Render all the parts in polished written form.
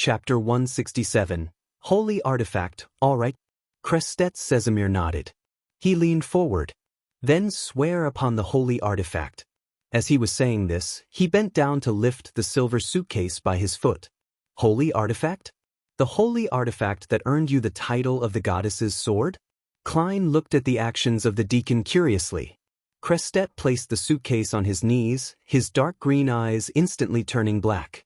Chapter 167. Holy Artifact, all right. Crestet Casimir nodded. He leaned forward. Then swear upon the holy artifact. As he was saying this, he bent down to lift the silver suitcase by his foot. Holy artifact? The holy artifact that earned you the title of the goddess's sword? Klein looked at the actions of the deacon curiously. Crestet placed the suitcase on his knees, his dark green eyes instantly turning black.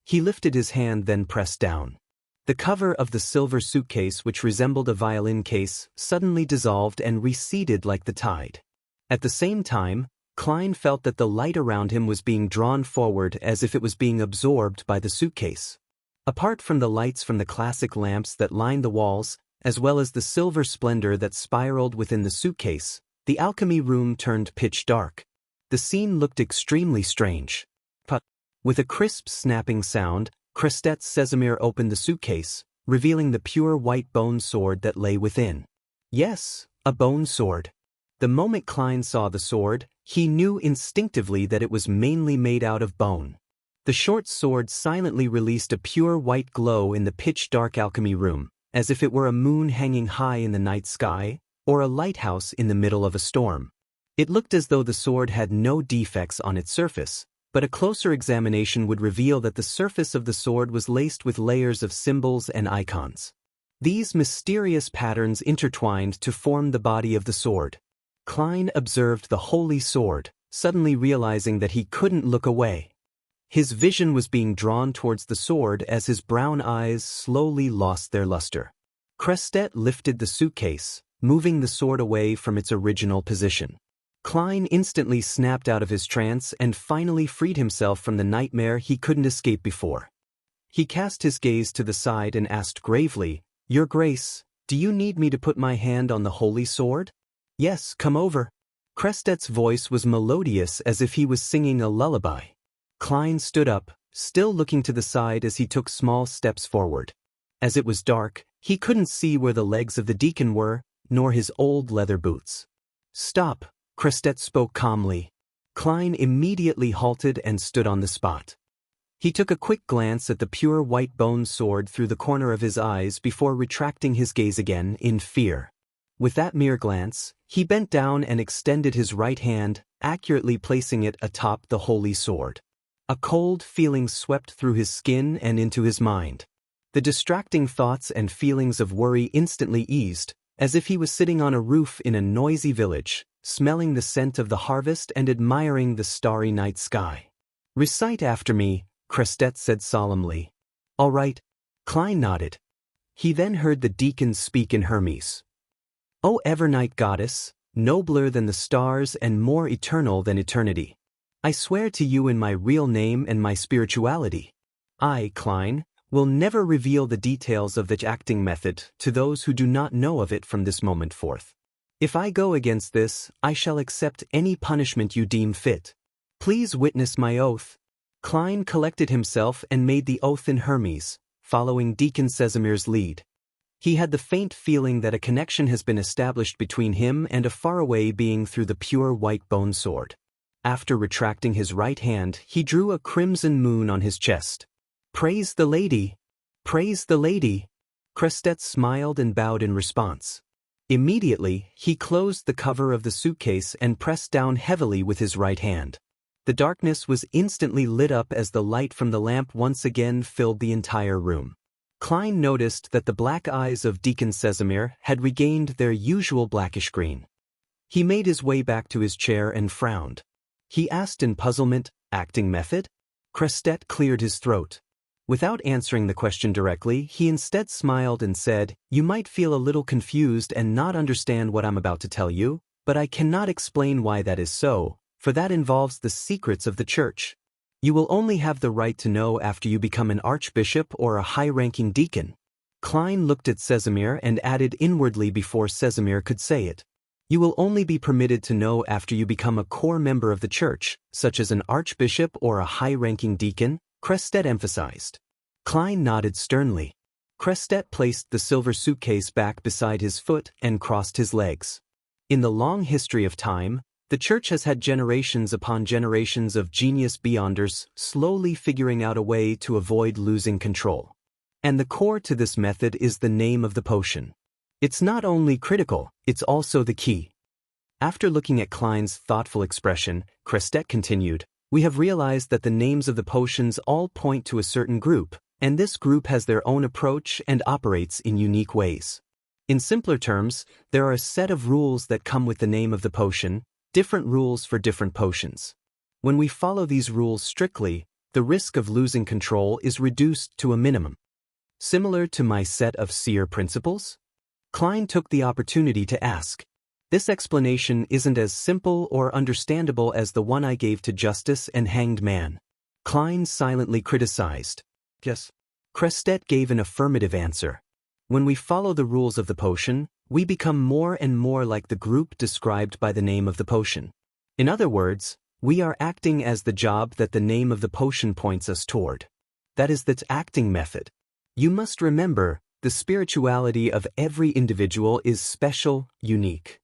He lifted his hand, then pressed down. The cover of the silver suitcase, which resembled a violin case, suddenly dissolved and receded like the tide. At the same time, Klein felt that the light around him was being drawn forward as if it was being absorbed by the suitcase. Apart from the lights from the classic lamps that lined the walls, as well as the silver splendor that spiraled within the suitcase, the alchemy room turned pitch dark. The scene looked extremely strange. With a crisp snapping sound, Crestet Casimir opened the suitcase, revealing the pure white bone sword that lay within. Yes, a bone sword. The moment Klein saw the sword, he knew instinctively that it was mainly made out of bone. The short sword silently released a pure white glow in the pitch-dark alchemy room, as if it were a moon hanging high in the night sky, or a lighthouse in the middle of a storm. It looked as though the sword had no defects on its surface, but a closer examination would reveal that the surface of the sword was laced with layers of symbols and icons. These mysterious patterns intertwined to form the body of the sword. Klein observed the holy sword, suddenly realizing that he couldn't look away. His vision was being drawn towards the sword as his brown eyes slowly lost their luster. Crestet lifted the suitcase, moving the sword away from its original position. Klein instantly snapped out of his trance and finally freed himself from the nightmare he couldn't escape before. He cast his gaze to the side and asked gravely, "Your Grace, do you need me to put my hand on the holy sword?" "Yes, come over." Crestet's voice was melodious as if he was singing a lullaby. Klein stood up, still looking to the side as he took small steps forward. As it was dark, he couldn't see where the legs of the deacon were, nor his old leather boots. "Stop," Crestet spoke calmly. Klein immediately halted and stood on the spot. He took a quick glance at the pure white bone sword through the corner of his eyes before retracting his gaze again in fear. With that mere glance, he bent down and extended his right hand, accurately placing it atop the holy sword. A cold feeling swept through his skin and into his mind. The distracting thoughts and feelings of worry instantly eased, as if he was sitting on a roof in a noisy village, smelling the scent of the harvest and admiring the starry night sky. "Recite after me," Crestet said solemnly. "All right." Klein nodded. He then heard the deacon speak in Hermes. "O ever-night goddess, nobler than the stars and more eternal than eternity, I swear to you in my real name and my spirituality, I, Klein, will never reveal the details of the acting method to those who do not know of it from this moment forth. If I go against this, I shall accept any punishment you deem fit. Please witness my oath." Klein collected himself and made the oath in Hermes, following Deacon Casimir's lead. He had the faint feeling that a connection has been established between him and a faraway being through the pure white bone sword. After retracting his right hand, he drew a crimson moon on his chest. "Praise the lady! Praise the lady!" Crestet smiled and bowed in response. Immediately, he closed the cover of the suitcase and pressed down heavily with his right hand. The darkness was instantly lit up as the light from the lamp once again filled the entire room. Klein noticed that the black eyes of Deacon Casimir had regained their usual blackish green. He made his way back to his chair and frowned. He asked in puzzlement, "Acting method?" Crestet cleared his throat. Without answering the question directly, he instead smiled and said, "You might feel a little confused and not understand what I'm about to tell you, but I cannot explain why that is so, for that involves the secrets of the church. You will only have the right to know after you become an archbishop or a high-ranking deacon." Klein looked at Casimir and added inwardly before Casimir could say it, "You will only be permitted to know after you become a core member of the church, such as an archbishop or a high-ranking deacon," Crestet emphasized. Klein nodded sternly. Crestet placed the silver suitcase back beside his foot and crossed his legs. In the long history of time, the church has had generations upon generations of genius beyonders slowly figuring out a way to avoid losing control. And the core to this method is the name of the potion. It's not only critical, it's also the key. After looking at Klein's thoughtful expression, Crestet continued, "We have realized that the names of the potions all point to a certain group, and this group has their own approach and operates in unique ways. In simpler terms, there are a set of rules that come with the name of the potion, different rules for different potions. When we follow these rules strictly, the risk of losing control is reduced to a minimum. Similar to my set of seer principles?" Klein took the opportunity to ask. "This explanation isn't as simple or understandable as the one I gave to Justice and Hanged Man." Klein silently criticized. "Yes." Crestet gave an affirmative answer. "When we follow the rules of the potion, we become more and more like the group described by the name of the potion. In other words, we are acting as the job that the name of the potion points us toward. That is the acting method. You must remember, the spirituality of every individual is special, unique.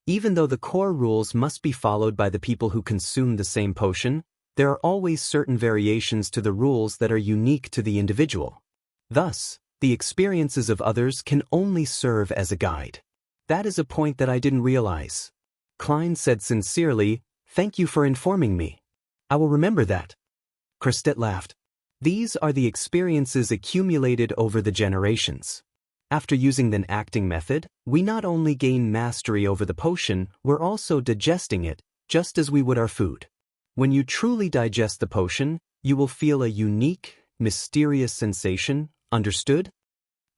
Even though the core rules must be followed by the people who consume the same potion, there are always certain variations to the rules that are unique to the individual. Thus, the experiences of others can only serve as a guide." "That is a point that I didn't realize." Klein said sincerely, "Thank you for informing me. I will remember that." Crestet laughed. "These are the experiences accumulated over the generations. After using the acting method, we not only gain mastery over the potion, we're also digesting it, just as we would our food. When you truly digest the potion, you will feel a unique, mysterious sensation. Understood?"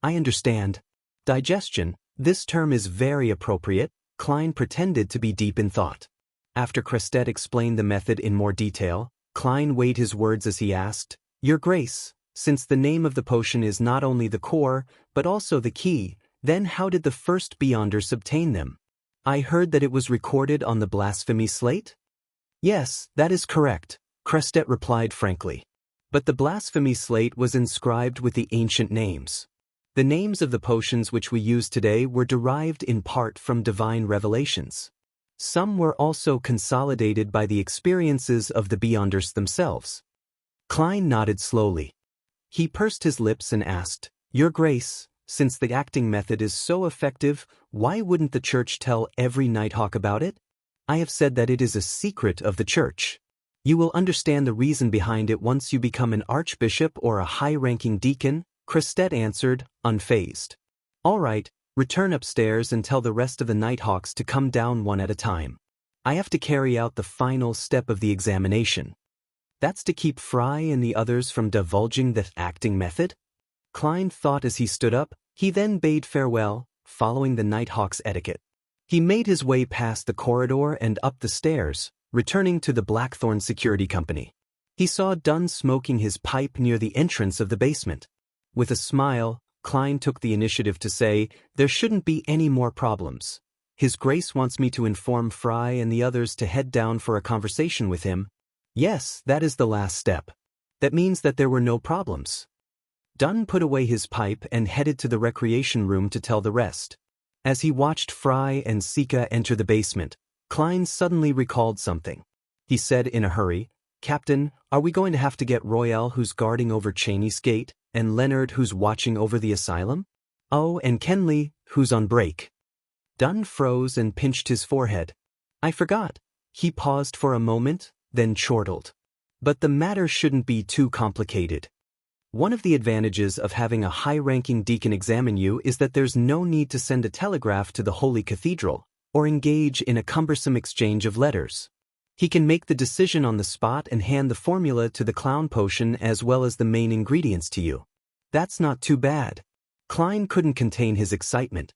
"I understand. Digestion, this term is very appropriate." Klein pretended to be deep in thought. After Crestet explained the method in more detail, Klein weighed his words as he asked, "Your Grace, since the name of the potion is not only the core, but also the key, then how did the first Beyonders obtain them? I heard that it was recorded on the blasphemy slate?" "Yes, that is correct," Crestet replied frankly. "But the blasphemy slate was inscribed with the ancient names. The names of the potions which we use today were derived in part from divine revelations. Some were also consolidated by the experiences of the Beyonders themselves." Klein nodded slowly. He pursed his lips and asked, "Your Grace, since the acting method is so effective, why wouldn't the Church tell every Nighthawk about it?" "I have said that it is a secret of the Church. You will understand the reason behind it once you become an archbishop or a high-ranking deacon," Crestet answered, unfazed. "All right, return upstairs and tell the rest of the Nighthawks to come down one at a time. I have to carry out the final step of the examination." "That's to keep Fry and the others from divulging the acting method?" Klein thought as he stood up. He then bade farewell, following the Nighthawk's etiquette. He made his way past the corridor and up the stairs, returning to the Blackthorn Security Company. He saw Dunn smoking his pipe near the entrance of the basement. With a smile, Klein took the initiative to say, "There shouldn't be any more problems. His Grace wants me to inform Fry and the others to head down for a conversation with him." "Yes, that is the last step. That means that there were no problems." Dunn put away his pipe and headed to the recreation room to tell the rest. As he watched Fry and Sika enter the basement, Klein suddenly recalled something. He said in a hurry, "Captain, are we going to have to get Royale, who's guarding over Cheney's gate, and Leonard, who's watching over the asylum? Oh, and Kenley, who's on break?" Dunn froze and pinched his forehead. "I forgot." He paused for a moment, then chortled. "But the matter shouldn't be too complicated. One of the advantages of having a high-ranking deacon examine you is that there's no need to send a telegraph to the Holy Cathedral, or engage in a cumbersome exchange of letters. He can make the decision on the spot and hand the formula to the clown potion as well as the main ingredients to you. That's not too bad." Klein couldn't contain his excitement.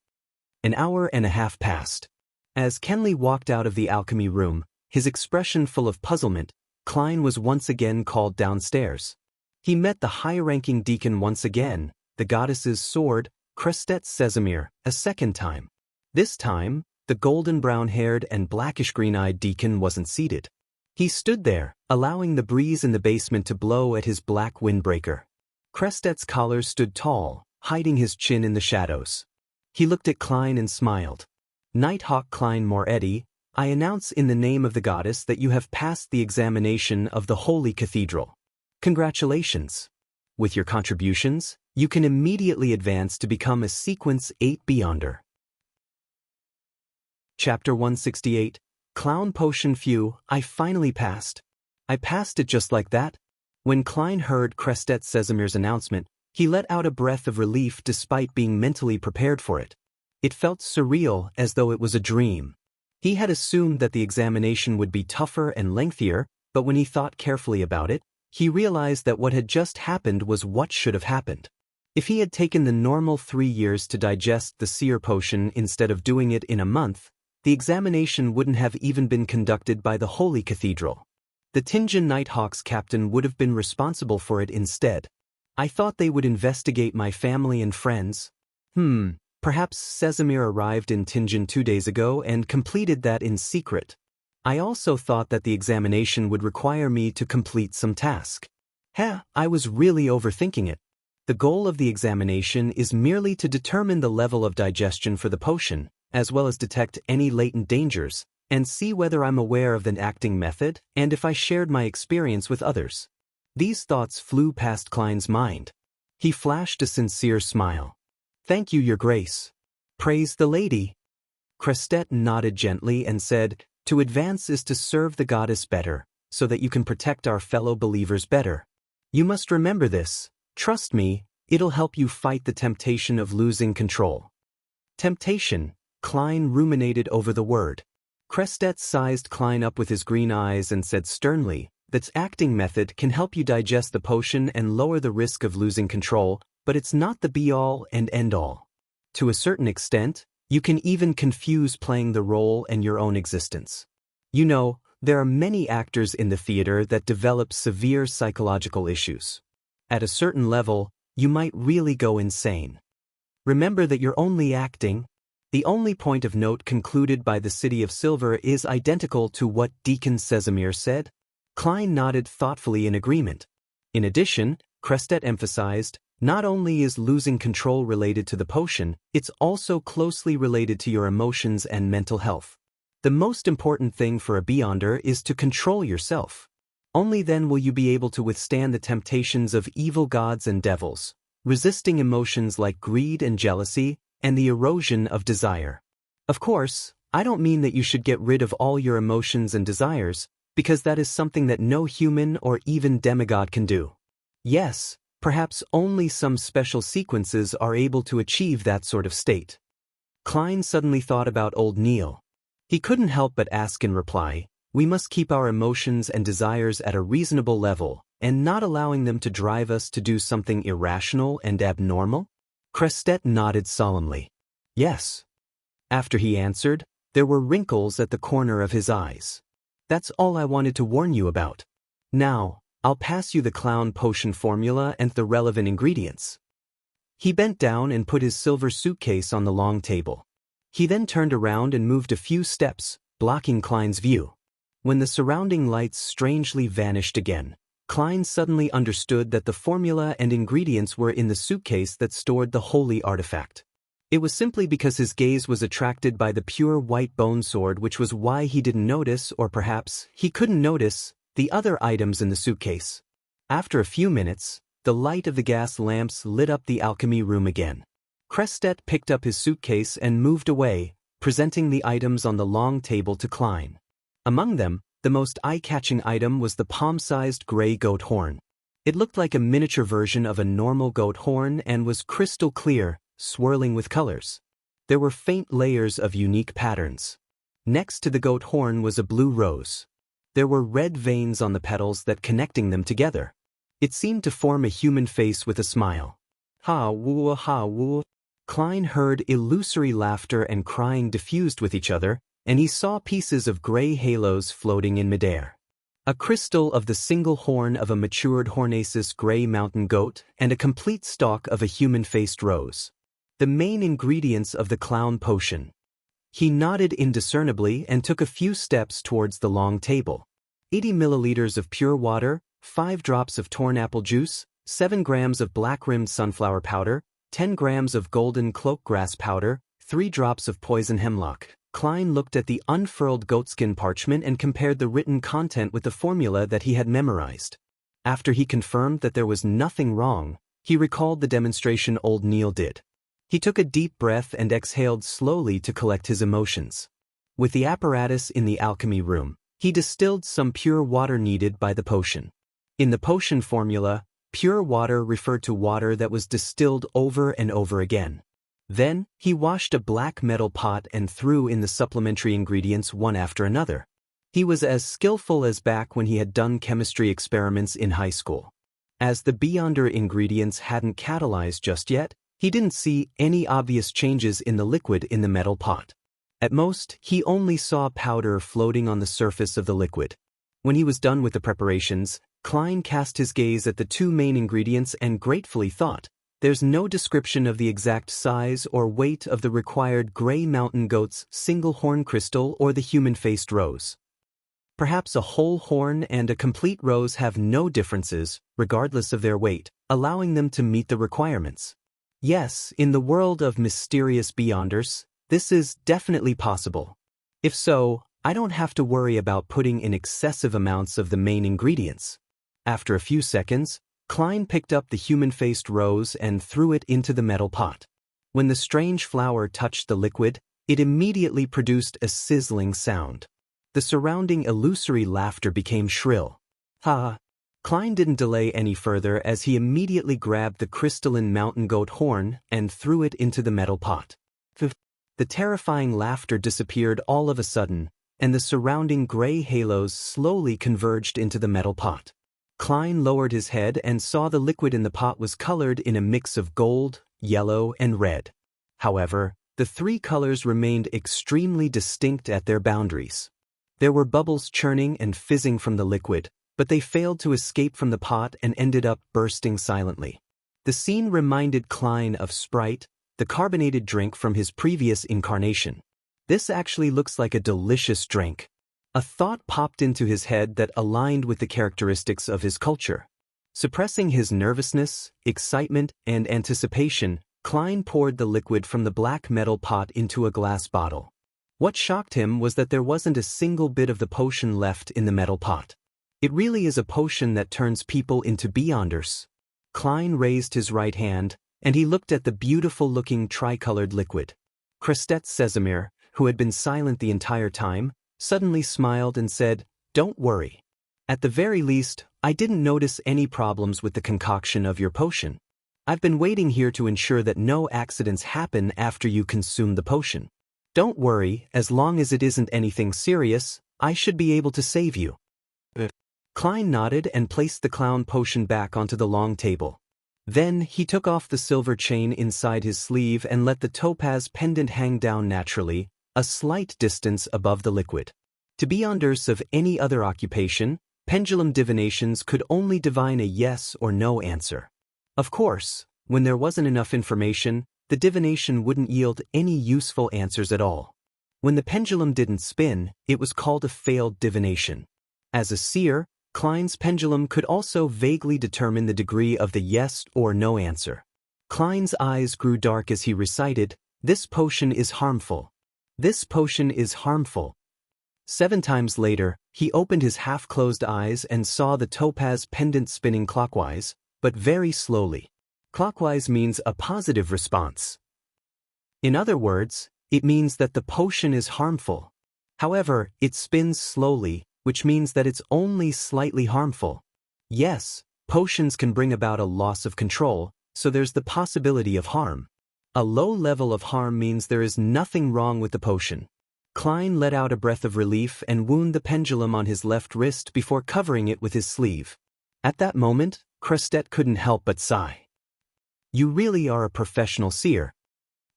An hour and a half passed. As Kenley walked out of the alchemy room, his expression full of puzzlement, Klein was once again called downstairs. He met the high-ranking deacon once again, the goddess's sword, Crestet Sesamir, a second time. This time, the golden brown-haired and blackish-green-eyed deacon wasn't seated. He stood there, allowing the breeze in the basement to blow at his black windbreaker. Crestet's collar stood tall, hiding his chin in the shadows. He looked at Klein and smiled. "Nighthawk Klein Moretti, I announce in the name of the goddess that you have passed the examination of the Holy Cathedral. Congratulations." With your contributions, you can immediately advance to become a Sequence 8 Beyonder. Chapter 168, Clown Potion. Phew, I finally passed. I passed it just like that. When Klein heard Crestet Sesamir's announcement, he let out a breath of relief despite being mentally prepared for it. It felt surreal, as though it was a dream. He had assumed that the examination would be tougher and lengthier, but when he thought carefully about it, he realized that what had just happened was what should have happened. If he had taken the normal 3 years to digest the seer potion instead of doing it in a month, the examination wouldn't have even been conducted by the Holy Cathedral. The Tinjin Nighthawks captain would have been responsible for it instead. I thought they would investigate my family and friends. Perhaps Sesamir arrived in Tinjin 2 days ago and completed that in secret. I also thought that the examination would require me to complete some task. I was really overthinking it. The goal of the examination is merely to determine the level of digestion for the potion, as well as detect any latent dangers, and see whether I'm aware of the acting method and if I shared my experience with others. These thoughts flew past Klein's mind. He flashed a sincere smile. Thank you, Your Grace. Praise the lady. Crestet nodded gently and said, To advance is to serve the goddess better, so that you can protect our fellow believers better. You must remember this. Trust me, it'll help you fight the temptation of losing control. Temptation. Klein ruminated over the word. Crestet sized Klein up with his green eyes and said sternly, That acting method can help you digest the potion and lower the risk of losing control, but it's not the be-all and end-all. To a certain extent, you can even confuse playing the role and your own existence. You know, there are many actors in the theater that develop severe psychological issues. At a certain level, you might really go insane. Remember that you're only acting. The only point of note concluded by the City of Silver is identical to what Deacon Sesamir said. Klein nodded thoughtfully in agreement. In addition, Crestet emphasized, not only is losing control related to the potion, it's also closely related to your emotions and mental health. The most important thing for a Beyonder is to control yourself. Only then will you be able to withstand the temptations of evil gods and devils, resisting emotions like greed and jealousy, and the erosion of desire. Of course, I don't mean that you should get rid of all your emotions and desires, because that is something that no human or even demigod can do. Yes, perhaps only some special sequences are able to achieve that sort of state. Klein suddenly thought about old Neil. He couldn't help but ask in reply, we must keep our emotions and desires at a reasonable level, and not allowing them to drive us to do something irrational and abnormal? Crestet nodded solemnly. Yes. After he answered, there were wrinkles at the corner of his eyes. That's all I wanted to warn you about. Now, I'll pass you the clown potion formula and the relevant ingredients. He bent down and put his silver suitcase on the long table. He then turned around and moved a few steps, blocking Klein's view. When the surrounding lights strangely vanished again, Klein suddenly understood that the formula and ingredients were in the suitcase that stored the holy artifact. It was simply because his gaze was attracted by the pure white bone sword, which was why he didn't notice, or perhaps he couldn't notice, the other items in the suitcase. After a few minutes, the light of the gas lamps lit up the alchemy room again. Crestet picked up his suitcase and moved away, presenting the items on the long table to Klein. Among them, the most eye-catching item was the palm-sized gray goat horn. It looked like a miniature version of a normal goat horn and was crystal clear, swirling with colors. There were faint layers of unique patterns. Next to the goat horn was a blue rose. There were red veins on the petals that connecting them together. It seemed to form a human face with a smile. Ha woo ha woo. Klein heard illusory laughter and crying diffused with each other, and he saw pieces of gray halos floating in midair. A crystal of the single horn of a matured Hornaceous gray mountain goat and a complete stalk of a human-faced rose. The main ingredients of the clown potion. He nodded indiscernibly and took a few steps towards the long table. 80 milliliters of pure water, 5 drops of torn apple juice, 7 grams of black-rimmed sunflower powder, 10 grams of golden cloak grass powder, 3 drops of poison hemlock. Klein looked at the unfurled goatskin parchment and compared the written content with the formula that he had memorized. After he confirmed that there was nothing wrong, he recalled the demonstration old Neil did. He took a deep breath and exhaled slowly to collect his emotions. With the apparatus in the alchemy room, he distilled some pure water needed by the potion. In the potion formula, pure water referred to water that was distilled over and over again. Then, he washed a black metal pot and threw in the supplementary ingredients one after another. He was as skillful as back when he had done chemistry experiments in high school. As the Beyonder ingredients hadn't catalyzed just yet, he didn't see any obvious changes in the liquid in the metal pot. At most, he only saw powder floating on the surface of the liquid. When he was done with the preparations, Klein cast his gaze at the two main ingredients and gratefully thought, "There's no description of the exact size or weight of the required gray mountain goat's single horn crystal or the human-faced rose. Perhaps a whole horn and a complete rose have no differences, regardless of their weight, allowing them to meet the requirements. Yes, in the world of mysterious Beyonders, this is definitely possible. If so, I don't have to worry about putting in excessive amounts of the main ingredients." After a few seconds, Klein picked up the human-faced rose and threw it into the metal pot. When the strange flower touched the liquid, it immediately produced a sizzling sound. The surrounding illusory laughter became shrill. Ha! Klein didn't delay any further as he immediately grabbed the crystalline mountain goat horn and threw it into the metal pot. The terrifying laughter disappeared all of a sudden, and the surrounding gray halos slowly converged into the metal pot. Klein lowered his head and saw the liquid in the pot was colored in a mix of gold, yellow, and red. However, the three colors remained extremely distinct at their boundaries. There were bubbles churning and fizzing from the liquid, but they failed to escape from the pot and ended up bursting silently. The scene reminded Klein of Sprite, the carbonated drink from his previous incarnation. This actually looks like a delicious drink. A thought popped into his head that aligned with the characteristics of his culture. Suppressing his nervousness, excitement, and anticipation, Klein poured the liquid from the black metal pot into a glass bottle. What shocked him was that there wasn't a single bit of the potion left in the metal pot. It really is a potion that turns people into Beyonders. Klein raised his right hand, and he looked at the beautiful-looking tricolored liquid. Crestet Sesamir, who had been silent the entire time, suddenly smiled and said, "Don't worry. At the very least, I didn't notice any problems with the concoction of your potion. I've been waiting here to ensure that no accidents happen after you consume the potion. Don't worry, as long as it isn't anything serious, I should be able to save you." Klein nodded and placed the clown potion back onto the long table. Then he took off the silver chain inside his sleeve and let the topaz pendant hang down naturally, a slight distance above the liquid. To Beyonders of any other occupation, pendulum divinations could only divine a yes or no answer. Of course, when there wasn't enough information, the divination wouldn't yield any useful answers at all. When the pendulum didn't spin, it was called a failed divination. As a seer, Klein's pendulum could also vaguely determine the degree of the yes or no answer. Klein's eyes grew dark as he recited, "This potion is harmful. This potion is harmful." 7 times later, he opened his half-closed eyes and saw the topaz pendant spinning clockwise, but very slowly. Clockwise means a positive response. In other words, it means that the potion is harmful. However, it spins slowly, which means that it's only slightly harmful. Yes, potions can bring about a loss of control, so there's the possibility of harm. A low level of harm means there is nothing wrong with the potion. Klein let out a breath of relief and wound the pendulum on his left wrist before covering it with his sleeve. At that moment, Crestet couldn't help but sigh. "You really are a professional seer.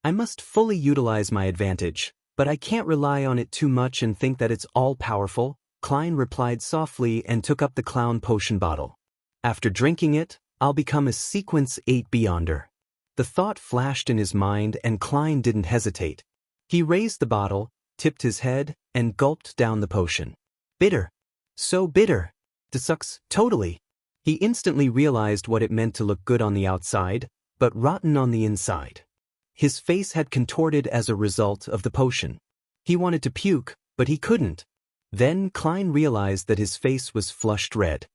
I must fully utilize my advantage, but I can't rely on it too much and think that it's all-powerful," Klein replied softly and took up the clown potion bottle. "After drinking it, I'll become a Sequence 8 Beyonder." The thought flashed in his mind and Klein didn't hesitate. He raised the bottle, tipped his head, and gulped down the potion. Bitter. So bitter. This sucks, totally. He instantly realized what it meant to look good on the outside, but rotten on the inside. His face had contorted as a result of the potion. He wanted to puke, but he couldn't. Then Klein realized that his face was flushed red.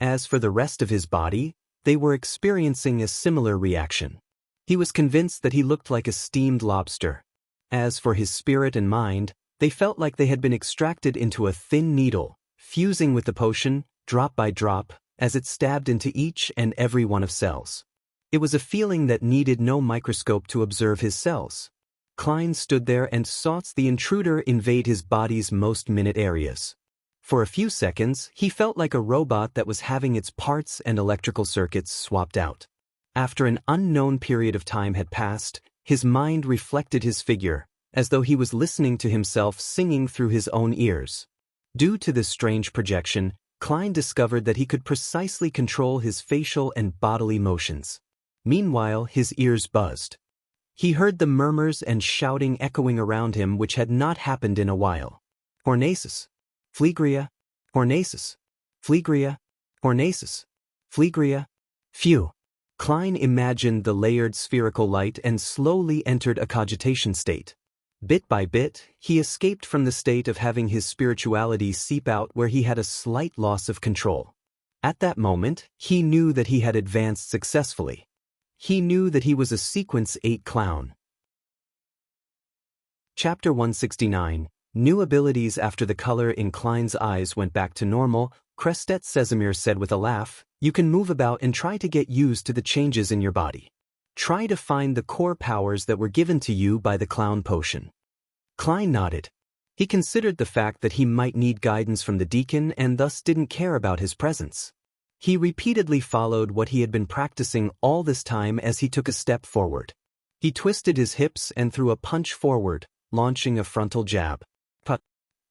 As for the rest of his body, they were experiencing a similar reaction. He was convinced that he looked like a steamed lobster. As for his spirit and mind, they felt like they had been extracted into a thin needle, fusing with the potion, drop by drop, as it stabbed into each and every one of cells. It was a feeling that needed no microscope to observe his cells. Klein stood there and saw the intruder invade his body's most minute areas. For a few seconds, he felt like a robot that was having its parts and electrical circuits swapped out. After an unknown period of time had passed, his mind reflected his figure, as though he was listening to himself singing through his own ears. Due to this strange projection, Klein discovered that he could precisely control his facial and bodily motions. Meanwhile, his ears buzzed. He heard the murmurs and shouting echoing around him which had not happened in a while. Hornaces. Phlegria. Hornaces. Phlegria. Hornaces. Phlegria. Phew. Klein imagined the layered spherical light and slowly entered a cogitation state. Bit by bit, he escaped from the state of having his spirituality seep out where he had a slight loss of control. At that moment, he knew that he had advanced successfully. He knew that he was a Sequence 8 clown. Chapter 169. New abilities. After the color in Klein's eyes went back to normal, Krestet Sesamir said with a laugh, "You can move about and try to get used to the changes in your body. Try to find the core powers that were given to you by the clown potion." Klein nodded. He considered the fact that he might need guidance from the deacon and thus didn't care about his presence. He repeatedly followed what he had been practicing all this time as he took a step forward. He twisted his hips and threw a punch forward, launching a frontal jab. Put.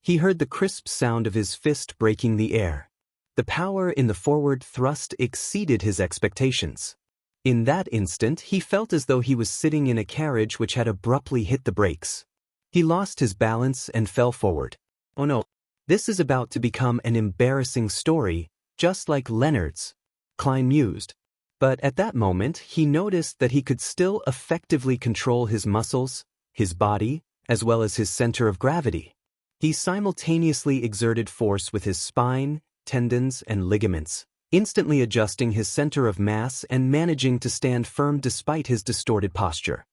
He heard the crisp sound of his fist breaking the air. The power in the forward thrust exceeded his expectations. In that instant, he felt as though he was sitting in a carriage which had abruptly hit the brakes. He lost his balance and fell forward. Oh no, this is about to become an embarrassing story, just like Leonard's, Klein mused. But at that moment, he noticed that he could still effectively control his muscles, his body, as well as his center of gravity. He simultaneously exerted force with his spine, tendons, and ligaments, instantly adjusting his center of mass and managing to stand firm despite his distorted posture.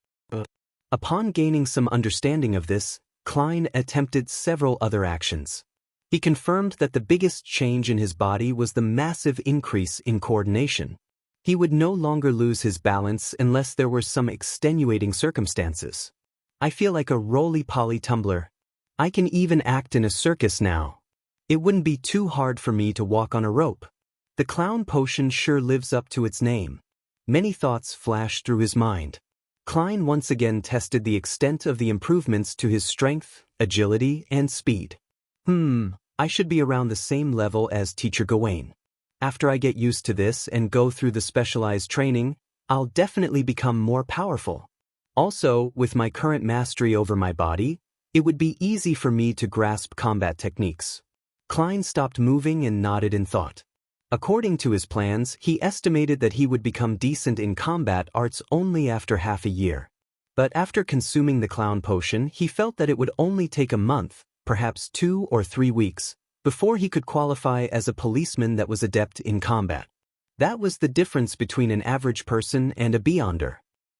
Upon gaining some understanding of this, Klein attempted several other actions. He confirmed that the biggest change in his body was the massive increase in coordination. He would no longer lose his balance unless there were some extenuating circumstances. "I feel like a roly-poly tumbler. I can even act in a circus now. It wouldn't be too hard for me to walk on a rope. The clown potion sure lives up to its name." Many thoughts flashed through his mind. Klein once again tested the extent of the improvements to his strength, agility, and speed. I should be around the same level as Teacher Gawain. After I get used to this and go through the specialized training, I'll definitely become more powerful. Also, with my current mastery over my body, it would be easy for me to grasp combat techniques. Klein stopped moving and nodded in thought. According to his plans, he estimated that he would become decent in combat arts only after half a year. But after consuming the clown potion, he felt that it would only take a month, perhaps 2 or 3 weeks, before he could qualify as a policeman that was adept in combat. That was the difference between an average person and a Beyonder.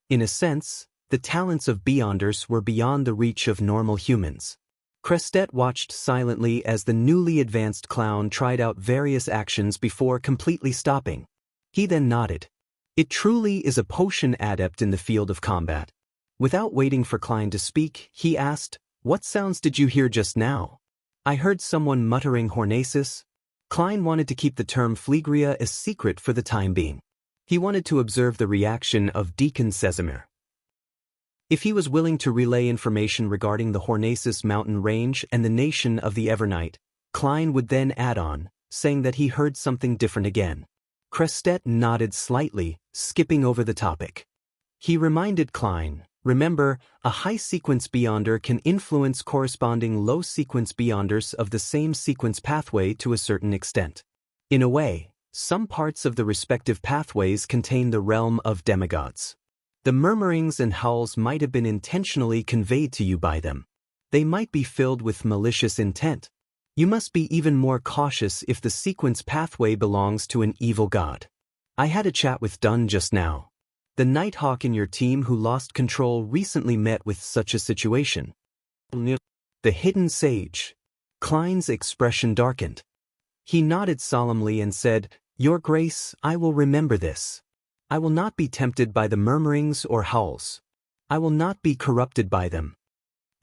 In a sense, the talents of Beyonders were beyond the reach of normal humans. Krestet watched silently as the newly advanced clown tried out various actions before completely stopping. He then nodded. It truly is a potion adept in the field of combat. Without waiting for Klein to speak, he asked, "What sounds did you hear just now?" "I heard someone muttering Hornaces." Klein wanted to keep the term Phlegria a secret for the time being. He wanted to observe the reaction of Deacon Sesamir. If he was willing to relay information regarding the Hornaces mountain range and the nation of the Evernight, Klein would then add on, saying that he heard something different again. Krestet nodded slightly, skipping over the topic. He reminded Klein, "Remember, a high-sequence Beyonder can influence corresponding low-sequence Beyonders of the same sequence pathway to a certain extent. In a way, some parts of the respective pathways contain the realm of demigods. The murmurings and howls might have been intentionally conveyed to you by them. They might be filled with malicious intent. You must be even more cautious if the sequence pathway belongs to an evil god. I had a chat with Dunn just now. The Nighthawk in your team who lost control recently met with such a situation. The hidden sage. Klein's expression darkened. He nodded solemnly and said, "Your Grace, I will remember this. I will not be tempted by the murmurings or howls. I will not be corrupted by them."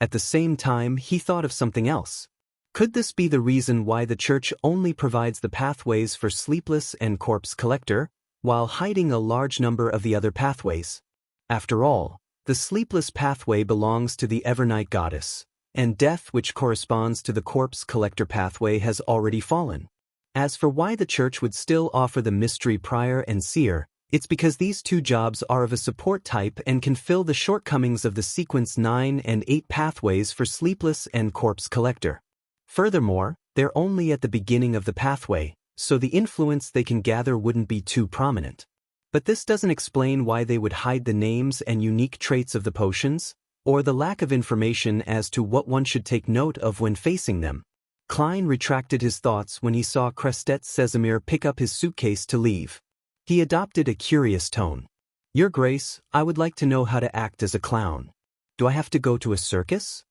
At the same time, he thought of something else. Could this be the reason why the church only provides the pathways for Sleepless and Corpse Collector, while hiding a large number of the other pathways? After all, the Sleepless pathway belongs to the Evernight goddess, and Death, which corresponds to the Corpse Collector pathway, has already fallen. As for why the church would still offer the Mystery Prior and Seer, it's because these two jobs are of a support type and can fill the shortcomings of the Sequence 9 and 8 pathways for Sleepless and Corpse Collector. Furthermore, they're only at the beginning of the pathway, so the influence they can gather wouldn't be too prominent. But this doesn't explain why they would hide the names and unique traits of the potions, or the lack of information as to what one should take note of when facing them. Klein retracted his thoughts when he saw Crestet Sesamir pick up his suitcase to leave. He adopted a curious tone. "Your Grace, I would like to know how to act as a clown. Do I have to go to a circus?"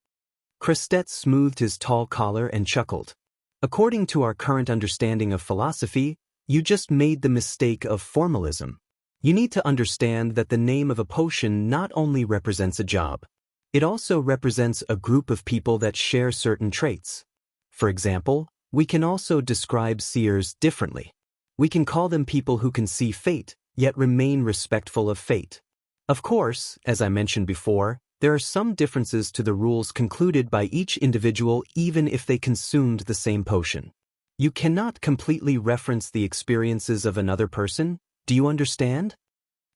Crestet smoothed his tall collar and chuckled. "According to our current understanding of philosophy, you just made the mistake of formalism. You need to understand that the name of a potion not only represents a job. It also represents a group of people that share certain traits. For example, we can also describe seers differently. We can call them people who can see fate, yet remain respectful of fate. Of course, as I mentioned before, there are some differences to the rules concluded by each individual even if they consumed the same potion. You cannot completely reference the experiences of another person. Do you understand?"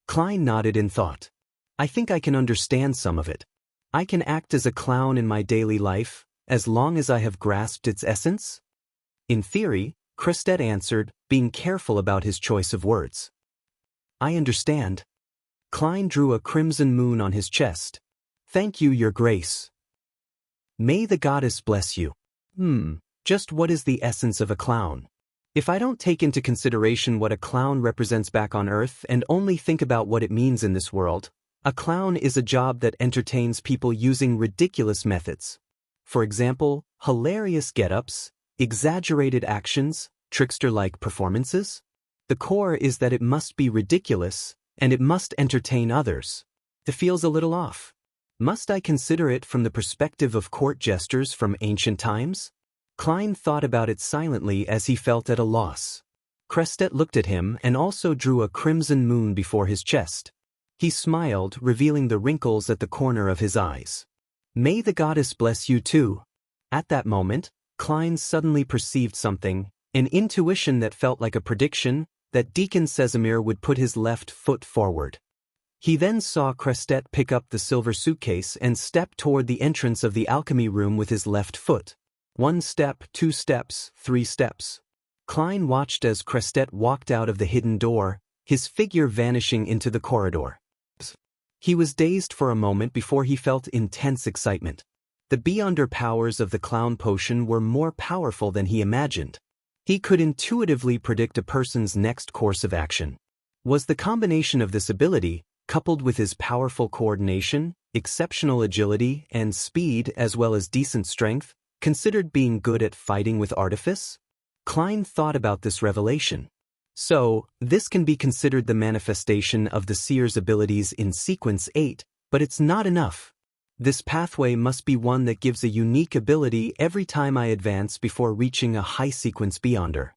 Klein nodded in thought. "I think I can understand some of it. I can act as a clown in my daily life, as long as I have grasped its essence?" In theory, Crestet answered, being careful about his choice of words. "I understand." Klein drew a crimson moon on his chest. "Thank you, Your Grace." "May the goddess bless you." Just what is the essence of a clown? If I don't take into consideration what a clown represents back on Earth and only think about what it means in this world, a clown is a job that entertains people using ridiculous methods. For example, hilarious get-ups, exaggerated actions, trickster-like performances. The core is that it must be ridiculous, and it must entertain others. It feels a little off. Must I consider it from the perspective of court jesters from ancient times? Klein thought about it silently as he felt at a loss. Crestet looked at him and also drew a crimson moon before his chest. He smiled, revealing the wrinkles at the corner of his eyes. "May the goddess bless you too." At that moment, Klein suddenly perceived something, an intuition that felt like a prediction, that Deacon Sesamir would put his left foot forward. He then saw Crestet pick up the silver suitcase and step toward the entrance of the alchemy room with his left foot. 1 step, 2 steps, 3 steps. Klein watched as Crestet walked out of the hidden door, his figure vanishing into the corridor. He was dazed for a moment before he felt intense excitement. The Beyonder powers of the clown potion were more powerful than he imagined. He could intuitively predict a person's next course of action. Was the combination of this ability, coupled with his powerful coordination, exceptional agility, and speed as well as decent strength, considered being good at fighting with artifice? Klein thought about this revelation. So, this can be considered the manifestation of the seer's abilities in Sequence 8, but it's not enough. This pathway must be one that gives a unique ability every time I advance before reaching a high sequence beyonder.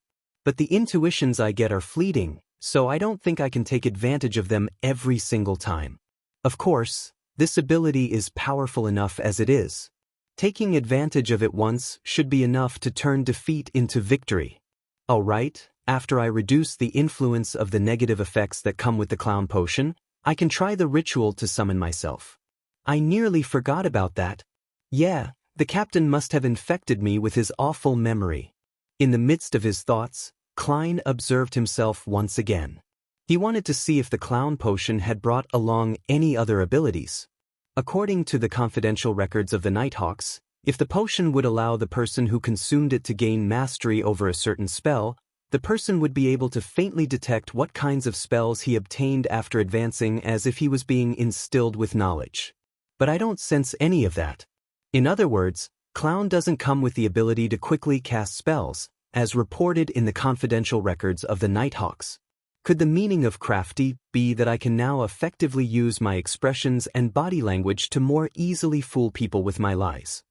But the intuitions I get are fleeting, so I don't think I can take advantage of them every single time. Of course, this ability is powerful enough as it is. Taking advantage of it once should be enough to turn defeat into victory. Alright, after I reduce the influence of the negative effects that come with the clown potion, I can try the ritual to summon myself. I nearly forgot about that. Yeah, the captain must have infected me with his awful memory. In the midst of his thoughts, Klein observed himself once again. He wanted to see if the clown potion had brought along any other abilities. According to the confidential records of the Nighthawks, If the potion would allow the person who consumed it to gain mastery over a certain spell, the person would be able to faintly detect what kinds of spells he obtained after advancing, as if he was being instilled with knowledge. But I don't sense any of that. In other words, Clown doesn't come with the ability to quickly cast spells, as reported in the confidential records of the Nighthawks. Could the meaning of crafty be that I can now effectively use my expressions and body language to more easily fool people with my lies?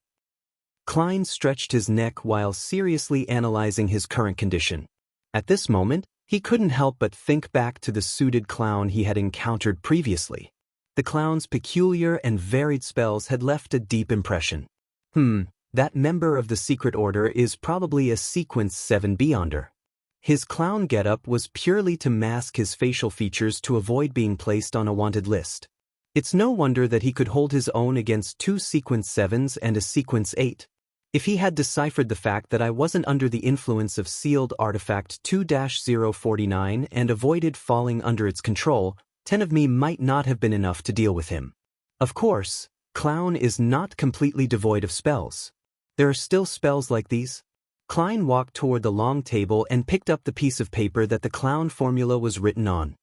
Klein stretched his neck while seriously analyzing his current condition. At this moment, he couldn't help but think back to the suited clown he had encountered previously. The clown's peculiar and varied spells had left a deep impression. That member of the secret order is probably a Sequence 7 Beyonder. His clown getup was purely to mask his facial features to avoid being placed on a wanted list. It's no wonder that he could hold his own against 2 Sequence 7s and a Sequence 8. If he had deciphered the fact that I wasn't under the influence of sealed artifact 2-049 and avoided falling under its control, 10 of me might not have been enough to deal with him. Of course, Clown is not completely devoid of spells. There are still spells like these. Klein walked toward the long table and picked up the piece of paper that the clown formula was written on.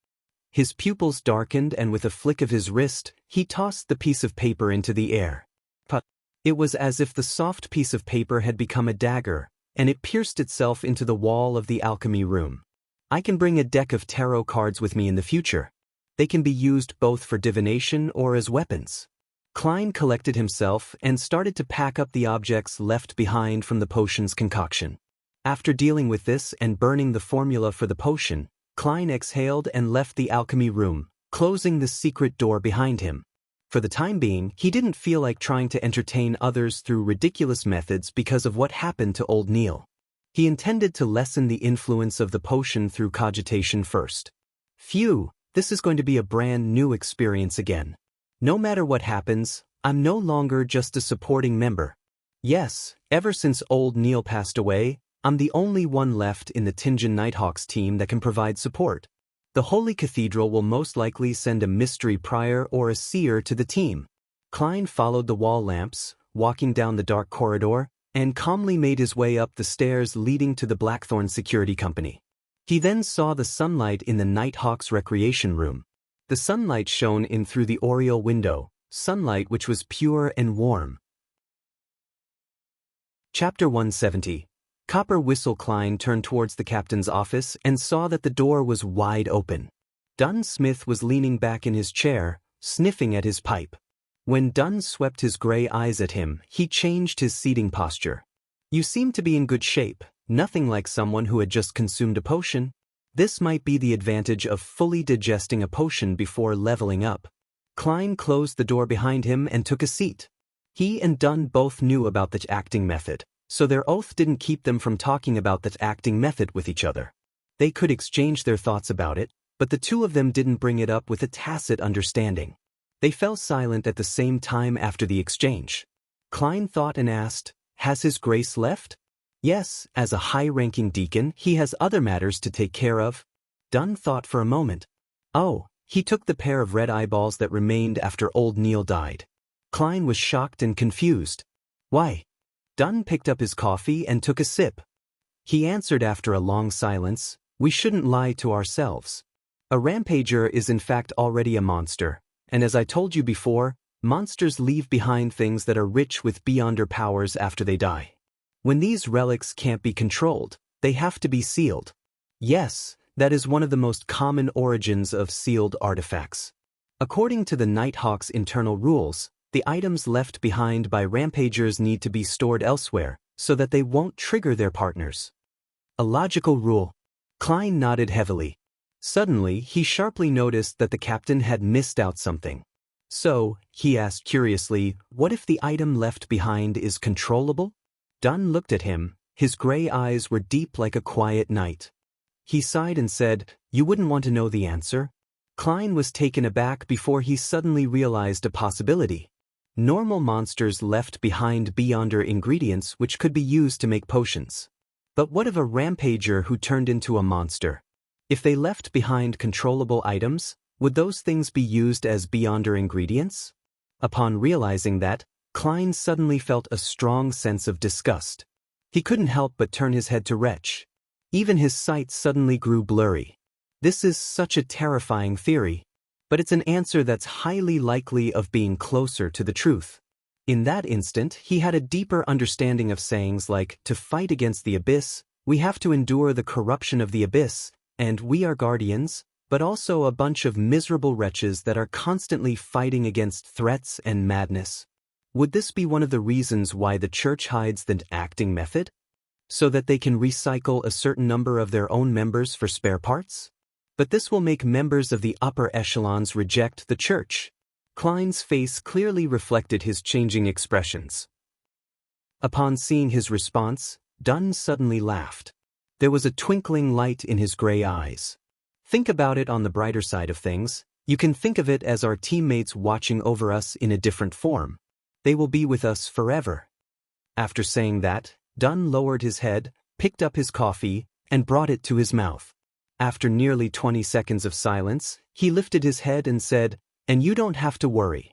His pupils darkened, and with a flick of his wrist, he tossed the piece of paper into the air. It was as if the soft piece of paper had become a dagger, and it pierced itself into the wall of the alchemy room. I can bring a deck of tarot cards with me in the future. They can be used both for divination or as weapons. Klein collected himself and started to pack up the objects left behind from the potion's concoction. After dealing with this and burning the formula for the potion, Klein exhaled and left the alchemy room, closing the secret door behind him. For the time being, he didn't feel like trying to entertain others through ridiculous methods because of what happened to old Neil. He intended to lessen the influence of the potion through cogitation first. Phew, this is going to be a brand new experience again. No matter what happens, I'm no longer just a supporting member. Yes, ever since old Neil passed away, I'm the only one left in the Tinjin Nighthawks team that can provide support. The Holy Cathedral will most likely send a mystery prior or a seer to the team. Klein followed the wall lamps, walking down the dark corridor, and calmly made his way up the stairs leading to the Blackthorn Security Company. He then saw the sunlight in the Nighthawks recreation room. The sunlight shone in through the oriel window, sunlight which was pure and warm. Chapter 170. Copper Whistle. Klein turned towards the captain's office and saw that the door was wide open. Dunn Smith was leaning back in his chair, sniffing at his pipe. When Dunn swept his gray eyes at him, he changed his seating posture. You seem to be in good shape, nothing like someone who had just consumed a potion. This might be the advantage of fully digesting a potion before leveling up. Klein closed the door behind him and took a seat. He and Dunn both knew about the acting method, so their oath didn't keep them from talking about that acting method with each other. They could exchange their thoughts about it, but the two of them didn't bring it up with a tacit understanding. They fell silent at the same time after the exchange. Klein thought and asked, "Has His Grace left?" "Yes, as a high-ranking deacon, he has other matters to take care of." Dunn thought for a moment. "Oh, he took the pair of red eyeballs that remained after old Neil died." Klein was shocked and confused. "Why?" Dunn picked up his coffee and took a sip. He answered after a long silence, "We shouldn't lie to ourselves. A rampager is in fact already a monster, and as I told you before, monsters leave behind things that are rich with beyonder powers after they die. When these relics can't be controlled, they have to be sealed. Yes, that is one of the most common origins of sealed artifacts. According to the Nighthawks' internal rules, the items left behind by rampagers need to be stored elsewhere, so that they won't trigger their partners. A logical rule." Klein nodded heavily. Suddenly, he sharply noticed that the captain had missed out something. "So," he asked curiously, "what if the item left behind is controllable?" Dunn looked at him. His gray eyes were deep like a quiet night. He sighed and said, "You wouldn't want to know the answer?" Klein was taken aback before he suddenly realized a possibility. Normal monsters left behind beyonder ingredients which could be used to make potions. But what of a rampager who turned into a monster? If they left behind controllable items, would those things be used as beyonder ingredients? Upon realizing that, Klein suddenly felt a strong sense of disgust. He couldn't help but turn his head to retch. Even his sight suddenly grew blurry. This is such a terrifying theory, but it's an answer that's highly likely of being closer to the truth. In that instant, he had a deeper understanding of sayings like, to fight against the abyss, we have to endure the corruption of the abyss, and we are guardians, but also a bunch of miserable wretches that are constantly fighting against threats and madness. Would this be one of the reasons why the church hides the acting method? So that they can recycle a certain number of their own members for spare parts? But this will make members of the upper echelons reject the church. Klein's face clearly reflected his changing expressions. Upon seeing his response, Dunn suddenly laughed. There was a twinkling light in his gray eyes. Think about it on the brighter side of things. You can think of it as our teammates watching over us in a different form. They will be with us forever. After saying that, Dunn lowered his head, picked up his coffee, and brought it to his mouth. After nearly 20 seconds of silence, he lifted his head and said, "And you don't have to worry.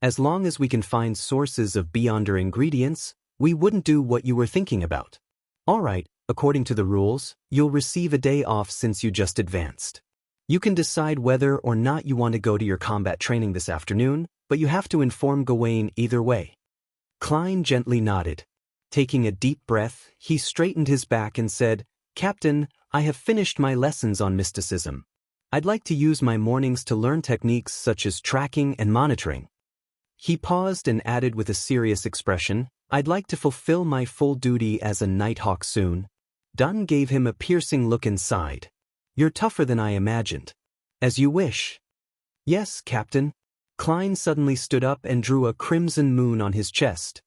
As long as we can find sources of beyonder ingredients, we wouldn't do what you were thinking about. All right, according to the rules, you'll receive a day off since you just advanced. You can decide whether or not you want to go to your combat training this afternoon, but you have to inform Gawain either way." Klein gently nodded. Taking a deep breath, he straightened his back and said, "Captain, I have finished my lessons on mysticism. I'd like to use my mornings to learn techniques such as tracking and monitoring." He paused and added with a serious expression, "I'd like to fulfill my full duty as a Nighthawk soon." Dunn gave him a piercing look and sighed. "You're tougher than I imagined." "As you wish." "Yes, Captain." Klein suddenly stood up and drew a crimson moon on his chest.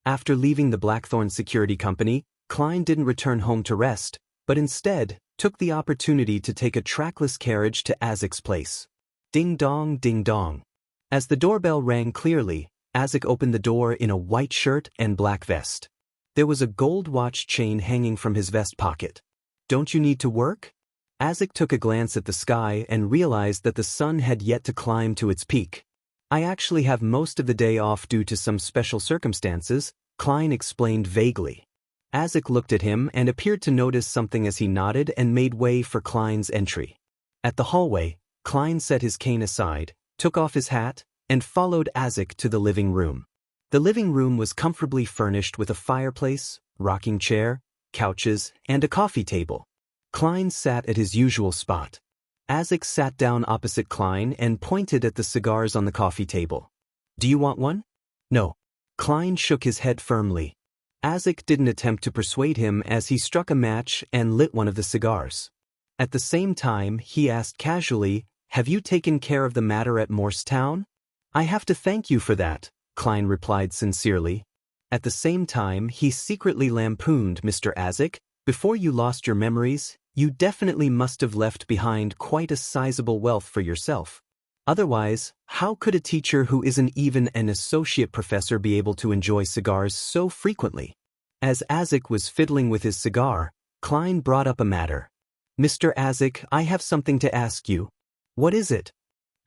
After leaving the Blackthorn Security Company, Klein didn't return home to rest, but instead took the opportunity to take a trackless carriage to Azek's place. Ding dong, ding dong. As the doorbell rang clearly, Azek opened the door in a white shirt and black vest. There was a gold watch chain hanging from his vest pocket. "Don't you need to work?" Azek took a glance at the sky and realized that the sun had yet to climb to its peak. "I actually have most of the day off due to some special circumstances," Klein explained vaguely. Azek looked at him and appeared to notice something as he nodded and made way for Klein's entry. At the hallway, Klein set his cane aside, took off his hat, and followed Azek to the living room. The living room was comfortably furnished with a fireplace, rocking chair, couches, and a coffee table. Klein sat at his usual spot. Azek sat down opposite Klein and pointed at the cigars on the coffee table. "Do you want one?" "No." Klein shook his head firmly. Azek didn't attempt to persuade him as he struck a match and lit one of the cigars. At the same time, he asked casually, "Have you taken care of the matter at Morristown?" "I have to thank you for that," Klein replied sincerely. At the same time, he secretly lampooned Mr. Azek. "Before you lost your memories, you definitely must have left behind quite a sizable wealth for yourself. Otherwise, how could a teacher who isn't even an associate professor be able to enjoy cigars so frequently?" As Azek was fiddling with his cigar, Klein brought up a matter. "Mr. Azek, I have something to ask you." "What is it?"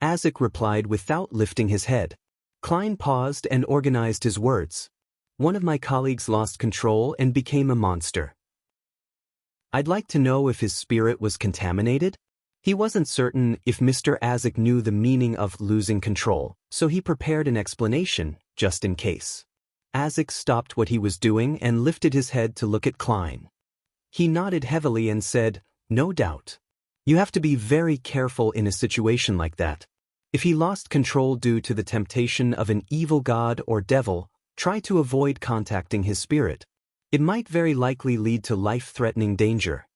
Azek replied without lifting his head. Klein paused and organized his words. "One of my colleagues lost control and became a monster. I'd like to know if his spirit was contaminated." He wasn't certain if Mr. Azek knew the meaning of losing control, so he prepared an explanation, just in case. Azek stopped what he was doing and lifted his head to look at Klein. He nodded heavily and said, "No doubt. You have to be very careful in a situation like that. If he lost control due to the temptation of an evil god or devil, try to avoid contacting his spirit. It might very likely lead to life-threatening danger."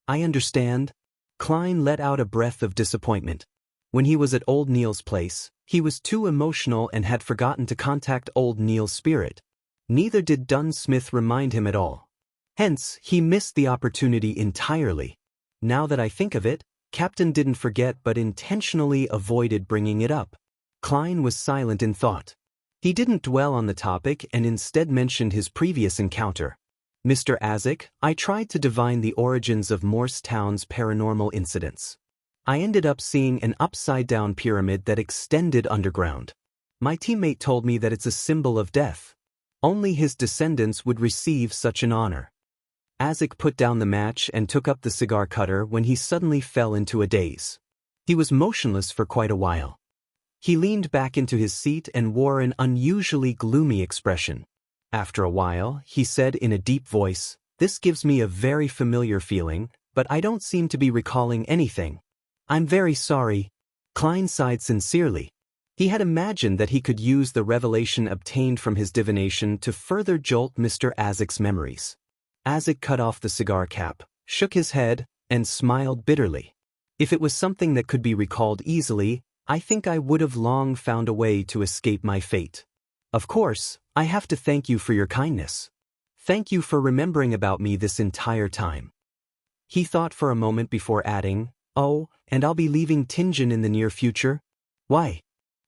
"I understand." Klein let out a breath of disappointment. When he was at old Neil's place, he was too emotional and had forgotten to contact old Neil's spirit. Neither did Dunn Smith remind him at all. Hence, he missed the opportunity entirely. Now that I think of it, Captain didn't forget but intentionally avoided bringing it up. Klein was silent in thought. He didn't dwell on the topic and instead mentioned his previous encounter. "Mr. Azek, I tried to divine the origins of Morristown's paranormal incidents. I ended up seeing an upside-down pyramid that extended underground. My teammate told me that it's a symbol of death. Only his descendants would receive such an honor. Isaac put down the match and took up the cigar cutter when he suddenly fell into a daze. He was motionless for quite a while. He leaned back into his seat and wore an unusually gloomy expression. After a while, he said in a deep voice, "This gives me a very familiar feeling, but I don't seem to be recalling anything. I'm very sorry." Klein sighed sincerely. He had imagined that he could use the revelation obtained from his divination to further jolt Mr. Isaac's memories. Isaac cut off the cigar cap, shook his head, and smiled bitterly. "If it was something that could be recalled easily, I think I would have long found a way to escape my fate. Of course, I have to thank you for your kindness. Thank you for remembering about me this entire time." He thought for a moment before adding, "Oh, and I'll be leaving Tingen in the near future." "Why?"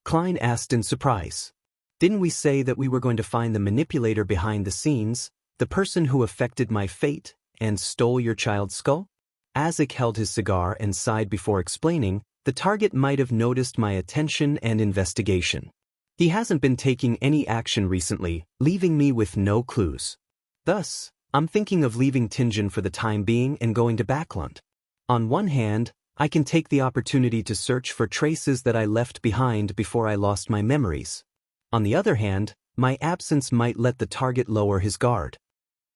Klein asked in surprise. "Didn't we say that we were going to find the manipulator behind the scenes, the person who affected my fate and stole your child's skull?" Isaac held his cigar and sighed before explaining, "The target might have noticed my attention and investigation. He hasn't been taking any action recently, leaving me with no clues. Thus, I'm thinking of leaving Tingen for the time being and going to Backlund. On one hand, I can take the opportunity to search for traces that I left behind before I lost my memories. On the other hand, my absence might let the target lower his guard."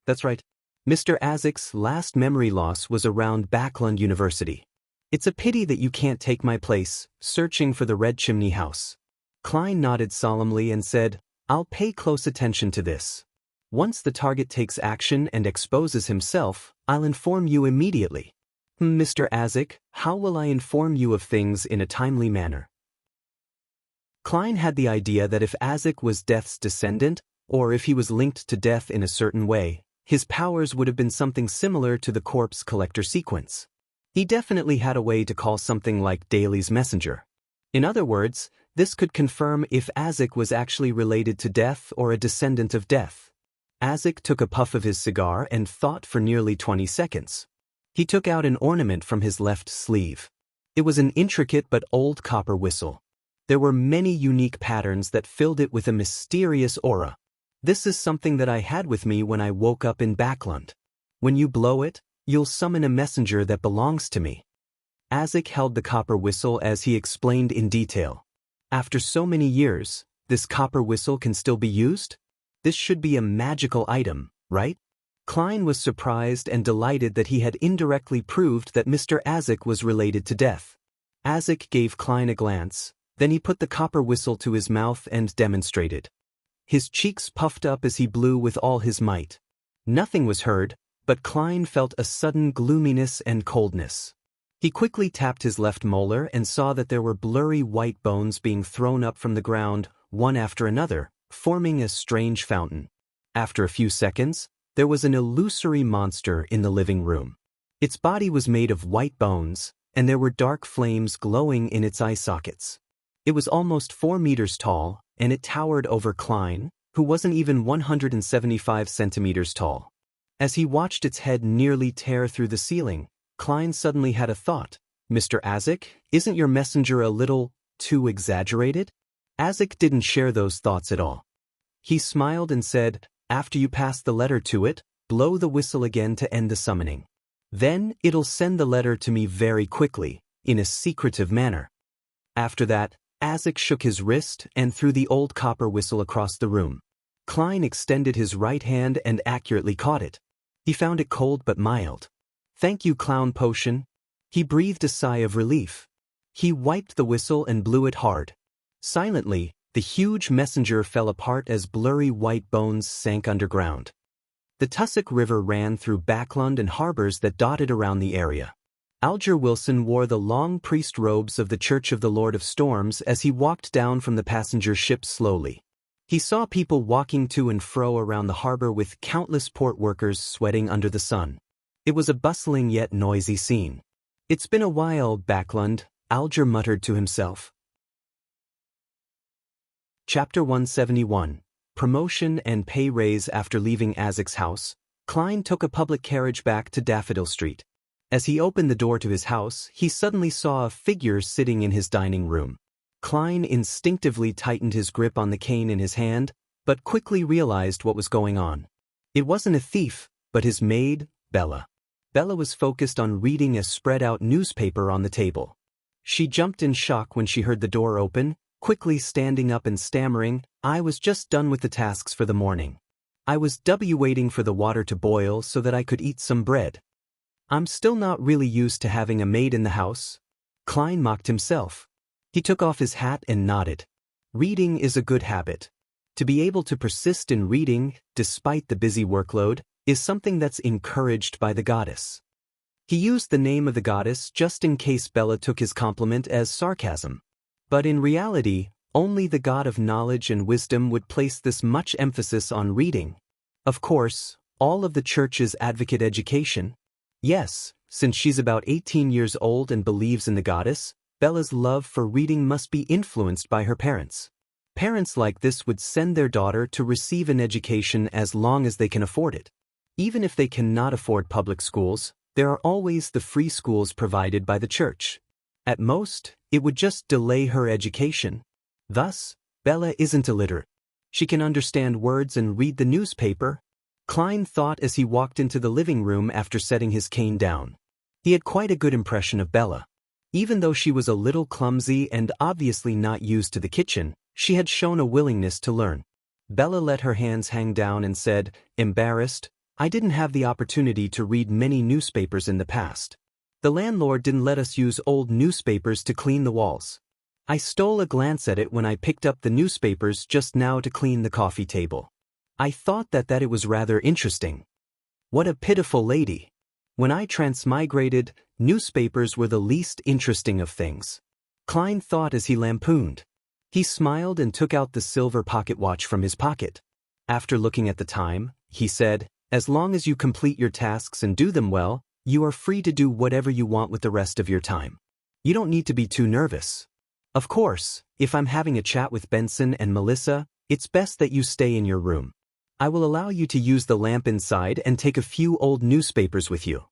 That's right. Mr. Isaac's last memory loss was around Backlund University. "It's a pity that you can't take my place, searching for the Red Chimney House." Klein nodded solemnly and said, "I'll pay close attention to this. Once the target takes action and exposes himself, I'll inform you immediately." "Mr. Isaac, how will I inform you of things in a timely manner?" Klein had the idea that if Isaac was Death's descendant, or if he was linked to Death in a certain way, his powers would have been something similar to the corpse collector sequence. He definitely had a way to call something like Daly's messenger. In other words, this could confirm if Isaac was actually related to Death or a descendant of Death. Isaac took a puff of his cigar and thought for nearly 20 seconds. He took out an ornament from his left sleeve. It was an intricate but old copper whistle. There were many unique patterns that filled it with a mysterious aura. "This is something that I had with me when I woke up in Backlund. When you blow it, you'll summon a messenger that belongs to me." Isaac held the copper whistle as he explained in detail. "After so many years, this copper whistle can still be used? This should be a magical item, right?" Klein was surprised and delighted that he had indirectly proved that Mr. Isaac was related to Death. Isaac gave Klein a glance, then he put the copper whistle to his mouth and demonstrated. His cheeks puffed up as he blew with all his might. Nothing was heard, but Klein felt a sudden gloominess and coldness. He quickly tapped his left molar and saw that there were blurry white bones being thrown up from the ground, one after another, forming a strange fountain. After a few seconds, there was an illusory monster in the living room. Its body was made of white bones, and there were dark flames glowing in its eye sockets. It was almost 4 meters tall, and it towered over Klein, who wasn't even 175 centimeters tall. As he watched its head nearly tear through the ceiling, Klein suddenly had a thought. "Mr. Isaac, isn't your messenger a little too exaggerated?" Isaac didn't share those thoughts at all. He smiled and said, "After you pass the letter to it, blow the whistle again to end the summoning. Then it'll send the letter to me very quickly, in a secretive manner." After that, Isaac shook his wrist and threw the old copper whistle across the room. Klein extended his right hand and accurately caught it. He found it cold but mild. "Thank you, Clown Potion." He breathed a sigh of relief. He wiped the whistle and blew it hard. Silently, the huge messenger fell apart as blurry white bones sank underground. The Tussock River ran through Backlund and harbors that dotted around the area. Alger Wilson wore the long priest robes of the Church of the Lord of Storms as he walked down from the passenger ship slowly. He saw people walking to and fro around the harbor with countless port workers sweating under the sun. It was a bustling yet noisy scene. "It's been a while, Backlund," Alger muttered to himself. Chapter 171. Promotion and Pay Raise. After leaving Isaac's house, Klein took a public carriage back to Daffodil Street. As he opened the door to his house, he suddenly saw a figure sitting in his dining room. Klein instinctively tightened his grip on the cane in his hand, but quickly realized what was going on. It wasn't a thief, but his maid, Bella. Bella was focused on reading a spread-out newspaper on the table. She jumped in shock when she heard the door open, quickly standing up and stammering, "I was just done with the tasks for the morning. I was waiting for the water to boil so that I could eat some bread. I'm still not really used to having a maid in the house." Klein mocked himself. He took off his hat and nodded. Reading is a good habit. To be able to persist in reading, despite the busy workload, is something that's encouraged by the goddess. He used the name of the goddess just in case Bella took his compliment as sarcasm. But in reality, only the god of knowledge and wisdom would place this much emphasis on reading. Of course, all of the churches advocate education. Yes, since she's about 18 years old and believes in the goddess, Bella's love for reading must be influenced by her parents. Parents like this would send their daughter to receive an education as long as they can afford it. Even if they cannot afford public schools, there are always the free schools provided by the church. At most, it would just delay her education. Thus, Bella isn't illiterate. She can understand words and read the newspaper. Klein thought as he walked into the living room after setting his cane down. He had quite a good impression of Bella. Even though she was a little clumsy and obviously not used to the kitchen, she had shown a willingness to learn. Bella let her hands hang down and said, embarrassed, "I didn't have the opportunity to read many newspapers in the past. The landlord didn't let us use old newspapers to clean the walls. I stole a glance at it when I picked up the newspapers just now to clean the coffee table. I thought that it was rather interesting. What a pitiful lady. When I transmigrated, newspapers were the least interesting of things." Klein thought as he lampooned. He smiled and took out the silver pocket watch from his pocket. After looking at the time, he said, "As long as you complete your tasks and do them well, you are free to do whatever you want with the rest of your time. You don't need to be too nervous. Of course, if I'm having a chat with Benson and Melissa, it's best that you stay in your room. I will allow you to use the lamp inside and take a few old newspapers with you.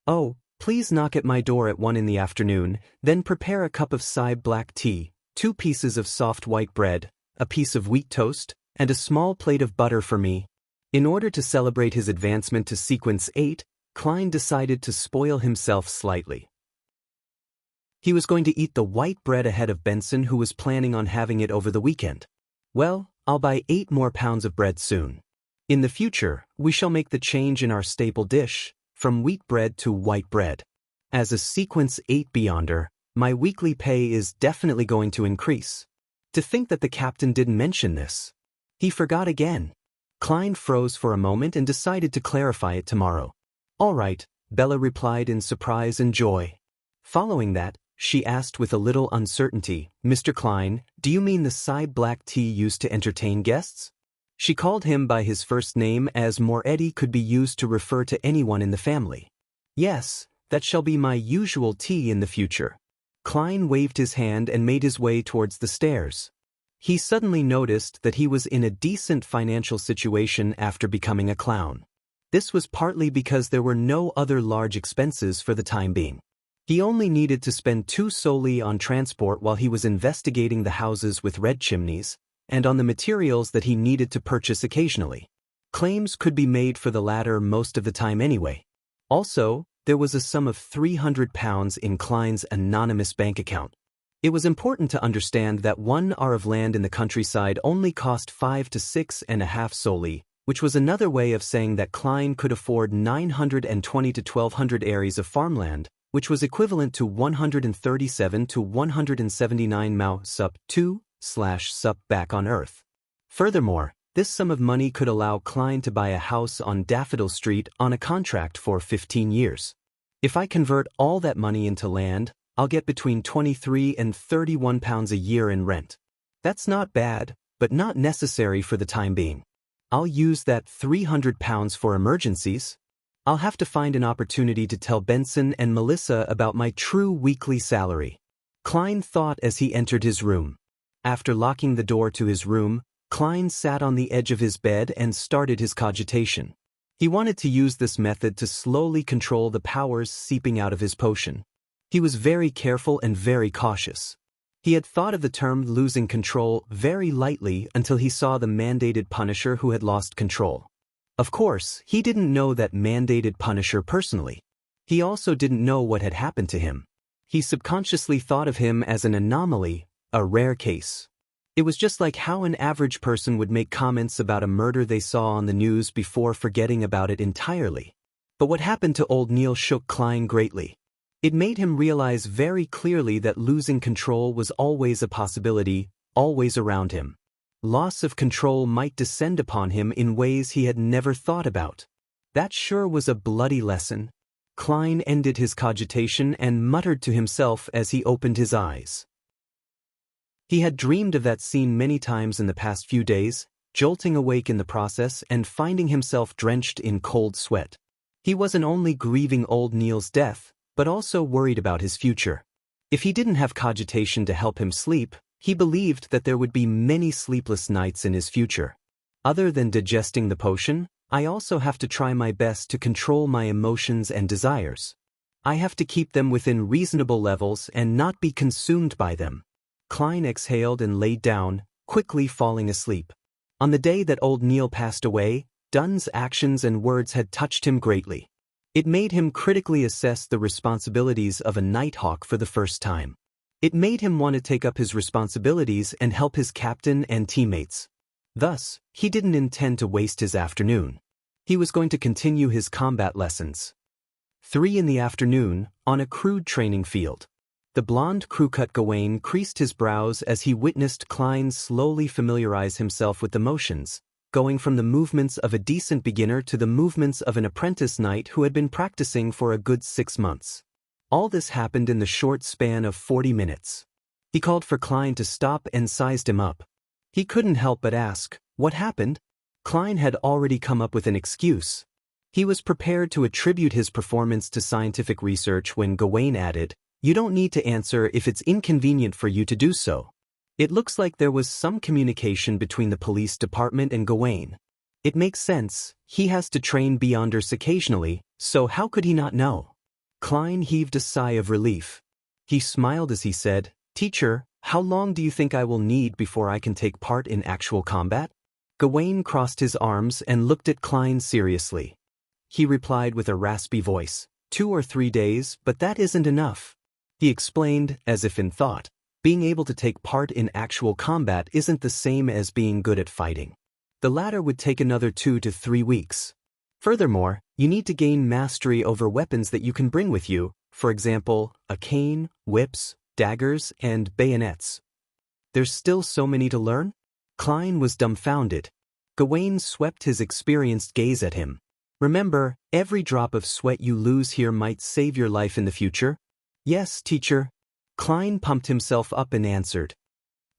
Oh, please knock at my door at 1 in the afternoon, then prepare a cup of Side black tea, 2 pieces of soft white bread, a piece of wheat toast, and a small plate of butter for me." In order to celebrate his advancement to Sequence 8, Klein decided to spoil himself slightly. He was going to eat the white bread ahead of Benson, who was planning on having it over the weekend. "Well, I'll buy 8 more pounds of bread soon. In the future, we shall make the change in our staple dish, from wheat bread to white bread. As a Sequence 8 Beyonder, my weekly pay is definitely going to increase." To think that the captain didn't mention this. He forgot again. Klein froze for a moment and decided to clarify it tomorrow. "All right," Bella replied in surprise and joy. Following that, she asked with a little uncertainty, "Mr. Klein, do you mean the Side black tea used to entertain guests?" She called him by his first name as Moretti could be used to refer to anyone in the family. "Yes, that shall be my usual tea in the future." Klein waved his hand and made his way towards the stairs. He suddenly noticed that he was in a decent financial situation after becoming a clown. This was partly because there were no other large expenses for the time being. He only needed to spend 2 solely on transport while he was investigating the houses with red chimneys, and on the materials that he needed to purchase occasionally. Claims could be made for the latter most of the time anyway. Also, there was a sum of £300 in Klein's anonymous bank account. It was important to understand that 1 ar of land in the countryside only cost 5 to 6.5 solely, which was another way of saying that Klein could afford 920 to 1200 ares of farmland, which was equivalent to 137 to 179 mao sup 2/sup back on Earth. Furthermore, this sum of money could allow Klein to buy a house on Daffodil Street on a contract for 15 years. If I convert all that money into land, I'll get between 23 and 31 pounds a year in rent. That's not bad, but not necessary for the time being. I'll use that £300 for emergencies. I'll have to find an opportunity to tell Benson and Melissa about my true weekly salary. Klein thought as he entered his room. After locking the door to his room, Klein sat on the edge of his bed and started his cogitation. He wanted to use this method to slowly control the powers seeping out of his potion. He was very careful and very cautious. He had thought of the term losing control very lightly until he saw the mandated punisher who had lost control. Of course, he didn't know that mandated punisher personally. He also didn't know what had happened to him. He subconsciously thought of him as an anomaly, a rare case. It was just like how an average person would make comments about a murder they saw on the news before forgetting about it entirely. But what happened to old Neil shook Klein greatly. It made him realize very clearly that losing control was always a possibility, always around him. Loss of control might descend upon him in ways he had never thought about. That sure was a bloody lesson. Klein ended his cogitation and muttered to himself as he opened his eyes. He had dreamed of that scene many times in the past few days, jolting awake in the process and finding himself drenched in cold sweat. He wasn't only grieving old Neil's death, but also worried about his future. If he didn't have cogitation to help him sleep, he believed that there would be many sleepless nights in his future. Other than digesting the potion, I also have to try my best to control my emotions and desires. I have to keep them within reasonable levels and not be consumed by them. Klein exhaled and laid down, quickly falling asleep. On the day that old Neil passed away, Dunn's actions and words had touched him greatly. It made him critically assess the responsibilities of a Nighthawk for the first time. It made him want to take up his responsibilities and help his captain and teammates. Thus, he didn't intend to waste his afternoon. He was going to continue his combat lessons. 3 in the afternoon, on a crude training field. The blonde crew-cut Gawain creased his brows as he witnessed Klein slowly familiarize himself with the motions, going from the movements of a decent beginner to the movements of an apprentice knight who had been practicing for a good 6 months. All this happened in the short span of 40 minutes. He called for Klein to stop and sized him up. He couldn't help but ask, "What happened?" Klein had already come up with an excuse. He was prepared to attribute his performance to scientific research when Gawain added, "You don't need to answer if it's inconvenient for you to do so." It looks like there was some communication between the police department and Gawain. It makes sense, he has to train Beyonders occasionally, so how could he not know? Klein heaved a sigh of relief. He smiled as he said, "Teacher, how long do you think I will need before I can take part in actual combat?" Gawain crossed his arms and looked at Klein seriously. He replied with a raspy voice, 2 or 3 days, but that isn't enough. He explained, as if in thought, being able to take part in actual combat isn't the same as being good at fighting. The latter would take another 2 to 3 weeks. Furthermore, you need to gain mastery over weapons that you can bring with you, for example, a cane, whips, daggers, and bayonets. There's still so many to learn? Klein was dumbfounded. Gawain swept his experienced gaze at him. Remember, every drop of sweat you lose here might save your life in the future? Yes, teacher. Klein pumped himself up and answered.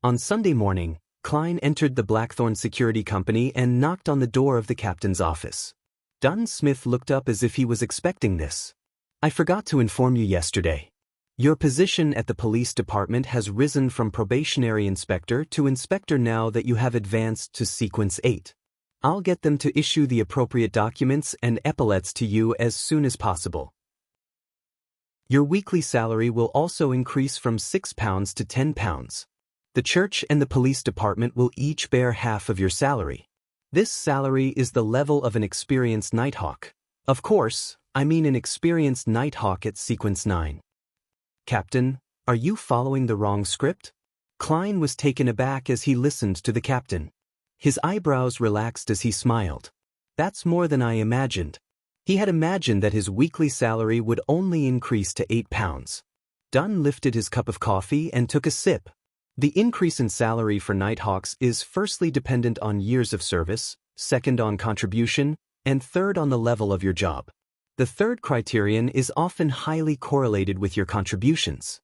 On Sunday morning, Klein entered the Blackthorn Security Company and knocked on the door of the captain's office. Dunn Smith looked up as if he was expecting this. "I forgot to inform you yesterday. Your position at the police department has risen from probationary inspector to inspector now that you have advanced to sequence 8. I'll get them to issue the appropriate documents and epaulets to you as soon as possible. Your weekly salary will also increase from £6 to £10. The church and the police department will each bear half of your salary. This salary is the level of an experienced Nighthawk. Of course, I mean an experienced Nighthawk at sequence 9. Captain, are you following the wrong script? Klein was taken aback as he listened to the captain. His eyebrows relaxed as he smiled. That's more than I imagined. He had imagined that his weekly salary would only increase to £8. Dunn lifted his cup of coffee and took a sip. The increase in salary for Nighthawks is firstly dependent on years of service, second on contribution, and third on the level of your job. The third criterion is often highly correlated with your contributions.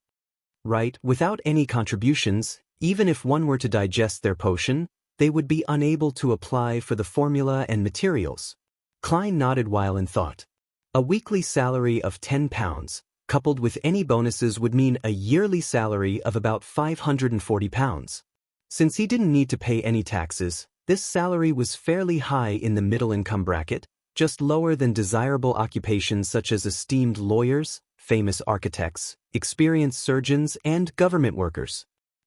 Right, without any contributions, even if one were to digest their potion, they would be unable to apply for the formula and materials. Klein nodded while in thought. A weekly salary of £10, coupled with any bonuses, would mean a yearly salary of about £540. Since he didn't need to pay any taxes, this salary was fairly high in the middle income bracket, just lower than desirable occupations such as esteemed lawyers, famous architects, experienced surgeons, and government workers.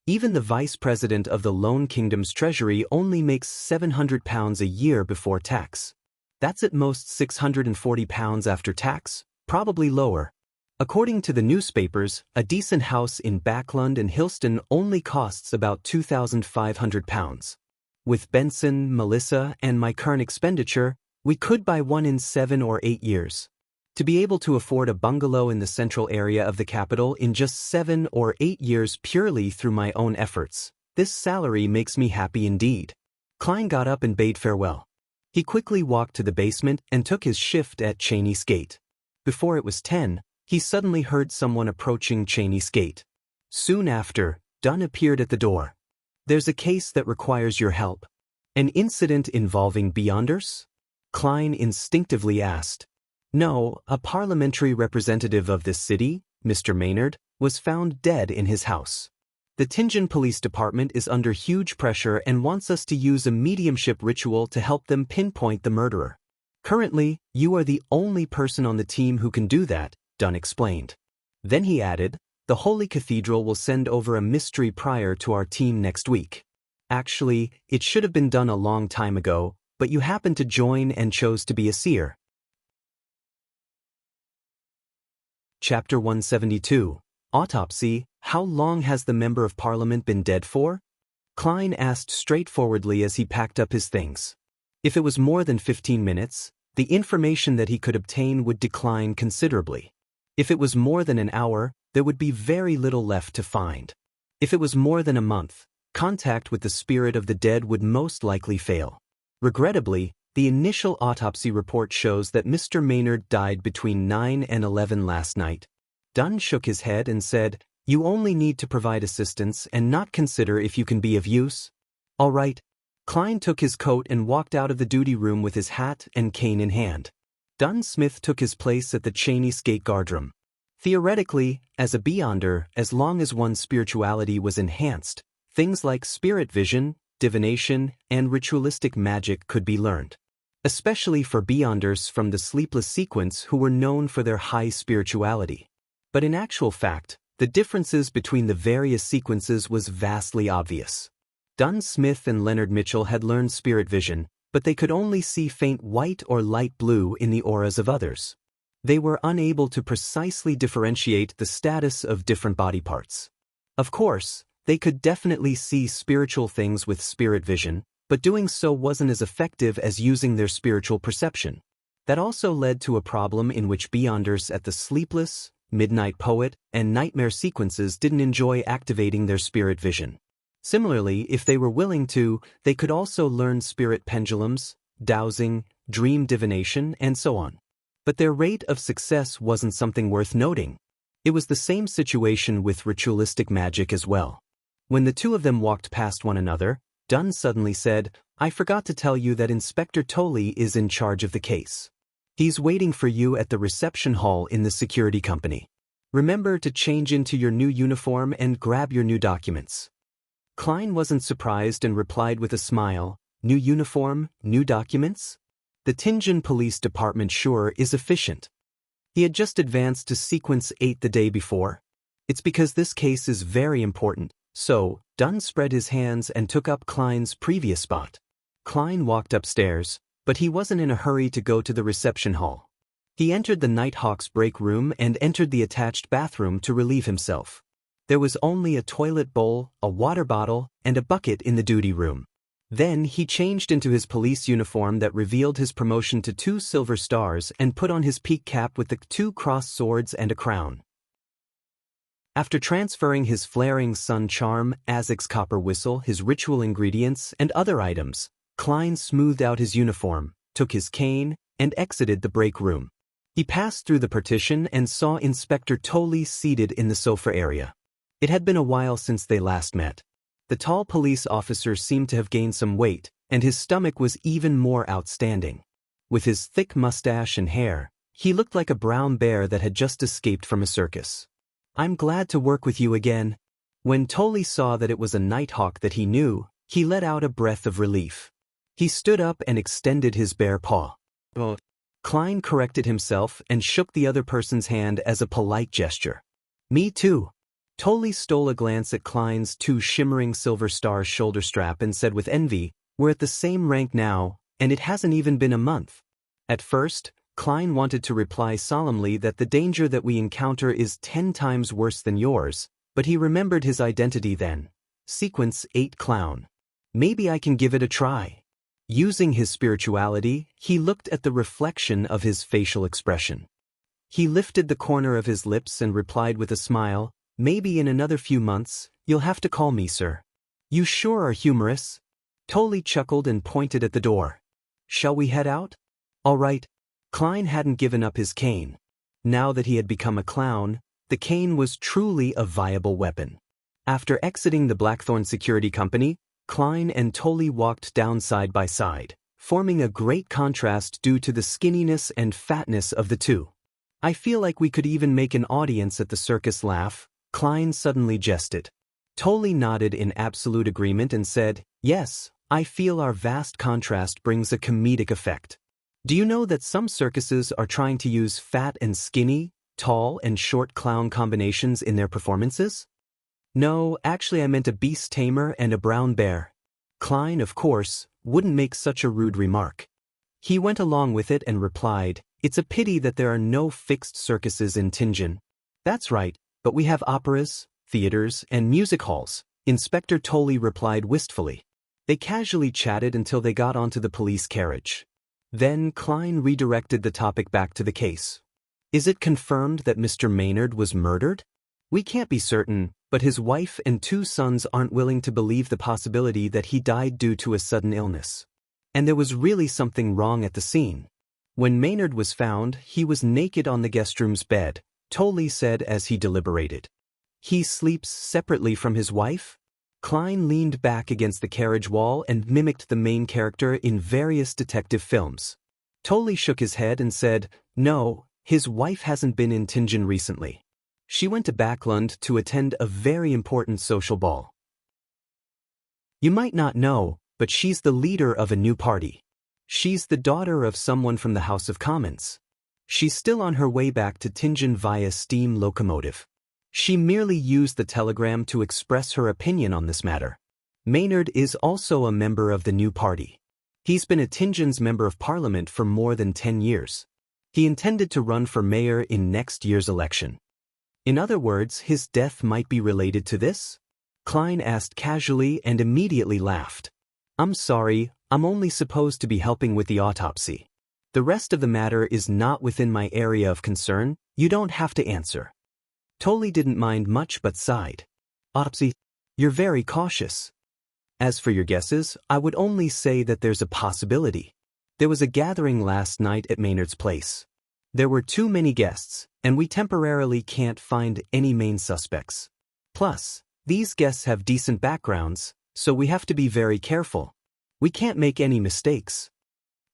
Even the vice president of the Lone Kingdom's treasury only makes £700 a year before tax. That's at most £640 after tax, probably lower. According to the newspapers, a decent house in Backlund and Hillston only costs about £2,500. With Benson, Melissa, and my current expenditure, we could buy one in 7 or 8 years. To be able to afford a bungalow in the central area of the capital in just 7 or 8 years purely through my own efforts, this salary makes me happy indeed. Klein got up and bade farewell. He quickly walked to the basement and took his shift at Cheney's gate. Before it was 10, he suddenly heard someone approaching Cheney's gate. Soon after, Dunn appeared at the door. "There's a case that requires your help." "An incident involving Beyonders?" Klein instinctively asked. "No, a parliamentary representative of this city, Mr. Maynard, was found dead in his house. The Tingen Police Department is under huge pressure and wants us to use a mediumship ritual to help them pinpoint the murderer. Currently, you are the only person on the team who can do that," Dunn explained. Then he added, "The Holy Cathedral will send over a mystery prior to our team next week. Actually, it should have been done a long time ago, but you happened to join and chose to be a seer." Chapter 172. Autopsy. How long has the Member of Parliament been dead for? Klein asked straightforwardly as he packed up his things. If it was more than 15 minutes, the information that he could obtain would decline considerably. If it was more than an hour, there would be very little left to find. If it was more than a month, contact with the spirit of the dead would most likely fail. Regrettably, the initial autopsy report shows that Mr. Maynard died between 9 and 11 last night. Dunn shook his head and said, "You only need to provide assistance and not consider if you can be of use." "All right." Klein took his coat and walked out of the duty room with his hat and cane in hand. Dunn Smith took his place at the Cheney skate guardroom. Theoretically, as a Beyonder, as long as one's spirituality was enhanced, things like spirit vision, divination, and ritualistic magic could be learned. Especially for Beyonders from the Sleepless Sequence who were known for their high spirituality. But in actual fact, the differences between the various sequences was vastly obvious. Dunn Smith and Leonard Mitchell had learned spirit vision, but they could only see faint white or light blue in the auras of others. They were unable to precisely differentiate the status of different body parts. Of course, they could definitely see spiritual things with spirit vision, but doing so wasn't as effective as using their spiritual perception. That also led to a problem in which Beyonders at the Sleepless, Midnight Poet, and Nightmare sequences didn't enjoy activating their spirit vision. Similarly, if they were willing to, they could also learn spirit pendulums, dowsing, dream divination, and so on. But their rate of success wasn't something worth noting. It was the same situation with ritualistic magic as well. When the two of them walked past one another, Dunn suddenly said, "I forgot to tell you that Inspector Tolley is in charge of the case. He's waiting for you at the reception hall in the security company. Remember to change into your new uniform and grab your new documents." Klein wasn't surprised and replied with a smile, "New uniform, new documents? The Tingen Police Department sure is efficient." He had just advanced to Sequence 8 the day before. "It's because this case is very important." So, Dunn spread his hands and took up Klein's previous spot. Klein walked upstairs, but he wasn't in a hurry to go to the reception hall. He entered the Nighthawk's break room and entered the attached bathroom to relieve himself. There was only a toilet bowl, a water bottle, and a bucket in the duty room. Then he changed into his police uniform that revealed his promotion to 2 silver stars and put on his peak cap with the 2 crossed swords and a crown. After transferring his flaring sun charm, Azek's copper whistle, his ritual ingredients, and other items, Klein smoothed out his uniform, took his cane, and exited the break room. He passed through the partition and saw Inspector Tolley seated in the sofa area. It had been a while since they last met. The tall police officer seemed to have gained some weight, and his stomach was even more outstanding. With his thick mustache and hair, he looked like a brown bear that had just escaped from a circus. "I'm glad to work with you again." When Tolley saw that it was a Nighthawk that he knew, he let out a breath of relief. He stood up and extended his bare paw. Klein corrected himself and shook the other person's hand as a polite gesture. "Me too." Tully stole a glance at Klein's two shimmering silver stars shoulder strap and said with envy, "We're at the same rank now, and it hasn't even been a month." At first, Klein wanted to reply solemnly that the danger that we encounter is 10 times worse than yours, but he remembered his identity then. Sequence 8 Clown. Maybe I can give it a try. Using his spirituality, he looked at the reflection of his facial expression. He lifted the corner of his lips and replied with a smile, "Maybe in another few months, you'll have to call me sir." "You sure are humorous." Tully chuckled and pointed at the door. "Shall we head out?" "All right." Klein hadn't given up his cane. Now that he had become a clown, the cane was truly a viable weapon. After exiting the Blackthorn Security Company, Klein and Tully walked down side by side, forming a great contrast due to the skinniness and fatness of the two. "I feel like we could even make an audience at the circus laugh," Klein suddenly jested. Tully nodded in absolute agreement and said, "Yes, I feel our vast contrast brings a comedic effect. Do you know that some circuses are trying to use fat and skinny, tall and short clown combinations in their performances?" "No, actually I meant a beast tamer and a brown bear." Klein, of course, wouldn't make such a rude remark. He went along with it and replied, "It's a pity that there are no fixed circuses in Tianjin." "That's right, but we have operas, theaters, and music halls," Inspector Tully replied wistfully. They casually chatted until they got onto the police carriage. Then Klein redirected the topic back to the case. "Is it confirmed that Mr. Maynard was murdered?" "We can't be certain, but his wife and 2 sons aren't willing to believe the possibility that he died due to a sudden illness. And there was really something wrong at the scene. When Maynard was found, he was naked on the guest room's bed," Tully said as he deliberated. "He sleeps separately from his wife?" Klein leaned back against the carriage wall and mimicked the main character in various detective films. Tully shook his head and said, "No, his wife hasn't been in Tianjin recently. She went to Backlund to attend a very important social ball. You might not know, but she's the leader of a new party. She's the daughter of someone from the House of Commons. She's still on her way back to Tianjin via steam locomotive. She merely used the telegram to express her opinion on this matter. Maynard is also a member of the new party. He's been a Tianjin's member of parliament for more than 10 years. He intended to run for mayor in next year's election. In other words, his death might be related to this?" Klein asked casually and immediately laughed. "I'm sorry, I'm only supposed to be helping with the autopsy. The rest of the matter is not within my area of concern. You don't have to answer." Tully didn't mind much but sighed. "Autopsy? You're very cautious." "As for your guesses, I would only say that there's a possibility. There was a gathering last night at Maynard's place. There were too many guests, and we temporarily can't find any main suspects. Plus, these guests have decent backgrounds, so we have to be very careful. We can't make any mistakes."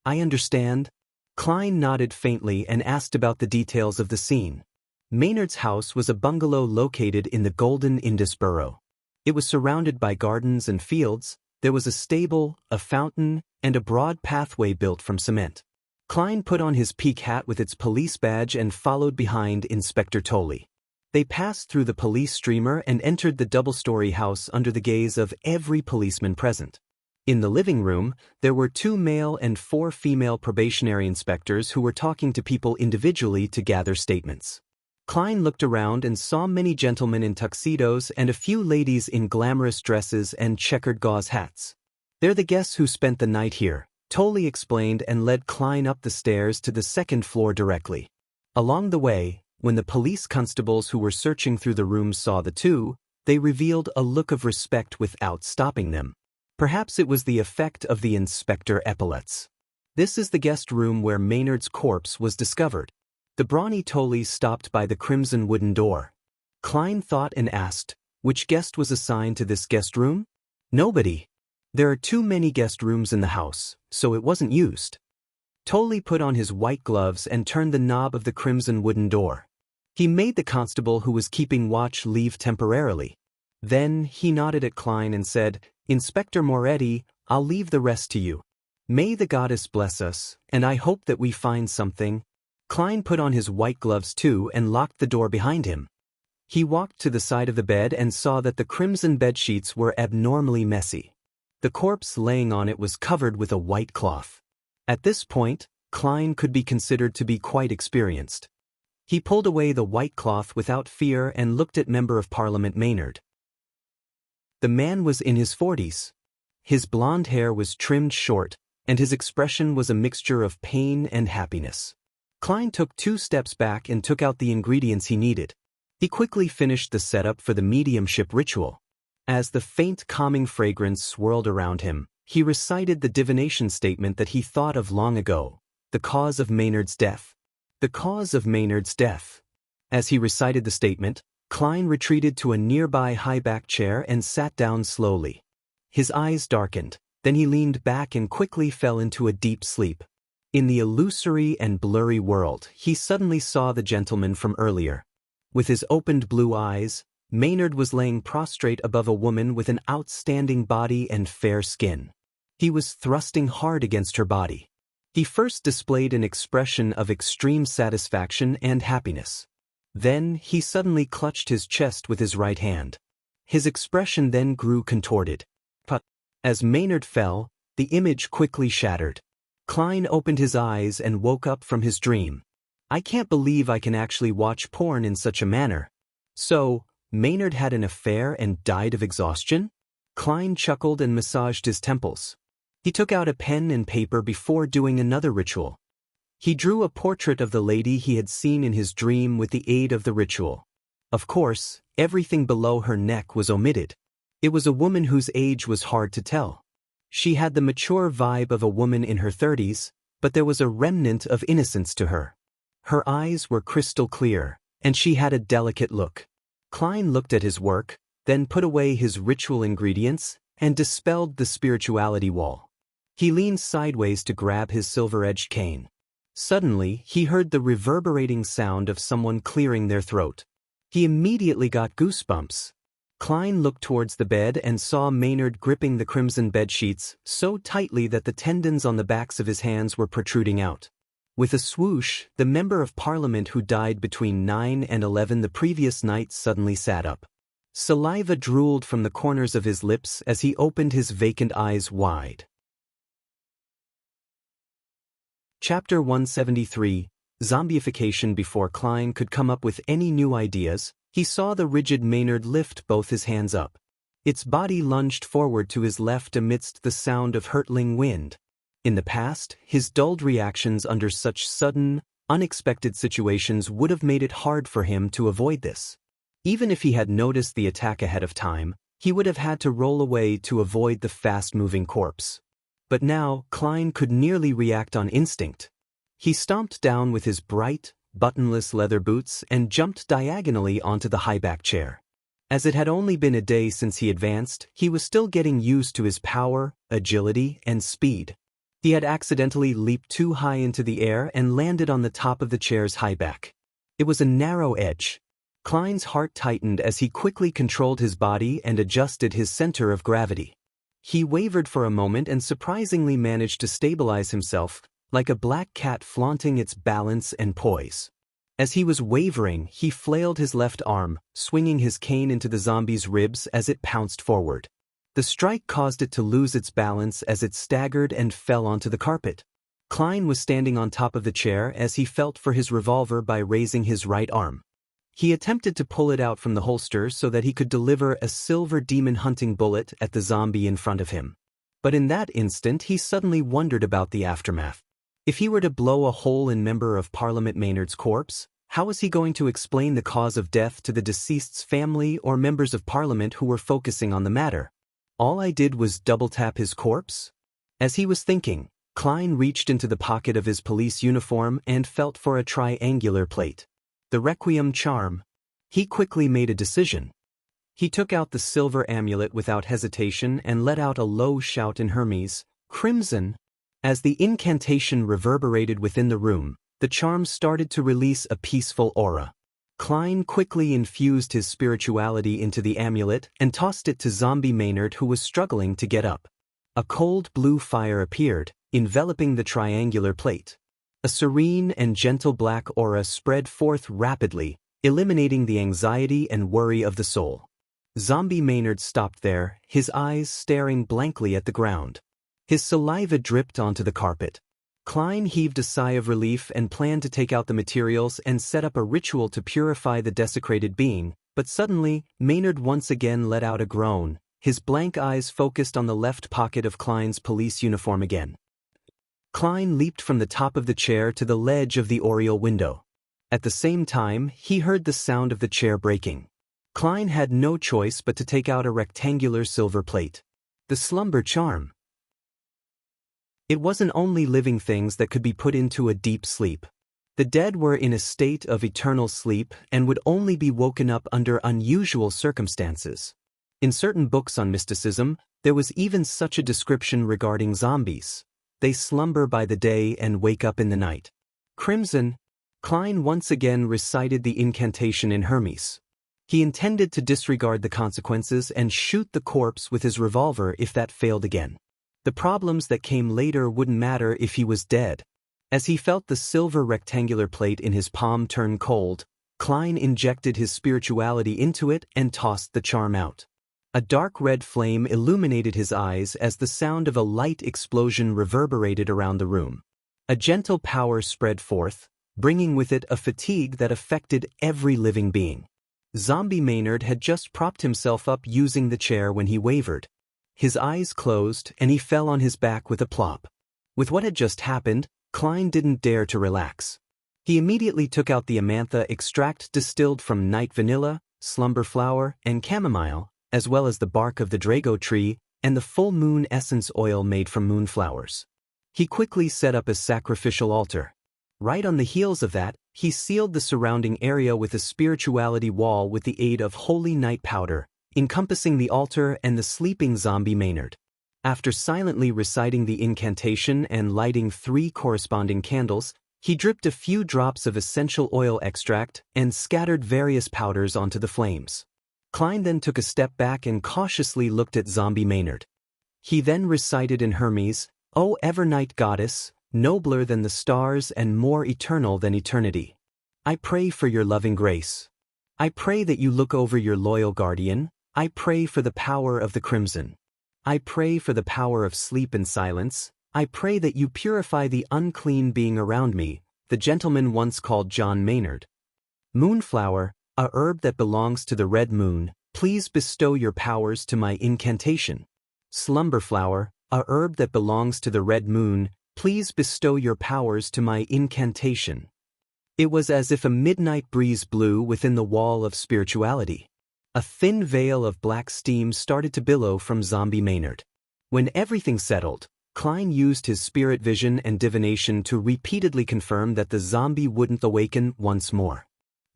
"I understand." Klein nodded faintly and asked about the details of the scene. Maynard's house was a bungalow located in the Golden Indus borough. It was surrounded by gardens and fields. There was a stable, a fountain, and a broad pathway built from cement. Klein put on his peak hat with its police badge and followed behind Inspector Tully. They passed through the police streamer and entered the double-story house under the gaze of every policeman present. In the living room, there were 2 male and 4 female probationary inspectors who were talking to people individually to gather statements. Klein looked around and saw many gentlemen in tuxedos and a few ladies in glamorous dresses and checkered gauze hats. "They're the guests who spent the night here," Tully explained and led Klein up the stairs to the 2nd floor directly. Along the way, when the police constables who were searching through the rooms saw the two, they revealed a look of respect without stopping them. Perhaps it was the effect of the inspector epaulets. "This is the guest room where Maynard's corpse was discovered." The brawny Tully stopped by the crimson wooden door. Klein thought and asked, "Which guest was assigned to this guest room?" "Nobody. There are too many guest rooms in the house, so it wasn't used." Tully put on his white gloves and turned the knob of the crimson wooden door. He made the constable who was keeping watch leave temporarily. Then he nodded at Klein and said, "Inspector Moretti, I'll leave the rest to you. May the goddess bless us, and I hope that we find something." Klein put on his white gloves too and locked the door behind him. He walked to the side of the bed and saw that the crimson bedsheets were abnormally messy. The corpse laying on it was covered with a white cloth. At this point, Klein could be considered to be quite experienced. He pulled away the white cloth without fear and looked at Member of Parliament Maynard. The man was in his 40s. His blonde hair was trimmed short, and his expression was a mixture of pain and happiness. Klein took 2 steps back and took out the ingredients he needed. He quickly finished the setup for the mediumship ritual. As the faint calming fragrance swirled around him, he recited the divination statement that he thought of long ago, the cause of Maynard's death. The cause of Maynard's death. As he recited the statement, Klein retreated to a nearby high-back chair and sat down slowly. His eyes darkened, then he leaned back and quickly fell into a deep sleep. In the illusory and blurry world, he suddenly saw the gentleman from earlier. With his opened blue eyes, Maynard was laying prostrate above a woman with an outstanding body and fair skin. He was thrusting hard against her body. He first displayed an expression of extreme satisfaction and happiness. Then he suddenly clutched his chest with his right hand. His expression then grew contorted. But as Maynard fell, the image quickly shattered. Klein opened his eyes and woke up from his dream. I can't believe I can actually watch porn in such a manner. So, Maynard had an affair and died of exhaustion? Klein chuckled and massaged his temples. He took out a pen and paper before doing another ritual. He drew a portrait of the lady he had seen in his dream with the aid of the ritual. Of course, everything below her neck was omitted. It was a woman whose age was hard to tell. She had the mature vibe of a woman in her 30s, but there was a remnant of innocence to her. Her eyes were crystal clear, and she had a delicate look. Klein looked at his work, then put away his ritual ingredients, and dispelled the spirituality wall. He leaned sideways to grab his silver-edged cane. Suddenly, he heard the reverberating sound of someone clearing their throat. He immediately got goosebumps. Klein looked towards the bed and saw Maynard gripping the crimson bedsheets so tightly that the tendons on the backs of his hands were protruding out. With a swoosh, the Member of Parliament who died between 9 and 11 the previous night suddenly sat up. Saliva drooled from the corners of his lips as he opened his vacant eyes wide. Chapter 173, Zombification. Before Klein could come up with any new ideas, he saw the rigid Maynard lift both his hands up. Its body lunged forward to his left amidst the sound of hurtling wind. In the past, his dulled reactions under such sudden, unexpected situations would have made it hard for him to avoid this. Even if he had noticed the attack ahead of time, he would have had to roll away to avoid the fast-moving corpse. But now, Klein could nearly react on instinct. He stomped down with his bright, buttonless leather boots and jumped diagonally onto the high-back chair. As it had only been a day since he advanced, he was still getting used to his power, agility, and speed. He had accidentally leaped too high into the air and landed on the top of the chair's high back. It was a narrow edge. Klein's heart tightened as he quickly controlled his body and adjusted his center of gravity. He wavered for a moment and surprisingly managed to stabilize himself, like a black cat flaunting its balance and poise. As he was wavering, he flailed his left arm, swinging his cane into the zombie's ribs as it pounced forward. The strike caused it to lose its balance as it staggered and fell onto the carpet. Klein was standing on top of the chair as he felt for his revolver by raising his right arm. He attempted to pull it out from the holster so that he could deliver a silver demon hunting bullet at the zombie in front of him. But in that instant he suddenly wondered about the aftermath. If he were to blow a hole in Member of Parliament Maynard's corpse, how was he going to explain the cause of death to the deceased's family or members of Parliament who were focusing on the matter? All I did was double-tap his corpse? As he was thinking, Klein reached into the pocket of his police uniform and felt for a triangular plate. The Requiem charm. He quickly made a decision. He took out the silver amulet without hesitation and let out a low shout in Hermes, "Crimson!" As the incantation reverberated within the room, the charm started to release a peaceful aura. Klein quickly infused his spirituality into the amulet and tossed it to Zombie Maynard, who was struggling to get up. A cold blue fire appeared, enveloping the triangular plate. A serene and gentle black aura spread forth rapidly, eliminating the anxiety and worry of the soul. Zombie Maynard stopped there, his eyes staring blankly at the ground. His saliva dripped onto the carpet. Klein heaved a sigh of relief and planned to take out the materials and set up a ritual to purify the desecrated being, but suddenly, Maynard once again let out a groan, his blank eyes focused on the left pocket of Klein's police uniform again. Klein leaped from the top of the chair to the ledge of the oriel window. At the same time, he heard the sound of the chair breaking. Klein had no choice but to take out a rectangular silver plate. The slumber charm. It wasn't only living things that could be put into a deep sleep. The dead were in a state of eternal sleep and would only be woken up under unusual circumstances. In certain books on mysticism, there was even such a description regarding zombies. They slumber by the day and wake up in the night. Crimson. Klein once again recited the incantation in Hermes. He intended to disregard the consequences and shoot the corpse with his revolver if that failed again. The problems that came later wouldn't matter if he was dead. As he felt the silver rectangular plate in his palm turn cold, Klein injected his spirituality into it and tossed the charm out. A dark red flame illuminated his eyes as the sound of a light explosion reverberated around the room. A gentle power spread forth, bringing with it a fatigue that affected every living being. Zombie Maynard had just propped himself up using the chair when he wavered. His eyes closed and he fell on his back with a plop. With what had just happened, Klein didn't dare to relax. He immediately took out the amantha extract distilled from night vanilla, slumber flower, and chamomile, as well as the bark of the drago tree and the full moon essence oil made from moonflowers. He quickly set up a sacrificial altar. Right on the heels of that, he sealed the surrounding area with a spirituality wall with the aid of holy night powder, encompassing the altar and the sleeping zombie Maynard. After silently reciting the incantation and lighting 3 corresponding candles, he dripped a few drops of essential oil extract and scattered various powders onto the flames. Klein then took a step back and cautiously looked at zombie Maynard. He then recited in Hermes, "O ever-night goddess, nobler than the stars and more eternal than eternity. I pray for your loving grace. I pray that you look over your loyal guardian. I pray for the power of the crimson. I pray for the power of sleep and silence. I pray that you purify the unclean being around me," the gentleman once called John Maynard. "Moonflower, a herb that belongs to the red moon, please bestow your powers to my incantation. Slumberflower, a herb that belongs to the red moon, please bestow your powers to my incantation." It was as if a midnight breeze blew within the wall of spirituality. A thin veil of black steam started to billow from zombie Maynard. When everything settled, Klein used his spirit vision and divination to repeatedly confirm that the zombie wouldn't awaken once more.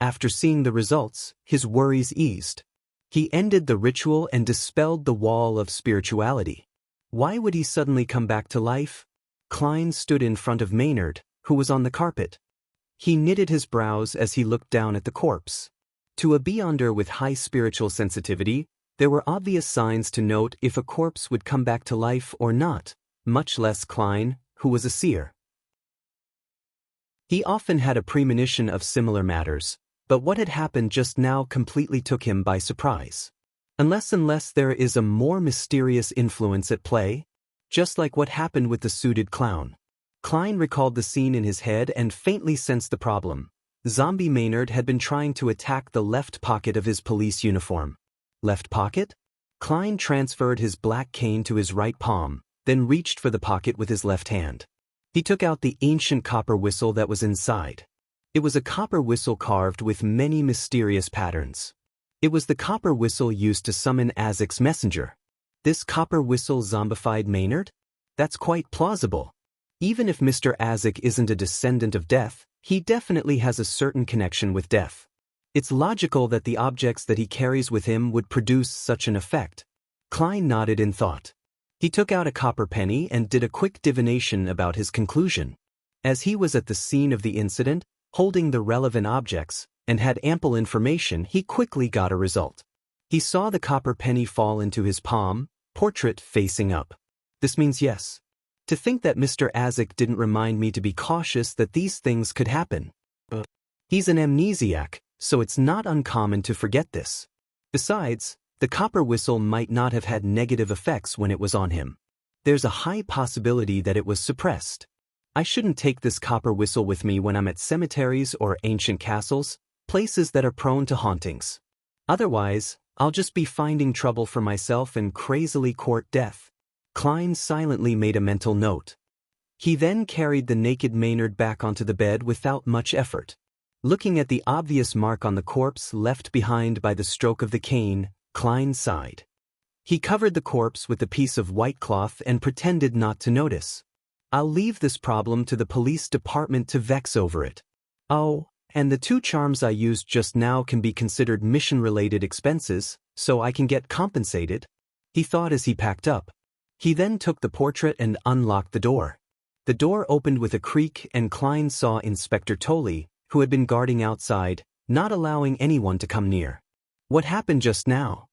After seeing the results, his worries eased. He ended the ritual and dispelled the wall of spirituality. Why would he suddenly come back to life? Klein stood in front of Maynard, who was on the carpet. He knitted his brows as he looked down at the corpse. To a beyonder with high spiritual sensitivity, there were obvious signs to note if a corpse would come back to life or not, much less Klein, who was a seer. He often had a premonition of similar matters, but what had happened just now completely took him by surprise. Unless there is a more mysterious influence at play, just like what happened with the suited clown. Klein recalled the scene in his head and faintly sensed the problem. Zombie Maynard had been trying to attack the left pocket of his police uniform. Left pocket? Klein transferred his black cane to his right palm, then reached for the pocket with his left hand. He took out the ancient copper whistle that was inside. It was a copper whistle carved with many mysterious patterns. It was the copper whistle used to summon Azek's messenger. This copper whistle zombified Maynard? That's quite plausible. Even if Mr. Azek isn't a descendant of death, he definitely has a certain connection with death. It's logical that the objects that he carries with him would produce such an effect. Klein nodded in thought. He took out a copper penny and did a quick divination about his conclusion. As he was at the scene of the incident, holding the relevant objects, and had ample information, he quickly got a result. He saw the copper penny fall into his palm, portrait facing up. This means yes. To think that Mr. Azek didn't remind me to be cautious that these things could happen. He's an amnesiac, so it's not uncommon to forget this. Besides, the copper whistle might not have had negative effects when it was on him. There's a high possibility that it was suppressed. I shouldn't take this copper whistle with me when I'm at cemeteries or ancient castles, places that are prone to hauntings. Otherwise, I'll just be finding trouble for myself and crazily court death. Klein silently made a mental note. He then carried the naked Maynard back onto the bed without much effort. Looking at the obvious mark on the corpse left behind by the stroke of the cane, Klein sighed. He covered the corpse with a piece of white cloth and pretended not to notice. I'll leave this problem to the police department to vex over it. Oh, and the 2 charms I used just now can be considered mission-related expenses, so I can get compensated, he thought as he packed up. He then took the portrait and unlocked the door. The door opened with a creak and Klein saw Inspector Tolley, who had been guarding outside, not allowing anyone to come near. What happened just now?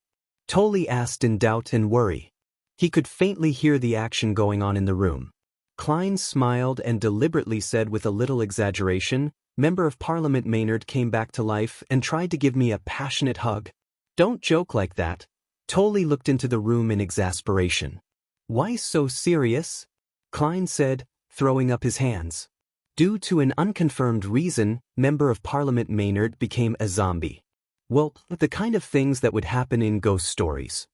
Tolley asked in doubt and worry. He could faintly hear the action going on in the room. Klein smiled and deliberately said with a little exaggeration, Member of Parliament Maynard came back to life and tried to give me a passionate hug. Don't joke like that. Tolley looked into the room in exasperation. Why so serious? Klein said, throwing up his hands. Due to an unconfirmed reason, Member of Parliament Maynard became a zombie. Well, the kind of things that would happen in ghost stories.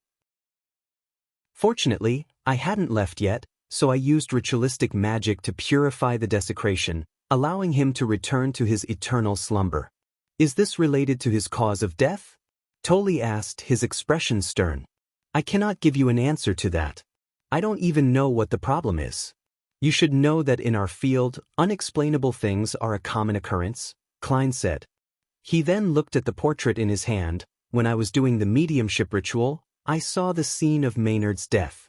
Fortunately, I hadn't left yet, so I used ritualistic magic to purify the desecration, allowing him to return to his eternal slumber. Is this related to his cause of death? Tolley asked, his expression stern. I cannot give you an answer to that. I don't even know what the problem is. You should know that in our field, unexplainable things are a common occurrence, Klein said. He then looked at the portrait in his hand. When I was doing the mediumship ritual, I saw the scene of Maynard's death.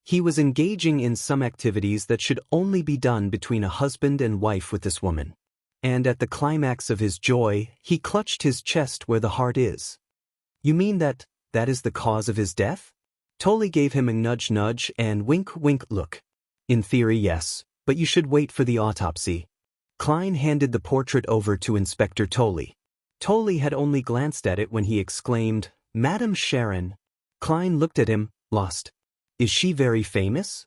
He was engaging in some activities that should only be done between a husband and wife with this woman. And at the climax of his joy, he clutched his chest where the heart is. You mean that is the cause of his death? Tolley gave him a nudge and wink look. In theory, yes, but you should wait for the autopsy. Klein handed the portrait over to Inspector Tolley. Tolley had only glanced at it when he exclaimed, Madam Sharon. Klein looked at him, lost. Is she very famous?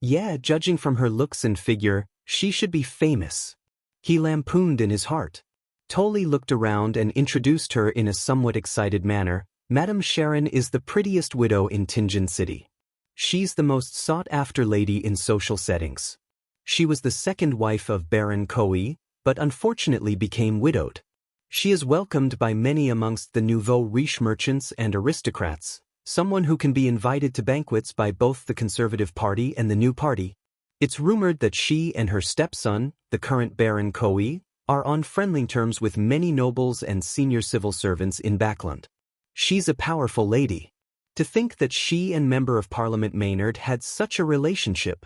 Yeah, judging from her looks and figure, she should be famous. He lampooned in his heart. Tolley looked around and introduced her in a somewhat excited manner. Madam Sharon is the prettiest widow in Tingen City. She's the most sought-after lady in social settings. She was the second wife of Baron Coe, but unfortunately became widowed. She is welcomed by many amongst the nouveau riche merchants and aristocrats, someone who can be invited to banquets by both the Conservative Party and the New Party. It's rumored that she and her stepson, the current Baron Coe, are on friendly terms with many nobles and senior civil servants in Backland. She's a powerful lady. To think that she and Member of Parliament Maynard had such a relationship.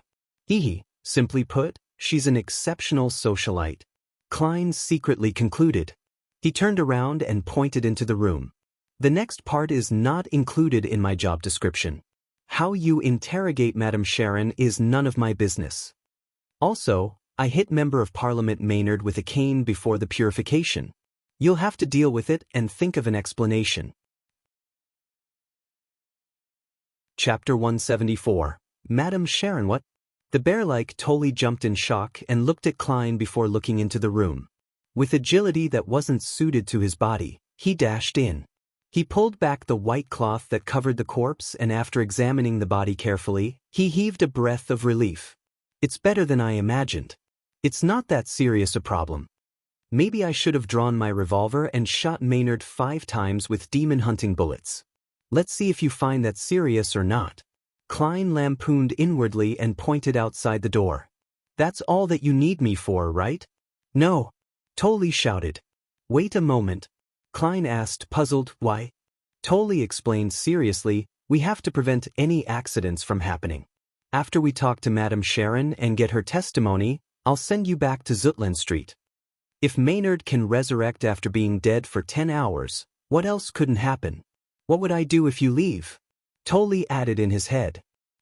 Simply put, she's an exceptional socialite. Klein secretly concluded. He turned around and pointed into the room. The next part is not included in my job description. How you interrogate Madam Sharon is none of my business. Also, I hit Member of Parliament Maynard with a cane before the purification. You'll have to deal with it and think of an explanation. Chapter 174. Madam Sharon, what? The bear-like Tolley jumped in shock and looked at Klein before looking into the room. With agility that wasn't suited to his body, he dashed in. He pulled back the white cloth that covered the corpse and after examining the body carefully, he heaved a breath of relief. It's better than I imagined. It's not that serious a problem. Maybe I should have drawn my revolver and shot Maynard 5 times with demon-hunting bullets. Let's see if you find that serious or not. Klein lampooned inwardly and pointed outside the door. That's all that you need me for, right? No. Tolley shouted. Wait a moment. Klein asked, puzzled, why? Tolley explained seriously, we have to prevent any accidents from happening. After we talk to Madam Sharon and get her testimony, I'll send you back to Zutland Street. If Maynard can resurrect after being dead for 10 hours, what else couldn't happen? What would I do if you leave? Tolley added in his head.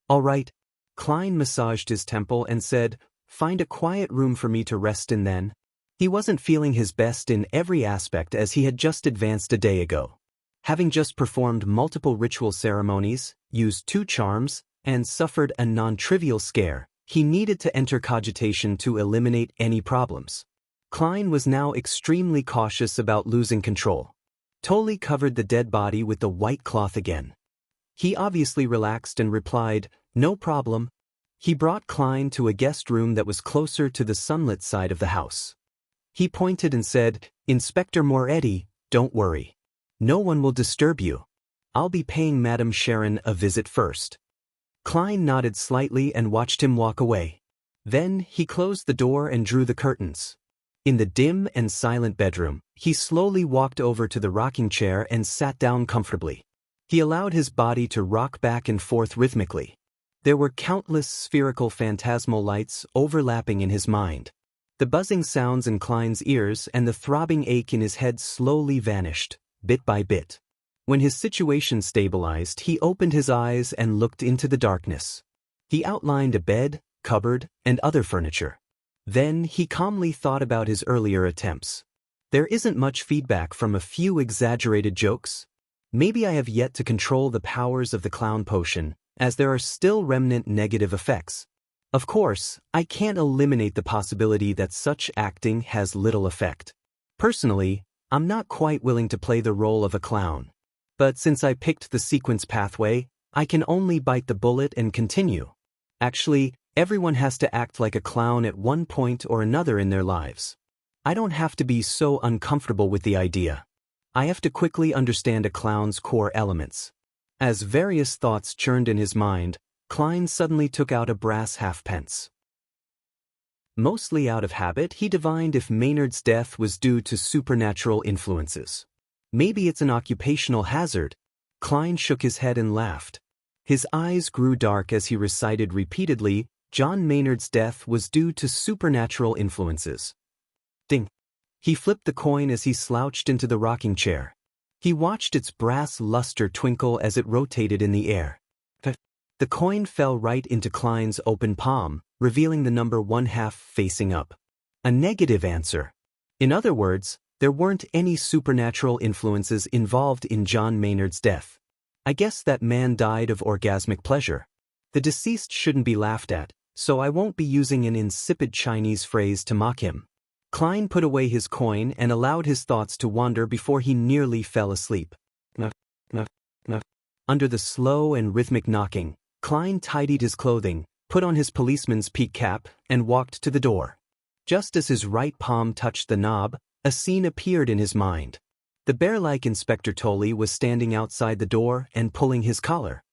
All right. Klein massaged his temple and said, find a quiet room for me to rest in then. He wasn't feeling his best in every aspect as he had just advanced a day ago. Having just performed multiple ritual ceremonies, used 2 charms, and suffered a non-trivial scare, he needed to enter cogitation to eliminate any problems. Klein was now extremely cautious about losing control. Tully covered the dead body with the white cloth again. He obviously relaxed and replied, "No problem." He brought Klein to a guest room that was closer to the sunlit side of the house. He pointed and said, "Inspector Moretti, don't worry. No one will disturb you. I'll be paying Madame Sharon a visit first." Klein nodded slightly and watched him walk away. Then he closed the door and drew the curtains. In the dim and silent bedroom, he slowly walked over to the rocking chair and sat down comfortably. He allowed his body to rock back and forth rhythmically. There were countless spherical phantasmal lights overlapping in his mind. The buzzing sounds in Klein's ears and the throbbing ache in his head slowly vanished, bit by bit. When his situation stabilized, he opened his eyes and looked into the darkness. He outlined a bed, cupboard, and other furniture. Then he calmly thought about his earlier attempts. There isn't much feedback from a few exaggerated jokes. Maybe I have yet to control the powers of the clown potion, as there are still remnant negative effects. Of course, I can't eliminate the possibility that such acting has little effect. Personally, I'm not quite willing to play the role of a clown. But since I picked the sequence pathway, I can only bite the bullet and continue. Actually, everyone has to act like a clown at one point or another in their lives. I don't have to be so uncomfortable with the idea. I have to quickly understand a clown's core elements. As various thoughts churned in his mind, Klein suddenly took out a brass halfpence. Mostly out of habit, he divined if Maynard's death was due to supernatural influences. Maybe it's an occupational hazard. Klein shook his head and laughed. His eyes grew dark as he recited repeatedly, John Maynard's death was due to supernatural influences. Ding. He flipped the coin as he slouched into the rocking chair. He watched its brass luster twinkle as it rotated in the air. The coin fell right into Klein's open palm, revealing the number 1/2 facing up. A negative answer. In other words, there weren't any supernatural influences involved in John Maynard's death. I guess that man died of orgasmic pleasure. The deceased shouldn't be laughed at, so I won't be using an insipid Chinese phrase to mock him. Klein put away his coin and allowed his thoughts to wander before he nearly fell asleep. Under the slow and rhythmic knocking, Klein tidied his clothing, put on his policeman's peak cap, and walked to the door. Just as his right palm touched the knob, a scene appeared in his mind. The bear-like Inspector Tully was standing outside the door and pulling his collar.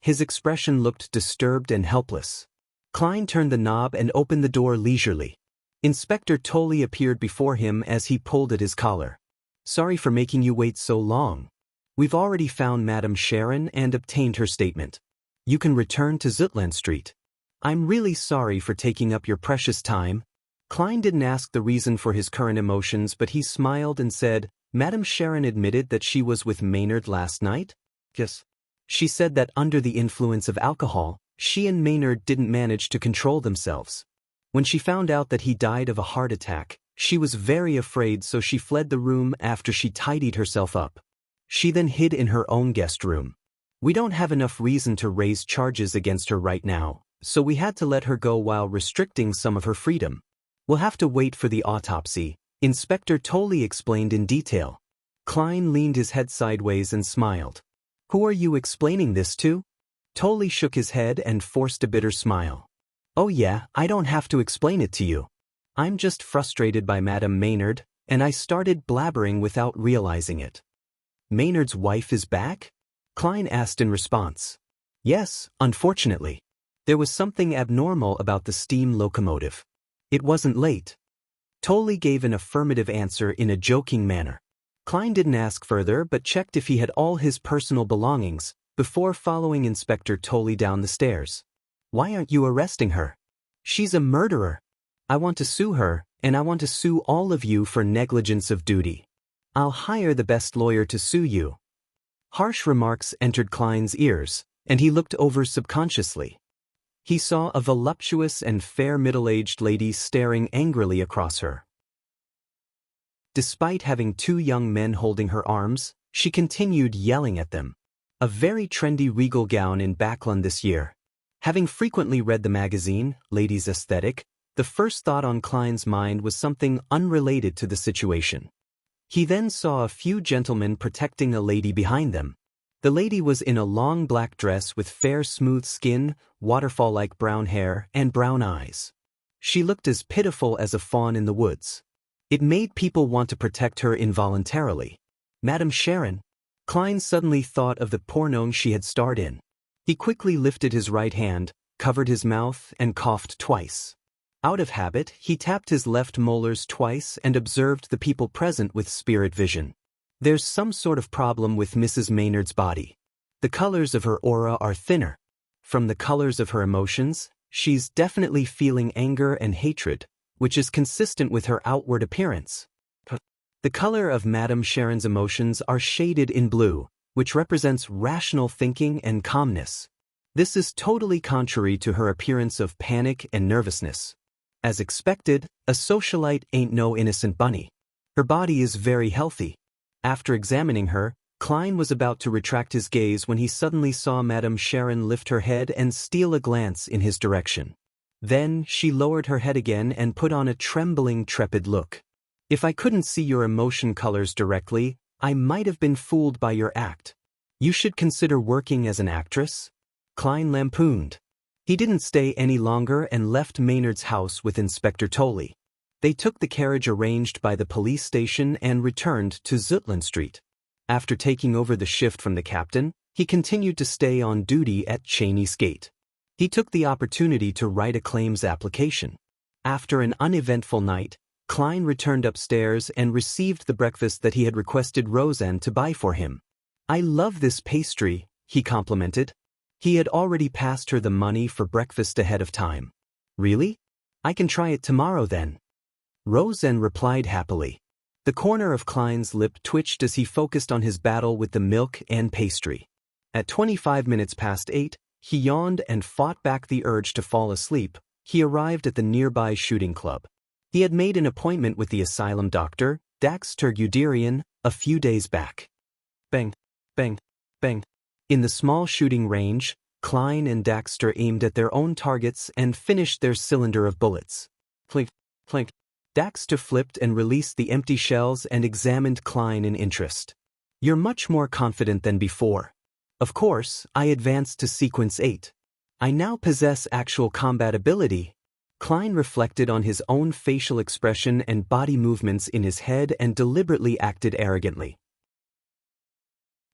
His expression looked disturbed and helpless. Klein turned the knob and opened the door leisurely. Inspector Tully appeared before him as he pulled at his collar. "Sorry for making you wait so long. We've already found Madame Sharon and obtained her statement. You can return to Zutland Street. I'm really sorry for taking up your precious time." Klein didn't ask the reason for his current emotions, but he smiled and said, "Madame Sharon admitted that she was with Maynard last night?" "Yes. She said that under the influence of alcohol, she and Maynard didn't manage to control themselves. When she found out that he died of a heart attack, she was very afraid, so she fled the room after she tidied herself up. She then hid in her own guest room. We don't have enough reason to raise charges against her right now, so we had to let her go while restricting some of her freedom. We'll have to wait for the autopsy," Inspector Tully explained in detail. Klein leaned his head sideways and smiled. "Who are you explaining this to?" Tully shook his head and forced a bitter smile. "Oh yeah, I don't have to explain it to you. I'm just frustrated by Madame Maynard, and I started blabbering without realizing it." "Maynard's wife is back?" Klein asked in response. "Yes, unfortunately. There was something abnormal about the steam locomotive. It wasn't late." Tully gave an affirmative answer in a joking manner. Klein didn't ask further but checked if he had all his personal belongings before following Inspector Tully down the stairs. "Why aren't you arresting her? She's a murderer. I want to sue her, and I want to sue all of you for negligence of duty. I'll hire the best lawyer to sue you." Harsh remarks entered Klein's ears, and he looked over subconsciously. He saw a voluptuous and fair middle-aged lady staring angrily across her. Despite having two young men holding her arms, she continued yelling at them. A very trendy regal gown in Backlund this year. Having frequently read the magazine, Ladies' Aesthetic, the first thought on Klein's mind was something unrelated to the situation. He then saw a few gentlemen protecting a lady behind them. The lady was in a long black dress with fair smooth skin, waterfall-like brown hair, and brown eyes. She looked as pitiful as a fawn in the woods. It made people want to protect her involuntarily. Madame Sharon. Klein suddenly thought of the porno she had starred in. He quickly lifted his right hand, covered his mouth, and coughed twice. Out of habit, he tapped his left molars twice and observed the people present with spirit vision. There's some sort of problem with Mrs. Maynard's body. The colors of her aura are thinner. From the colors of her emotions, she's definitely feeling anger and hatred, which is consistent with her outward appearance. The color of Madame Sharon's emotions are shaded in blue, which represents rational thinking and calmness. This is totally contrary to her appearance of panic and nervousness. As expected, a socialite ain't no innocent bunny. Her body is very healthy. After examining her, Klein was about to retract his gaze when he suddenly saw Madame Sharon lift her head and steal a glance in his direction. Then she lowered her head again and put on a trembling, trepid look. If I couldn't see your emotion colors directly, I might have been fooled by your act. You should consider working as an actress. Klein lampooned. He didn't stay any longer and left Maynard's house with Inspector Tolley. They took the carriage arranged by the police station and returned to Zutland Street. After taking over the shift from the captain, he continued to stay on duty at Cheney's Gate. He took the opportunity to write a claims application. After an uneventful night, Klein returned upstairs and received the breakfast that he had requested Roseanne to buy for him. I love this pastry, he complimented. He had already passed her the money for breakfast ahead of time. Really? I can try it tomorrow then. Roseanne replied happily. The corner of Klein's lip twitched as he focused on his battle with the milk and pastry. At 8:25, he yawned and fought back the urge to fall asleep. He arrived at the nearby shooting club. He had made an appointment with the asylum doctor, Dax Terguderian, a few days back. Bang, bang, bang. In the small shooting range, Klein and Daxter aimed at their own targets and finished their cylinder of bullets. Clink, clink. Daxter flipped and released the empty shells and examined Klein in interest. You're much more confident than before. Of course, I advanced to Sequence 8. I now possess actual combat ability. Klein reflected on his own facial expression and body movements in his head and deliberately acted arrogantly.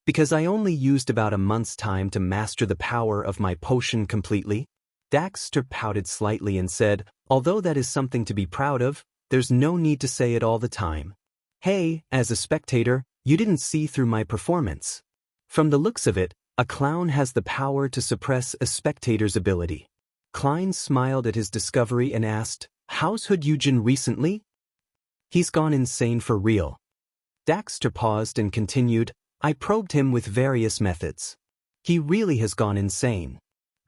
Because I only used about a month's time to master the power of my potion completely, Daxter pouted slightly and said, although that is something to be proud of, there's no need to say it all the time. Hey, as a spectator, you didn't see through my performance. From the looks of it, a clown has the power to suppress a spectator's ability. Klein smiled at his discovery and asked, how's Hood Eugen recently? He's gone insane for real. Daxter paused and continued, I probed him with various methods. He really has gone insane.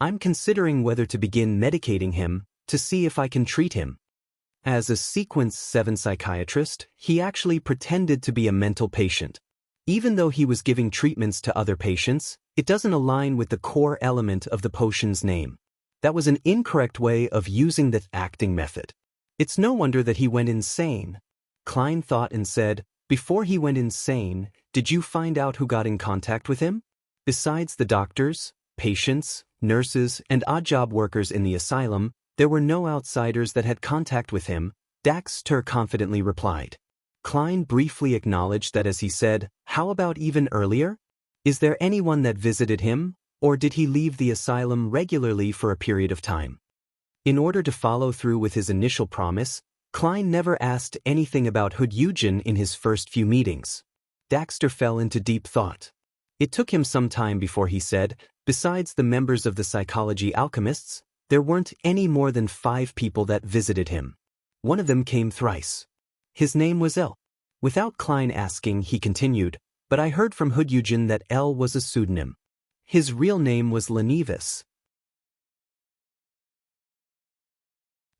I'm considering whether to begin medicating him, to see if I can treat him. As a Sequence 7 psychiatrist, he actually pretended to be a mental patient. Even though he was giving treatments to other patients, it doesn't align with the core element of the potion's name. That was an incorrect way of using the acting method. It's no wonder that he went insane. Klein thought and said, before he went insane, did you find out who got in contact with him? Besides the doctors, patients, nurses, and odd-job workers in the asylum, there were no outsiders that had contact with him, Daxter confidently replied. Klein briefly acknowledged that as he said, how about even earlier? Is there anyone that visited him, or did he leave the asylum regularly for a period of time? In order to follow through with his initial promise, Klein never asked anything about Hood Eugen in his first few meetings. Daxter fell into deep thought. It took him some time before he said, besides the members of the psychology alchemists, there weren't any more than 5 people that visited him. One of them came thrice. His name was L. Without Klein asking, he continued, but I heard from Hood Eugen that L was a pseudonym. His real name was Lenevis.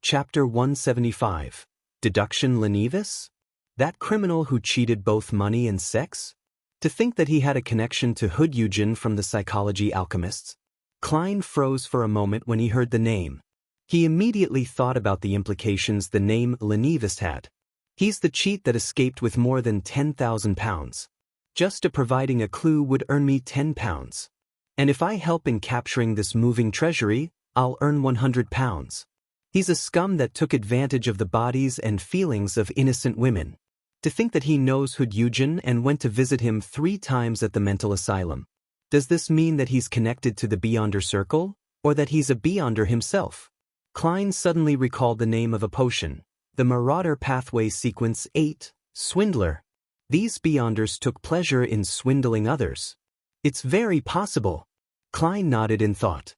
Chapter 175. Deduction Lenevis? That criminal who cheated both money and sex? To think that he had a connection to Hood Eugen from the psychology alchemists? Klein froze for a moment when he heard the name. He immediately thought about the implications the name Lenivus had. He's the cheat that escaped with more than £10,000. Just providing a clue would earn me £10. And if I help in capturing this moving treasury, I'll earn £100. He's a scum that took advantage of the bodies and feelings of innocent women. To think that he knows Hood Eugen and went to visit him 3 times at the mental asylum. Does this mean that he's connected to the Beyonder Circle, or that he's a Beyonder himself? Klein suddenly recalled the name of a potion, the Marauder Pathway Sequence 8, Swindler. These Beyonders took pleasure in swindling others. It's very possible. Klein nodded in thought.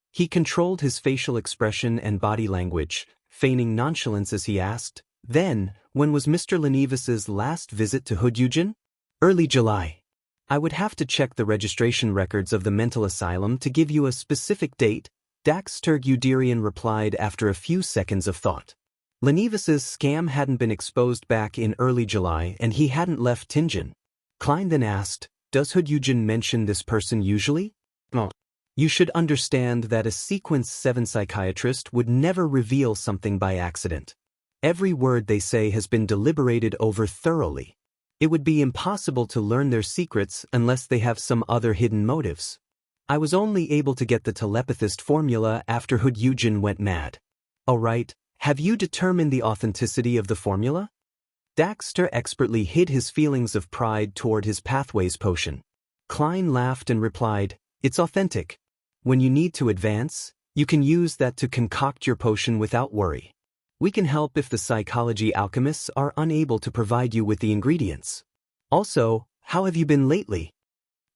He controlled his facial expression and body language, feigning nonchalance as he asked, "Then, when was Mr. Lenivus's last visit to Hood Eugen?" "Early July. I would have to check the registration records of the mental asylum to give you a specific date," Dax Terguderian replied after a few seconds of thought. Lenivus's scam hadn't been exposed back in early July and he hadn't left Tingen. Klein then asked, "Does Hood Eugen mention this person usually?" "No. You should understand that a Sequence 7 psychiatrist would never reveal something by accident. Every word they say has been deliberated over thoroughly. It would be impossible to learn their secrets unless they have some other hidden motives. I was only able to get the telepathist formula after Hood Eugen went mad." "All right, have you determined the authenticity of the formula?" Daxter expertly hid his feelings of pride toward his Pathways potion. Klein laughed and replied, "It's authentic. When you need to advance, you can use that to concoct your potion without worry. We can help if the psychology alchemists are unable to provide you with the ingredients. Also, how have you been lately?"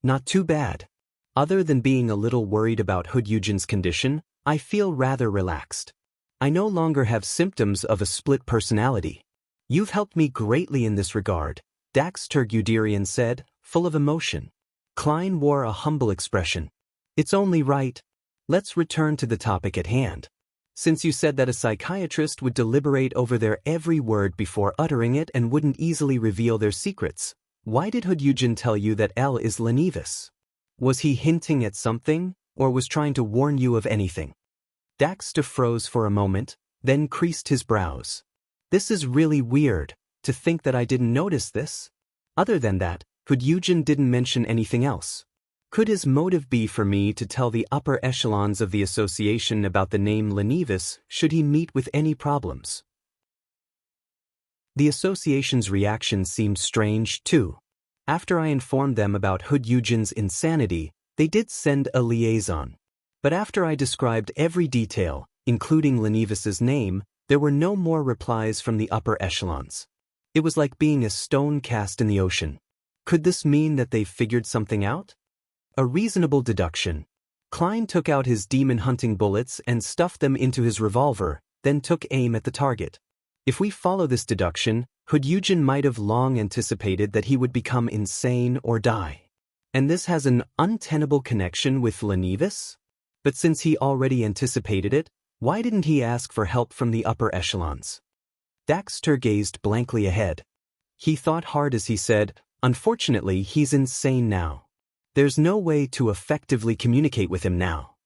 "Not too bad. Other than being a little worried about Hood Eugen's condition, I feel rather relaxed. I no longer have symptoms of a split personality." "You've helped me greatly in this regard," Dax Terguderian said, full of emotion. Klein wore a humble expression. "It's only right. Let's return to the topic at hand. Since you said that a psychiatrist would deliberate over their every word before uttering it and wouldn't easily reveal their secrets, why did Hood Eugen tell you that L is Lenivus? Was he hinting at something, or was trying to warn you of anything?" Daxter froze for a moment, then creased his brows. "This is really weird, to think that I didn't notice this. Other than that, Hood Eugen didn't mention anything else. Could his motive be for me to tell the upper echelons of the association about the name Lenivus should he meet with any problems?" The association's reaction seemed strange, too. After I informed them about Hood Eugen's insanity, they did send a liaison. But after I described every detail, including Lenivus's name, there were no more replies from the upper echelons. It was like being a stone cast in the ocean. Could this mean that they figured something out? A reasonable deduction. Klein took out his demon-hunting bullets and stuffed them into his revolver, then took aim at the target. If we follow this deduction, Hood Eugen might have long anticipated that he would become insane or die. And this has an untenable connection with Lenivus? But since he already anticipated it, why didn't he ask for help from the upper echelons? Daxter gazed blankly ahead. He thought hard as he said, "Unfortunately, he's insane now. There's no way to effectively communicate with him now.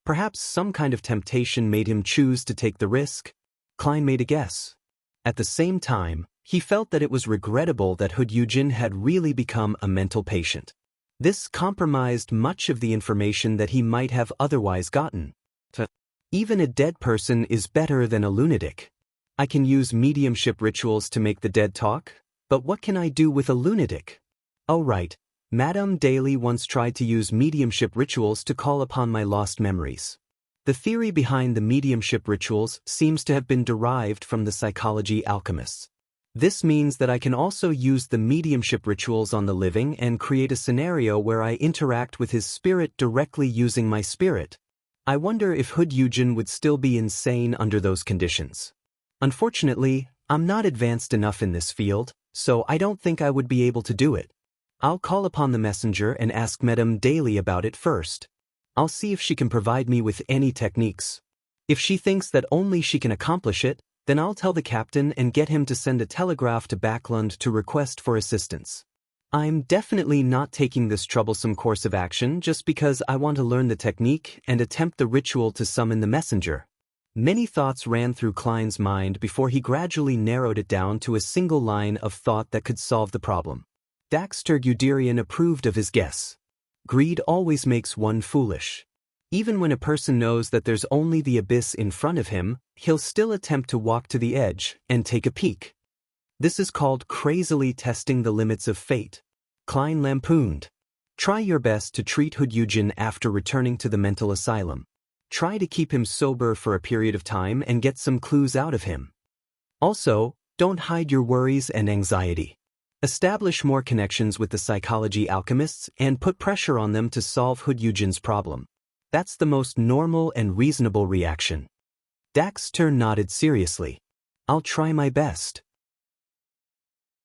Perhaps some kind of temptation made him choose to take the risk." Klein made a guess. At the same time, he felt that it was regrettable that Hood Eugen had really become a mental patient. This compromised much of the information that he might have otherwise gotten. Even a dead person is better than a lunatic. I can use mediumship rituals to make the dead talk, but what can I do with a lunatic? Oh right. Madame Daly once tried to use mediumship rituals to call upon my lost memories. The theory behind the mediumship rituals seems to have been derived from the psychology alchemists. This means that I can also use the mediumship rituals on the living and create a scenario where I interact with his spirit directly using my spirit. I wonder if Hood Eugen would still be insane under those conditions. Unfortunately, I'm not advanced enough in this field, so I don't think I would be able to do it. I'll call upon the messenger and ask Madame Daly about it first. I'll see if she can provide me with any techniques. If she thinks that only she can accomplish it, Then I'll tell the captain and get him to send a telegraph to Backlund to request for assistance. I'm definitely not taking this troublesome course of action just because I want to learn the technique and attempt the ritual to summon the messenger. Many thoughts ran through Klein's mind before he gradually narrowed it down to a single line of thought that could solve the problem. Daxter Guderian approved of his guess. Greed always makes one foolish. Even when a person knows that there's only the abyss in front of him, he'll still attempt to walk to the edge and take a peek. This is called crazily testing the limits of fate. Klein lampooned. Try your best to treat Hudyugin after returning to the mental asylum. Try to keep him sober for a period of time and get some clues out of him. Also, don't hide your worries and anxiety. Establish more connections with the psychology alchemists and put pressure on them to solve Hudyugin's problem. That's the most normal and reasonable reaction. Daxter nodded seriously. I'll try my best.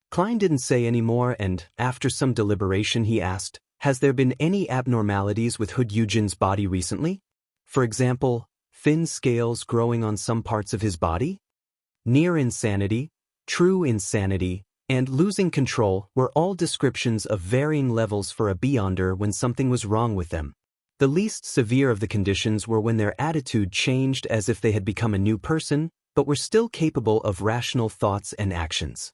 Klein didn't say any more and, after some deliberation, he asked, has there been any abnormalities with Hudyugin's body recently? For example, thin scales growing on some parts of his body? Near insanity, true insanity, and losing control were all descriptions of varying levels for a beyonder when something was wrong with them. The least severe of the conditions were when their attitude changed as if they had become a new person, but were still capable of rational thoughts and actions.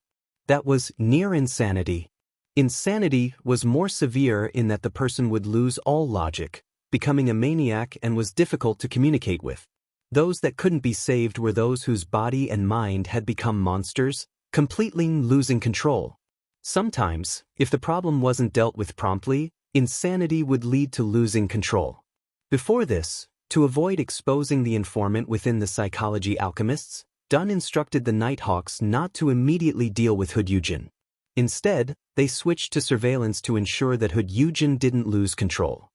That was near insanity. Insanity was more severe in that the person would lose all logic, becoming a maniac and was difficult to communicate with. Those that couldn't be saved were those whose body and mind had become monsters, completely losing control. Sometimes, if the problem wasn't dealt with promptly, insanity would lead to losing control. Before this, to avoid exposing the informant within the psychology alchemists, Dunn instructed the Nighthawks not to immediately deal with Hudyugin. Instead, they switched to surveillance to ensure that Hudyugin didn't lose control.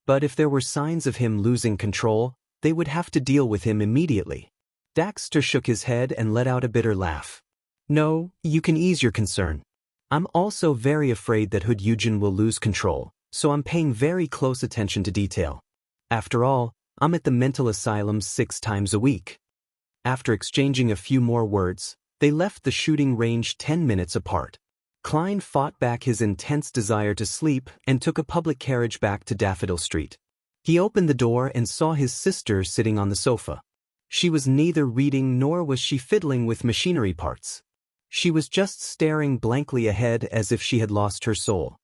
But if there were signs of him losing control, they would have to deal with him immediately. Daxter shook his head and let out a bitter laugh. No, you can ease your concern. I'm also very afraid that Hudyugin will lose control, so I'm paying very close attention to detail. After all, I'm at the mental asylum 6 times a week. After exchanging a few more words, they left the shooting range 10 minutes apart. Klein fought back his intense desire to sleep and took a public carriage back to Daffodil Street. He opened the door and saw his sister sitting on the sofa. She was neither reading nor was she fiddling with machinery parts. She was just staring blankly ahead as if she had lost her soul.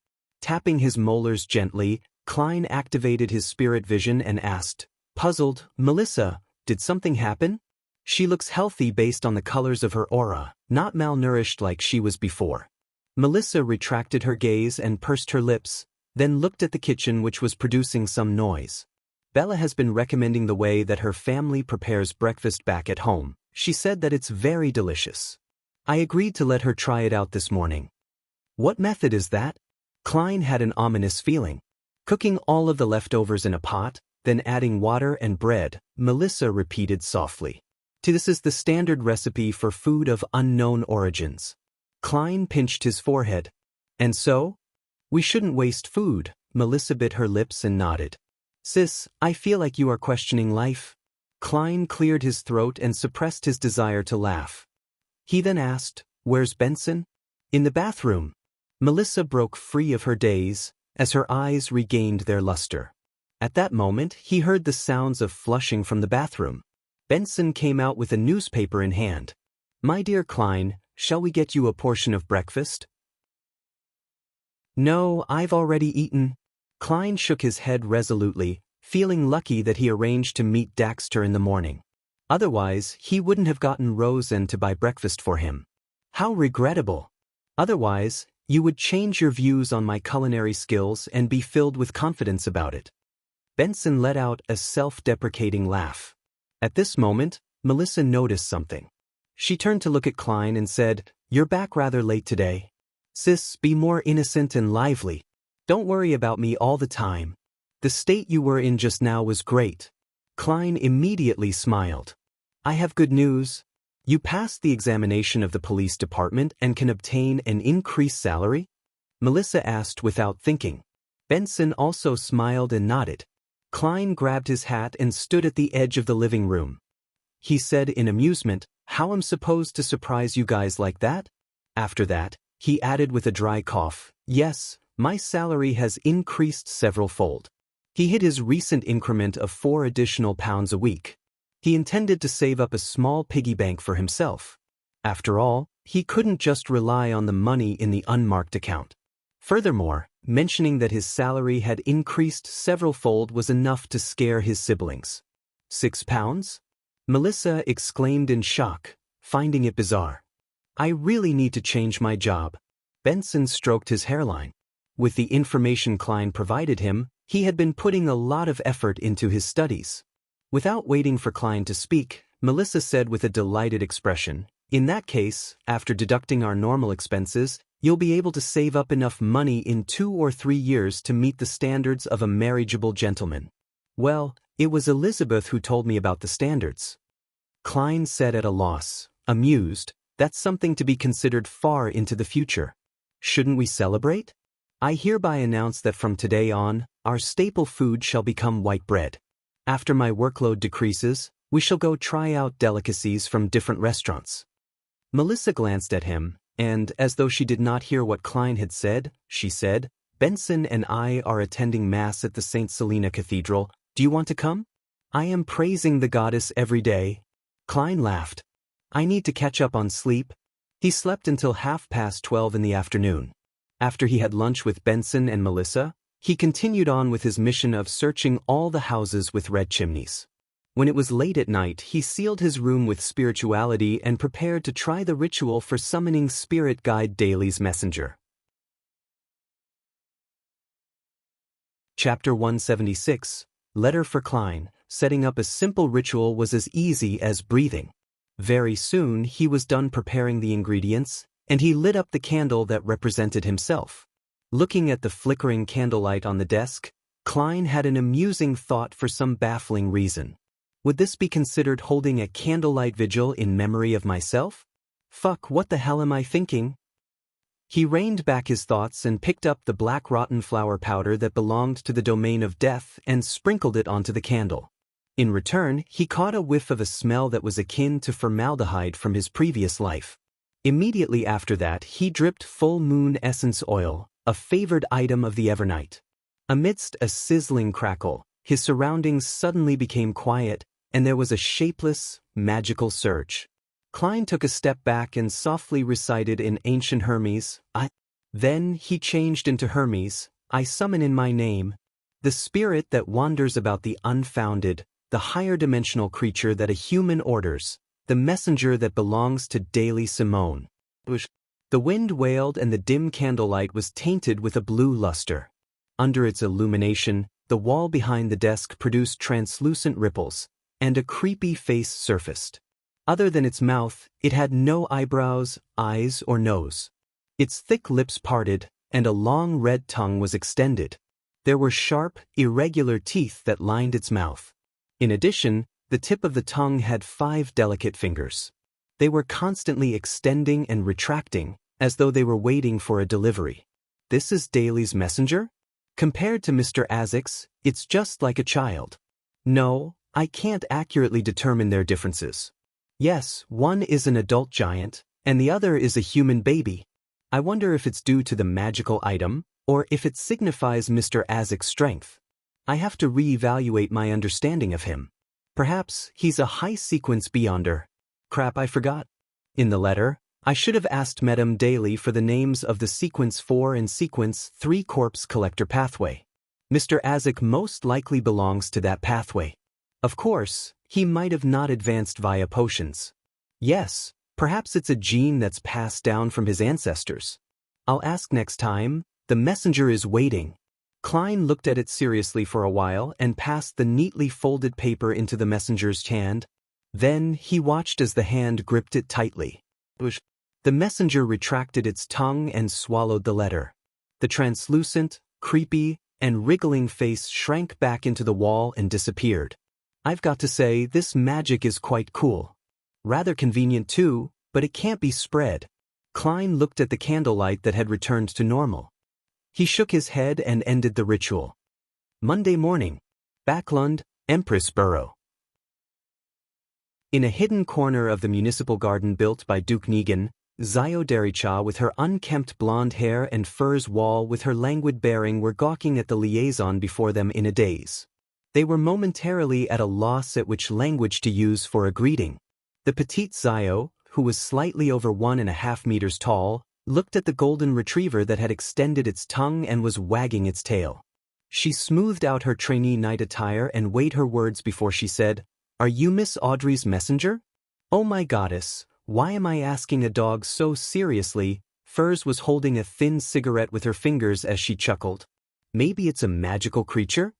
Tapping his molars gently, Klein activated his spirit vision and asked, puzzled, Melissa, did something happen? She looks healthy based on the colors of her aura, not malnourished like she was before. Melissa retracted her gaze and pursed her lips, then looked at the kitchen which was producing some noise. Bella has been recommending the way that her family prepares breakfast back at home. She said that it's very delicious. I agreed to let her try it out this morning. What method is that? Klein had an ominous feeling. Cooking all of the leftovers in a pot, then adding water and bread, Melissa repeated softly. This is the standard recipe for food of unknown origins. Klein pinched his forehead. And so? We shouldn't waste food. Melissa bit her lips and nodded. Sis, I feel like you are questioning life. Klein cleared his throat and suppressed his desire to laugh. He then asked, where's Benson? In the bathroom. Melissa broke free of her daze, as her eyes regained their luster. At that moment, he heard the sounds of flushing from the bathroom. Benson came out with a newspaper in hand. My dear Klein, shall we get you a portion of breakfast? No, I've already eaten. Klein shook his head resolutely, feeling lucky that he arranged to meet Daxter in the morning. Otherwise, he wouldn't have gotten Rosen to buy breakfast for him. How regrettable. Otherwise, you would change your views on my culinary skills and be filled with confidence about it. Benson let out a self-deprecating laugh. At this moment, Melissa noticed something. She turned to look at Klein and said, You're back rather late today. Sis, be more innocent and lively. Don't worry about me all the time. The state you were in just now was great. Klein immediately smiled. I have good news. You passed the examination of the police department and can obtain an increased salary? Melissa asked without thinking. Benson also smiled and nodded. Klein grabbed his hat and stood at the edge of the living room. he said in amusement, "How am I supposed to surprise you guys like that?" After that, he added with a dry cough, "Yes, my salary has increased several-fold." He hit his recent increment of 4 additional pounds a week. He intended to save up a small piggy bank for himself. After all, he couldn't just rely on the money in the unmarked account. Furthermore, mentioning that his salary had increased several-fold was enough to scare his siblings. £6? Melissa exclaimed in shock, finding it bizarre. "I really need to change my job." Benson stroked his hairline. With the information Klein provided him, he had been putting a lot of effort into his studies. Without waiting for Klein to speak, Melissa said with a delighted expression, "In that case, after deducting our normal expenses, you'll be able to save up enough money in 2 or 3 years to meet the standards of a marriageable gentleman." "Well, it was Elizabeth who told me about the standards." Klein said at a loss, amused, "That's something to be considered far into the future. Shouldn't we celebrate? I hereby announce that from today on, our staple food shall become white bread. After my workload decreases, we shall go try out delicacies from different restaurants." Melissa glanced at him, and, as though she did not hear what Klein had said, she said, "Benson and I are attending Mass at the St. Selena Cathedral. Do you want to come? I am praising the goddess every day." Klein laughed. "I need to catch up on sleep." He slept until 12:30 in the afternoon. After he had lunch with Benson and Melissa, he continued on with his mission of searching all the houses with red chimneys. When it was late at night, he sealed his room with spirituality and prepared to try the ritual for summoning spirit guide Daly's messenger. Chapter 176, Letter for Klein. Setting up a simple ritual was as easy as breathing. Very soon he was done preparing the ingredients, and he lit up the candle that represented himself. Looking at the flickering candlelight on the desk, Klein had an amusing thought for some baffling reason. Would this be considered holding a candlelight vigil in memory of myself? Fuck, what the hell am I thinking? He reined back his thoughts and picked up the black rotten flower powder that belonged to the domain of death and sprinkled it onto the candle. In return, he caught a whiff of a smell that was akin to formaldehyde from his previous life. Immediately after that, he dripped full moon essence oil, a favored item of the Evernight. Amidst a sizzling crackle, his surroundings suddenly became quiet, and there was a shapeless, magical surge. Klein took a step back and softly recited in ancient Hermes, "I." Then he changed into Hermes, "I summon in my name." The spirit that wanders about the unfounded, the higher dimensional creature that a human orders, the messenger that belongs to Daily Simone. The wind wailed and the dim candlelight was tainted with a blue luster. Under its illumination, the wall behind the desk produced translucent ripples, and a creepy face surfaced. Other than its mouth, it had no eyebrows, eyes, or nose. Its thick lips parted, and a long red tongue was extended. There were sharp, irregular teeth that lined its mouth. In addition, the tip of the tongue had 5 delicate fingers. They were constantly extending and retracting, as though they were waiting for a delivery. This is Daly's messenger? Compared to Mr. Isaac's, it's just like a child. No, I can't accurately determine their differences. Yes, one is an adult giant, and the other is a human baby. I wonder if it's due to the magical item, or if it signifies Mr. Isaac's strength. I have to re-evaluate my understanding of him. Perhaps he's a high-sequence beyonder. Crap, I forgot. In the letter, I should have asked Madame Daly for the names of the Sequence 4 and Sequence 3 corpse collector pathway. Mr. Isaac most likely belongs to that pathway. Of course, he might have not advanced via potions. Yes, perhaps it's a gene that's passed down from his ancestors. I'll ask next time. The messenger is waiting. Klein looked at it seriously for a while and passed the neatly folded paper into the messenger's hand. Then he watched as the hand gripped it tightly. The messenger retracted its tongue and swallowed the letter. The translucent, creepy, and wriggling face shrank back into the wall and disappeared. I've got to say, this magic is quite cool. Rather convenient too, but it can't be spread. Klein looked at the candlelight that had returned to normal. He shook his head and ended the ritual. Monday morning. Backlund, Empress Borough. In a hidden corner of the municipal garden built by Duke Negan, Zio Dericha with her unkempt blonde hair and furs wall with her languid bearing were gawking at the liaison before them in a daze. They were momentarily at a loss at which language to use for a greeting. The petite Zio, who was slightly over 1.5 meters tall, looked at the golden retriever that had extended its tongue and was wagging its tail. She smoothed out her trainee night attire and weighed her words before she said, "Are you Miss Audrey's messenger?" "Oh my goddess, why am I asking a dog so seriously?" Furs was holding a thin cigarette with her fingers as she chuckled. "Maybe it's a magical creature?"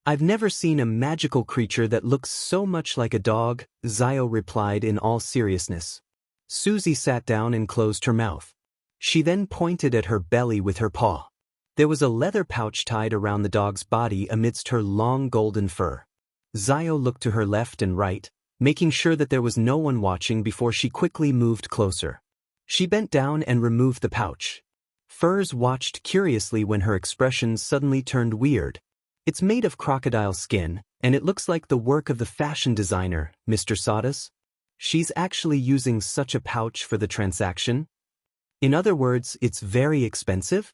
"I've never seen a magical creature that looks so much like a dog," Zio replied in all seriousness. Susie sat down and closed her mouth. She then pointed at her belly with her paw. There was a leather pouch tied around the dog's body amidst her long golden fur. Zio looked to her left and right, making sure that there was no one watching before she quickly moved closer. She bent down and removed the pouch. Furs watched curiously when her expression suddenly turned weird. "It's made of crocodile skin, and it looks like the work of the fashion designer, Mr. Sawdust. She's actually using such a pouch for the transaction? In other words, it's very expensive?"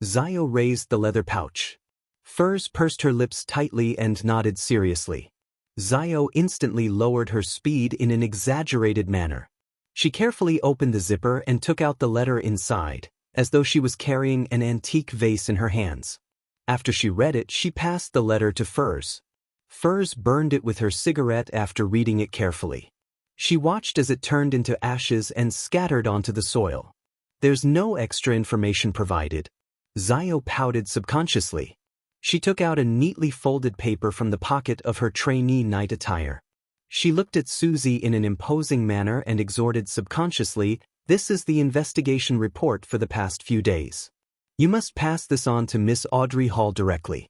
Zio raised the leather pouch. Furs pursed her lips tightly and nodded seriously. Zio instantly lowered her speed in an exaggerated manner. She carefully opened the zipper and took out the letter inside, as though she was carrying an antique vase in her hands. After she read it, she passed the letter to Furs. Furs burned it with her cigarette after reading it carefully. She watched as it turned into ashes and scattered onto the soil. "There's no extra information provided." Zio pouted subconsciously. She took out a neatly folded paper from the pocket of her trainee night attire. She looked at Susie in an imposing manner and exhorted subconsciously, "This is the investigation report for the past few days. You must pass this on to Miss Audrey Hall directly."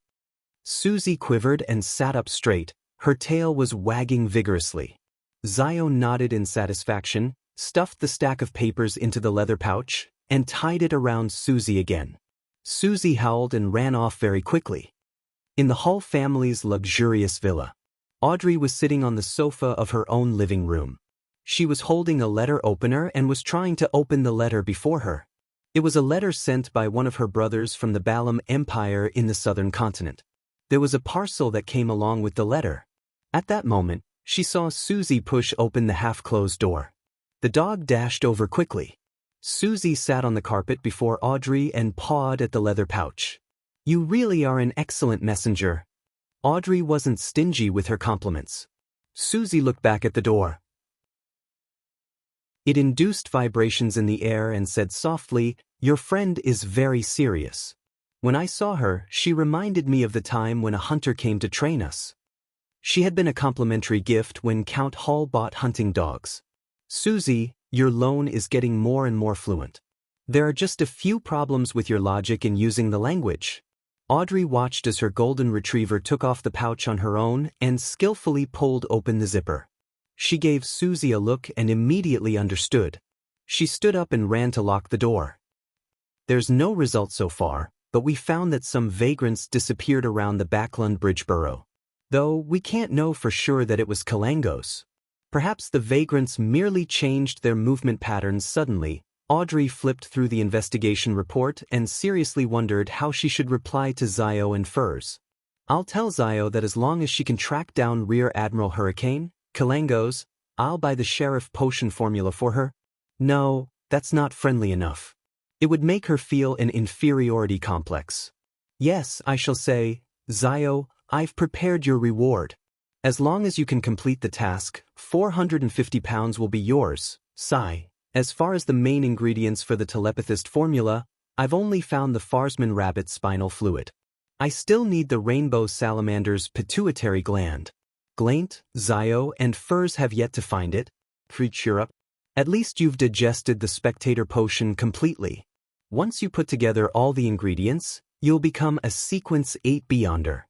Susie quivered and sat up straight, her tail was wagging vigorously. Zio nodded in satisfaction, stuffed the stack of papers into the leather pouch, and tied it around Susie again. Susie howled and ran off very quickly. In the Hall family's luxurious villa, Audrey was sitting on the sofa of her own living room. She was holding a letter opener and was trying to open the letter before her. It was a letter sent by one of her brothers from the Balam Empire in the southern continent. There was a parcel that came along with the letter. At that moment, she saw Susie push open the half-closed door. The dog dashed over quickly. Susie sat on the carpet before Audrey and pawed at the leather pouch. "You really are an excellent messenger." Audrey wasn't stingy with her compliments. Susie looked back at the door. It induced vibrations in the air and said softly, "Your friend is very serious. When I saw her, she reminded me of the time when a hunter came to train us. She had been a complimentary gift when Count Hall bought hunting dogs. Susie, your loan is getting more and more fluent. There are just a few problems with your logic in using the language." Audrey watched as her golden retriever took off the pouch on her own and skillfully pulled open the zipper. She gave Susie a look and immediately understood. She stood up and ran to lock the door. "There's no result so far, but we found that some vagrants disappeared around the Backland Bridge borough. Though we can't know for sure that it was Kalangos. Perhaps the vagrants merely changed their movement patterns suddenly." Audrey flipped through the investigation report and seriously wondered how she should reply to Zio and Furs. "I'll tell Zio that as long as she can track down Rear Admiral Hurricane, Kalangos, I'll buy the sheriff potion formula for her." No, that's not friendly enough. It would make her feel an inferiority complex. "Yes, I shall say, Zio, I've prepared your reward. As long as you can complete the task, 450 pounds will be yours." Sigh. "As far as the main ingredients for the telepathist formula, I've only found the Farsman rabbit's spinal fluid. I still need the rainbow salamander's pituitary gland. Glaint, Zio, and Furs have yet to find it." Cheer up. "At least you've digested the spectator potion completely. Once you put together all the ingredients, you'll become a Sequence 8 Beyonder."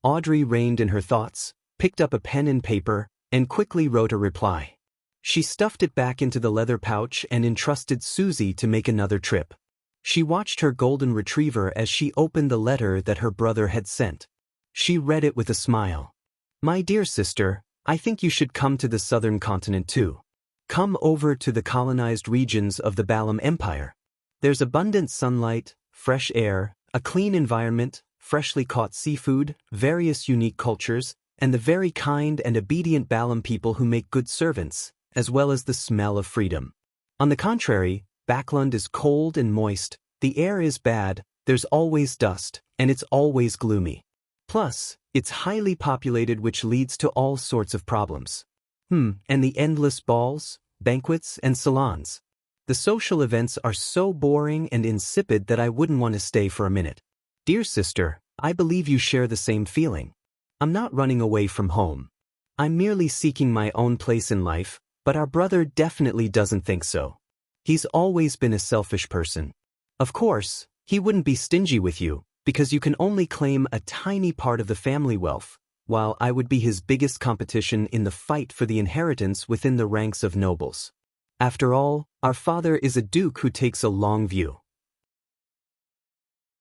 Audrey reined in her thoughts, picked up a pen and paper, and quickly wrote a reply. She stuffed it back into the leather pouch and entrusted Susie to make another trip. She watched her golden retriever as she opened the letter that her brother had sent. She read it with a smile. "My dear sister, I think you should come to the southern continent too. Come over to the colonized regions of the Balam Empire. There's abundant sunlight, fresh air, a clean environment, freshly caught seafood, various unique cultures, and the very kind and obedient Balam people who make good servants, as well as the smell of freedom. On the contrary, Backland is cold and moist, the air is bad, there's always dust, and it's always gloomy. Plus, it's highly populated, which leads to all sorts of problems. And the endless balls, banquets, and salons. The social events are so boring and insipid that I wouldn't want to stay for a minute. Dear sister, I believe you share the same feeling. I'm not running away from home. I'm merely seeking my own place in life, but our brother definitely doesn't think so. He's always been a selfish person. Of course, he wouldn't be stingy with you, because you can only claim a tiny part of the family wealth, while I would be his biggest competition in the fight for the inheritance within the ranks of nobles. After all, our father is a duke who takes a long view.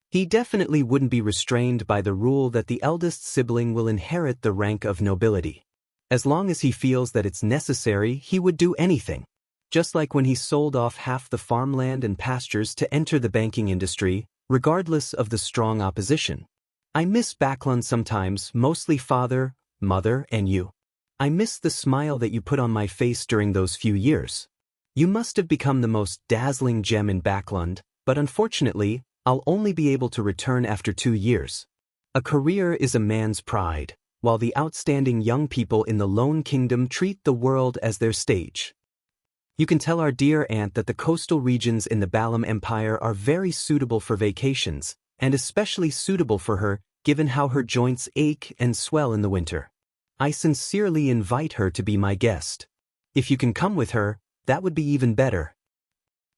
He definitely wouldn't be restrained by the rule that the eldest sibling will inherit the rank of nobility. As long as he feels that it's necessary, he would do anything. Just like when he sold off half the farmland and pastures to enter the banking industry, regardless of the strong opposition. I miss Backland sometimes, mostly father, mother, and you. I miss the smile that you put on my face during those few years. You must have become the most dazzling gem in Backland, but unfortunately, I'll only be able to return after 2 years. A career is a man's pride, while the outstanding young people in the Lone Kingdom treat the world as their stage. You can tell our dear aunt that the coastal regions in the Balam Empire are very suitable for vacations, and especially suitable for her, given how her joints ache and swell in the winter. I sincerely invite her to be my guest. If you can come with her, that would be even better.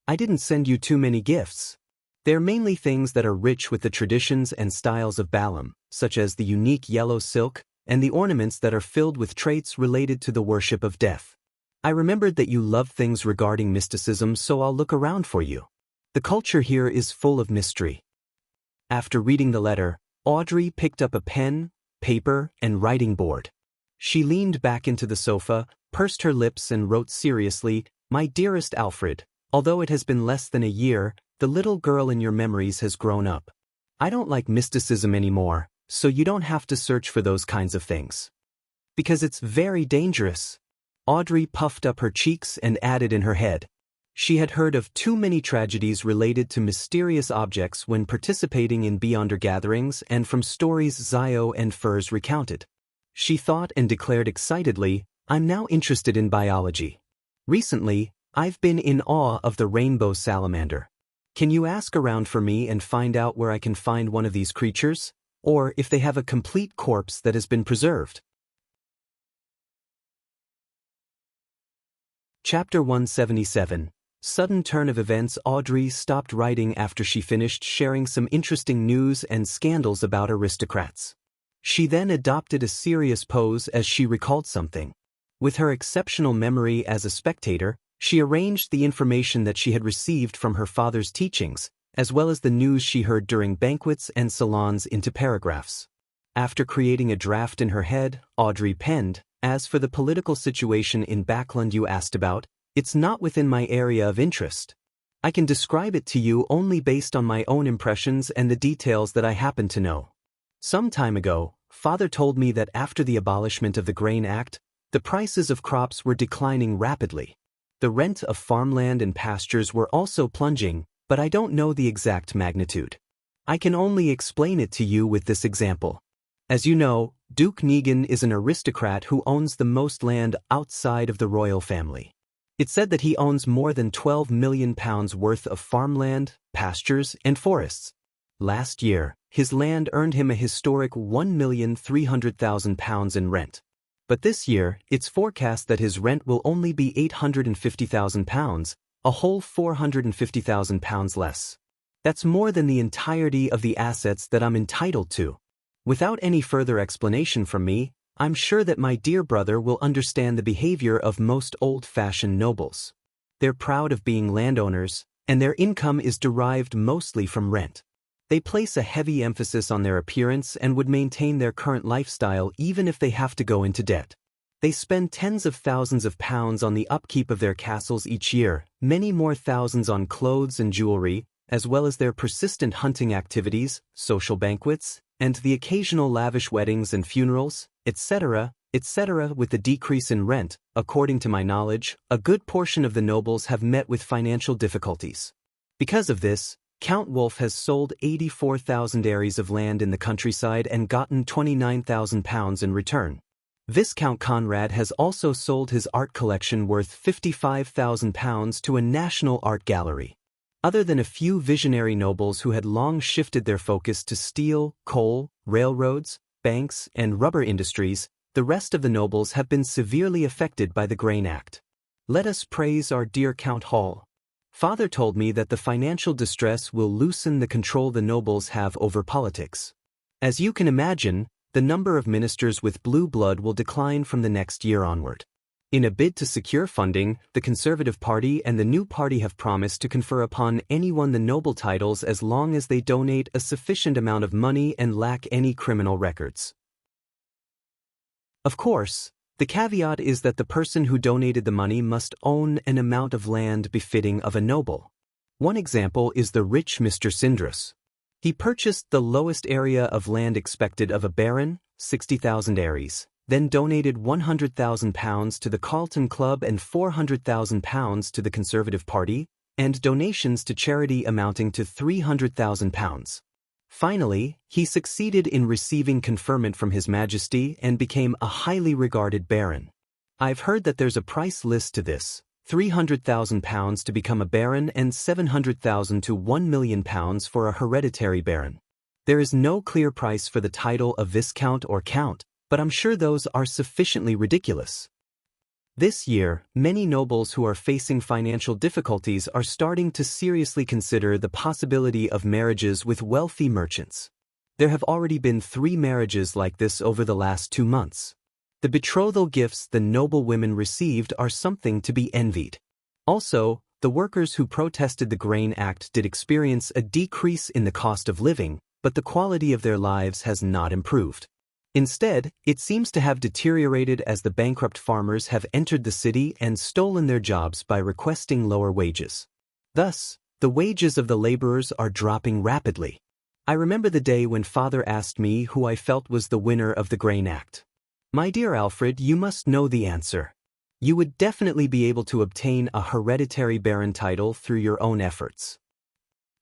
I didn't send you too many gifts. They're mainly things that are rich with the traditions and styles of Balam, such as the unique yellow silk, and the ornaments that are filled with traits related to the worship of death. I remembered that you love things regarding mysticism, so I'll look around for you. The culture here is full of mystery. After reading the letter, Audrey picked up a pen, paper, and writing board. She leaned back into the sofa, pursed her lips, and wrote seriously, "My dearest Alfred, although it has been less than a year, the little girl in your memories has grown up. I don't like mysticism anymore, so you don't have to search for those kinds of things. Because it's very dangerous." Audrey puffed up her cheeks and added in her head. She had heard of too many tragedies related to mysterious objects when participating in Beyonder gatherings and from stories Zio and Furs recounted. She thought and declared excitedly, "I'm now interested in biology. Recently, I've been in awe of the rainbow salamander. Can you ask around for me and find out where I can find one of these creatures, or if they have a complete corpse that has been preserved?" Chapter 177. Sudden turn of events. Audrey stopped writing after she finished sharing some interesting news and scandals about aristocrats. She then adopted a serious pose as she recalled something. With her exceptional memory as a spectator, she arranged the information that she had received from her father's teachings, as well as the news she heard during banquets and salons, into paragraphs. After creating a draft in her head, Audrey penned, "As for the political situation in Backland you asked about, it's not within my area of interest. I can describe it to you only based on my own impressions and the details that I happen to know. Some time ago, Father told me that after the abolishment of the Grain Act, the prices of crops were declining rapidly. The rent of farmland and pastures were also plunging, but I don't know the exact magnitude. I can only explain it to you with this example. As you know, Duke Negan is an aristocrat who owns the most land outside of the royal family. It's said that he owns more than £12 million worth of farmland, pastures, and forests. Last year, his land earned him a historic £1,300,000 in rent. But this year, it's forecast that his rent will only be £850,000, a whole £450,000 less. That's more than the entirety of the assets that I'm entitled to. Without any further explanation from me, I'm sure that my dear brother will understand the behavior of most old-fashioned nobles. They're proud of being landowners, and their income is derived mostly from rent. They place a heavy emphasis on their appearance and would maintain their current lifestyle even if they have to go into debt. They spend tens of thousands of pounds on the upkeep of their castles each year, many more thousands on clothes and jewelry, as well as their persistent hunting activities, social banquets, and the occasional lavish weddings and funerals, etc., etc. With the decrease in rent, according to my knowledge, a good portion of the nobles have met with financial difficulties. Because of this, Count Wolf has sold 84,000 ares of land in the countryside and gotten £29,000 in return. Viscount Conrad has also sold his art collection worth £55,000 to a national art gallery. Other than a few visionary nobles who had long shifted their focus to steel, coal, railroads, banks, and rubber industries, the rest of the nobles have been severely affected by the Grain Act. Let us praise our dear Count Hall. Father told me that the financial distress will loosen the control the nobles have over politics. As you can imagine, the number of ministers with blue blood will decline from the next year onward. In a bid to secure funding, the Conservative Party and the new party have promised to confer upon anyone the noble titles as long as they donate a sufficient amount of money and lack any criminal records. Of course, the caveat is that the person who donated the money must own an amount of land befitting of a noble. One example is the rich Mr. Sindrus. He purchased the lowest area of land expected of a baron, 60,000 ares, then donated £100,000 to the Carlton Club and £400,000 to the Conservative Party, and donations to charity amounting to £300,000. Finally, he succeeded in receiving conferment from His Majesty and became a highly regarded baron. I've heard that there's a price list to this, £300,000 to become a baron and £700,000 to £1 million for a hereditary baron. There is no clear price for the title of Viscount or Count, but I'm sure those are sufficiently ridiculous. This year, many nobles who are facing financial difficulties are starting to seriously consider the possibility of marriages with wealthy merchants. There have already been 3 marriages like this over the last 2 months. The betrothal gifts the noble women received are something to be envied. Also, the workers who protested the Grain Act did experience a decrease in the cost of living, but the quality of their lives has not improved. Instead, it seems to have deteriorated as the bankrupt farmers have entered the city and stolen their jobs by requesting lower wages. Thus, the wages of the laborers are dropping rapidly. I remember the day when Father asked me who I felt was the winner of the Grain Act. My dear Alfred, you must know the answer. You would definitely be able to obtain a hereditary baron title through your own efforts.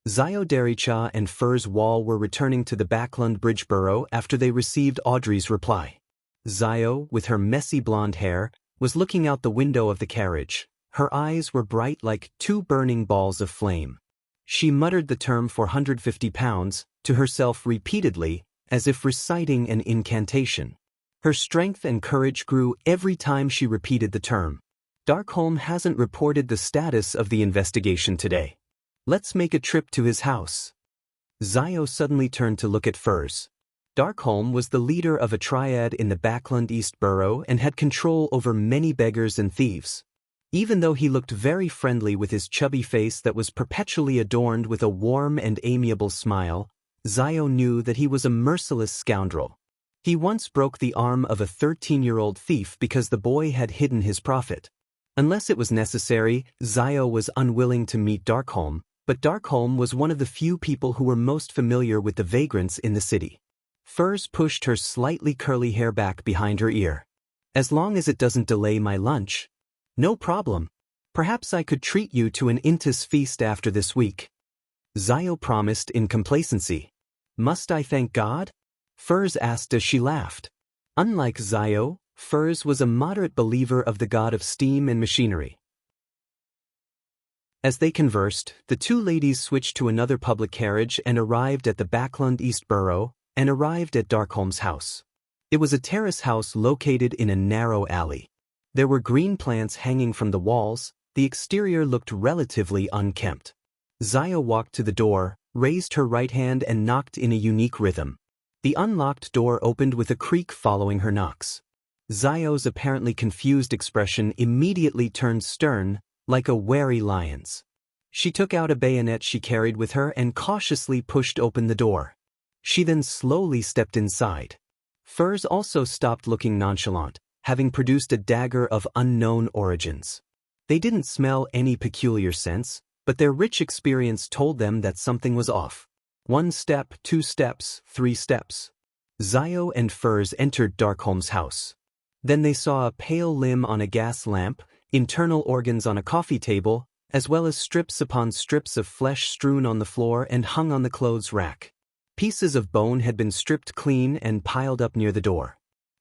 Zio Dericha and Furs Wall were returning to the Backlund Bridge Borough after they received Audrey's reply. Zio, with her messy blonde hair, was looking out the window of the carriage. Her eyes were bright like 2 burning balls of flame. She muttered the term £450 to herself repeatedly, as if reciting an incantation. Her strength and courage grew every time she repeated the term. Darkholm hasn't reported the status of the investigation today. Let's make a trip to his house. Zio suddenly turned to look at Furs. Darkholm was the leader of a triad in the Backlund East Borough and had control over many beggars and thieves. Even though he looked very friendly with his chubby face that was perpetually adorned with a warm and amiable smile, Zio knew that he was a merciless scoundrel. He once broke the arm of a 13-year-old thief because the boy had hidden his profit. Unless it was necessary, Zio was unwilling to meet Darkholm, but Darkholm was one of the few people who were most familiar with the vagrants in the city. Furs pushed her slightly curly hair back behind her ear. As long as it doesn't delay my lunch. No problem. Perhaps I could treat you to an Intis feast after this week. Zio promised in complacency. Must I thank God? Furs asked as she laughed. Unlike Zio, Furs was a moderate believer of the god of steam and machinery. As they conversed, the 2 ladies switched to another public carriage and arrived at the Backlund East Borough, and arrived at Darkholm's house. It was a terrace house located in a narrow alley. There were green plants hanging from the walls, the exterior looked relatively unkempt. Zio walked to the door, raised her right hand and knocked in a unique rhythm. The unlocked door opened with a creak following her knocks. Zio's apparently confused expression immediately turned stern, like a wary lion's. She took out a bayonet she carried with her and cautiously pushed open the door. She then slowly stepped inside. Furs also stopped looking nonchalant, having produced a dagger of unknown origins. They didn't smell any peculiar scents, but their rich experience told them that something was off. 1 step, 2 steps, 3 steps. Zio and Furs entered Darkholm's house. Then they saw a pale limb on a gas lamp, internal organs on a coffee table, as well as strips upon strips of flesh strewn on the floor and hung on the clothes rack. Pieces of bone had been stripped clean and piled up near the door.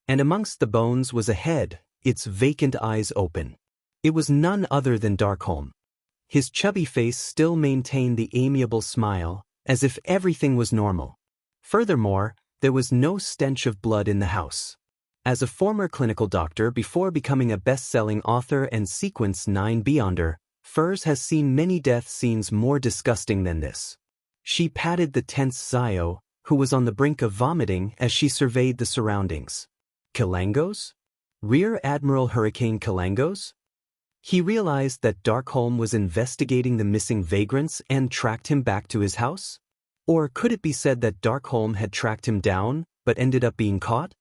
And amongst the bones was a head, its vacant eyes open. It was none other than Darkholm. His chubby face still maintained the amiable smile, as if everything was normal. Furthermore, there was no stench of blood in the house. As a former clinical doctor before becoming a best-selling author and Sequence 9 Beyonder, Furs has seen many death scenes more disgusting than this. She patted the tense Zio, who was on the brink of vomiting as she surveyed the surroundings. Kalangos? Rear Admiral Hurricane Kalangos? He realized that Darkholm was investigating the missing vagrants and tracked him back to his house? Or could it be said that Darkholm had tracked him down, but ended up being caught?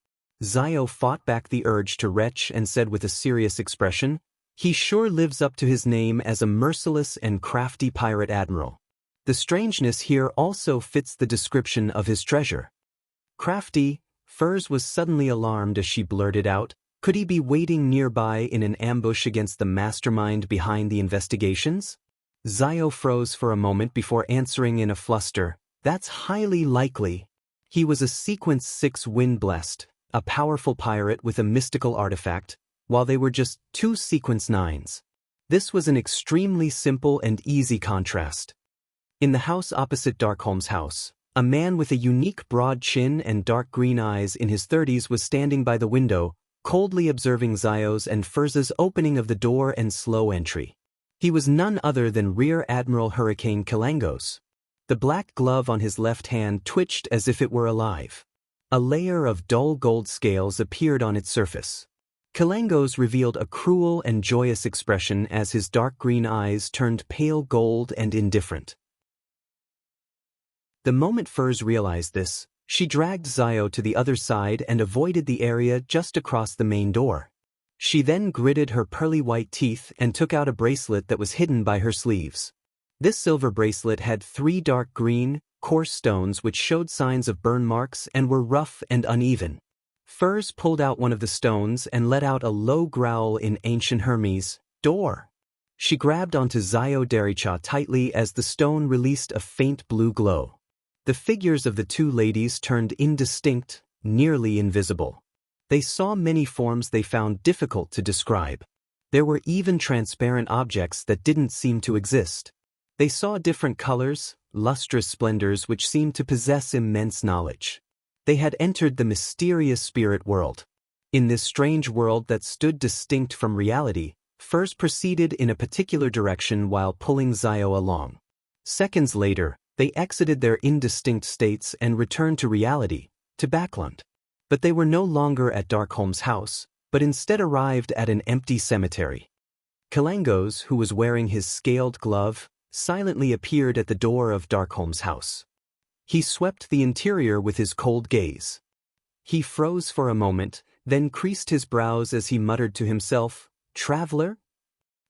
Zio fought back the urge to retch and said with a serious expression, "He sure lives up to his name as a merciless and crafty pirate admiral." The strangeness here also fits the description of his treasure. Crafty, Furs was suddenly alarmed as she blurted out, could he be waiting nearby in an ambush against the mastermind behind the investigations? Zio froze for a moment before answering in a fluster, "That's highly likely." He was a Sequence 6 wind-blessed, a powerful pirate with a mystical artifact, while they were just 2 Sequence 9s. This was an extremely simple and easy contrast. In the house opposite Darkholm's house, a man with a unique broad chin and dark green eyes in his 30s was standing by the window, coldly observing Zio's and Furz's opening of the door and slow entry. He was none other than Rear Admiral Hurricane Kalangos. The black glove on his left hand twitched as if it were alive. A layer of dull gold scales appeared on its surface. Kalangos revealed a cruel and joyous expression as his dark green eyes turned pale gold and indifferent. The moment Furs realized this, she dragged Zio to the other side and avoided the area just across the main door. She then gritted her pearly white teeth and took out a bracelet that was hidden by her sleeves. This silver bracelet had 3 dark green, coarse stones which showed signs of burn marks and were rough and uneven. Furs pulled out one of the stones and let out a low growl in ancient Hermes, "Door." She grabbed onto Zio Dericha tightly as the stone released a faint blue glow. The figures of the 2 ladies turned indistinct, nearly invisible. They saw many forms they found difficult to describe. There were even transparent objects that didn't seem to exist. They saw different colors, lustrous splendors which seemed to possess immense knowledge. They had entered the mysterious spirit world. In this strange world that stood distinct from reality, Furs proceeded in a particular direction while pulling Zio along. Seconds later, they exited their indistinct states and returned to reality, to Backland. But they were no longer at Darkholm's house, but instead arrived at an empty cemetery. Kalangos, who was wearing his scaled glove, silently appeared at the door of Darkholm's house. He swept the interior with his cold gaze. He froze for a moment, then creased his brows as he muttered to himself, "Traveler?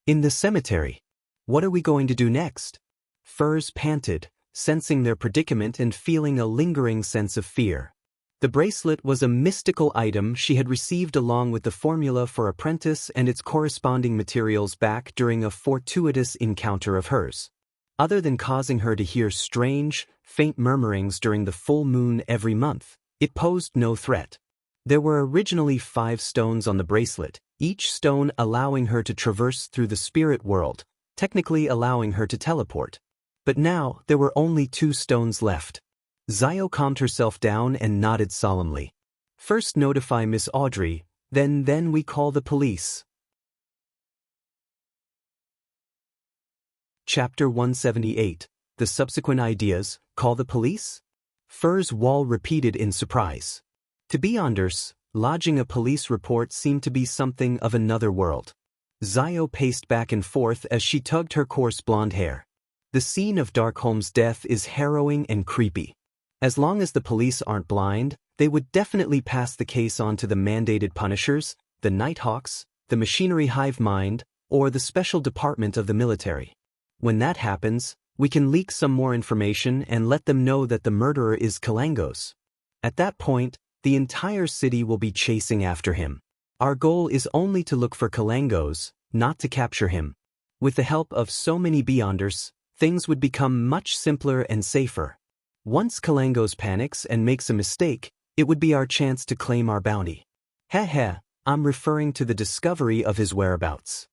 In the cemetery. What are we going to do next?" Furs panted, sensing their predicament and feeling a lingering sense of fear. The bracelet was a mystical item she had received along with the formula for Apprentice and its corresponding materials back during a fortuitous encounter of hers. Other than causing her to hear strange, faint murmurings during the full moon every month, it posed no threat. There were originally 5 stones on the bracelet, each stone allowing her to traverse through the spirit world, technically allowing her to teleport. But now there were only 2 stones left. Zio calmed herself down and nodded solemnly. "First notify Miss Audrey, then we call the police." Chapter 178. The Subsequent Ideas, Call the Police? Furs Wall repeated in surprise. To Beyonders, lodging a police report seemed to be something of another world. Zio paced back and forth as she tugged her coarse blonde hair. The scene of Darkholm's death is harrowing and creepy. As long as the police aren't blind, they would definitely pass the case on to the mandated punishers, the Nighthawks, the Machinery Hive Mind, or the Special Department of the military. When that happens, we can leak some more information and let them know that the murderer is Kalangos. At that point, the entire city will be chasing after him. Our goal is only to look for Kalangos, not to capture him. With the help of so many Beyonders, things would become much simpler and safer. Once Kalangos panics and makes a mistake, it would be our chance to claim our bounty. Heh, I'm referring to the discovery of his whereabouts.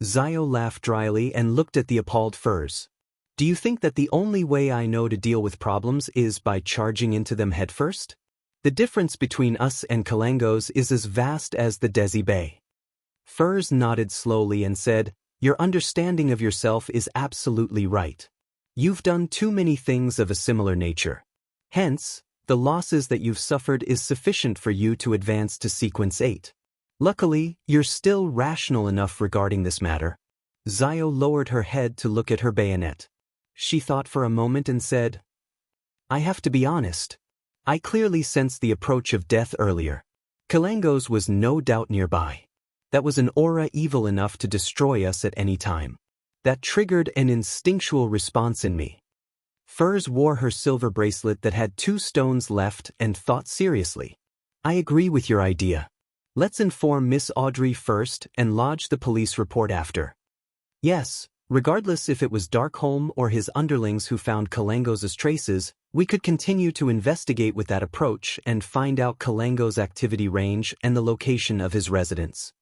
Zio laughed dryly and looked at the appalled Furs. Do you think that the only way I know to deal with problems is by charging into them headfirst? The difference between us and Kalangos is as vast as the Desi Bay. Furs nodded slowly and said, Your understanding of yourself is absolutely right. You've done too many things of a similar nature. Hence, the losses that you've suffered is sufficient for you to advance to Sequence 8. Luckily, you're still rational enough regarding this matter. Zio lowered her head to look at her bayonet. She thought for a moment and said, I have to be honest. I clearly sensed the approach of death earlier. Kalangos was no doubt nearby. That was an aura evil enough to destroy us at any time. That triggered an instinctual response in me. Furs wore her silver bracelet that had 2 stones left and thought seriously. I agree with your idea. Let's inform Miss Audrey first and lodge the police report after. Yes, regardless if it was Darkholm or his underlings who found Kalangos' traces, we could continue to investigate with that approach and find out Kalangos' activity range and the location of his residence.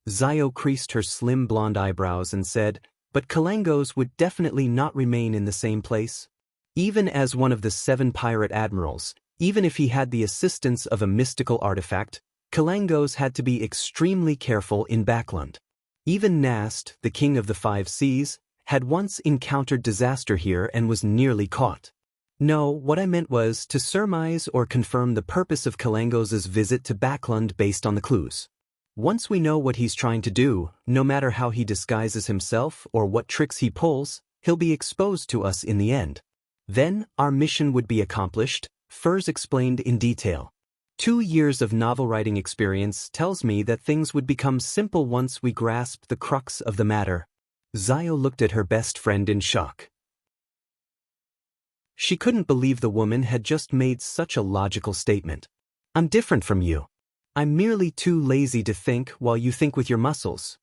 Zio creased her slim blonde eyebrows and said, But Kalangos would definitely not remain in the same place. Even as one of the 7 pirate admirals, even if he had the assistance of a mystical artifact, Kalangos had to be extremely careful in Backland. Even Nast, the king of the 5 seas, had once encountered disaster here and was nearly caught. No, what I meant was to surmise or confirm the purpose of Kalangos' visit to Backland based on the clues. Once we know what he's trying to do, no matter how he disguises himself or what tricks he pulls, he'll be exposed to us in the end. Then, our mission would be accomplished, Furs explained in detail. 2 years of novel writing experience tells me that things would become simple once we grasp the crux of the matter. Zio looked at her best friend in shock. She couldn't believe the woman had just made such a logical statement. I'm different from you. I'm merely too lazy to think while you think with your muscles.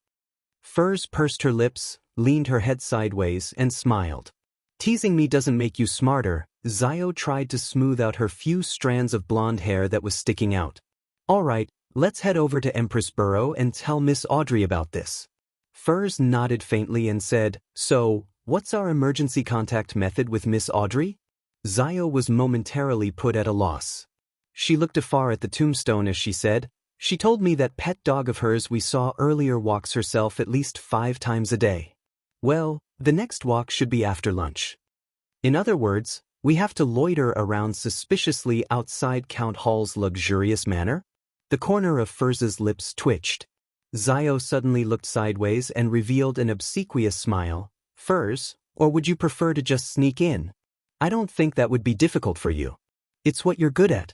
Furs pursed her lips, leaned her head sideways, and smiled. Teasing me doesn't make you smarter. Zio tried to smooth out her few strands of blonde hair that was sticking out. All right, let's head over to Empress Burrow and tell Miss Audrey about this. Furs nodded faintly and said, So, what's our emergency contact method with Miss Audrey? Zio was momentarily put at a loss. She looked afar at the tombstone as she said, She told me that pet dog of hers we saw earlier walks herself at least 5 times a day. Well, the next walk should be after lunch. In other words, we have to loiter around suspiciously outside Count Hall's luxurious manor? The corner of Furs's lips twitched. Zio suddenly looked sideways and revealed an obsequious smile. Furs, or would you prefer to just sneak in? I don't think that would be difficult for you. It's what you're good at.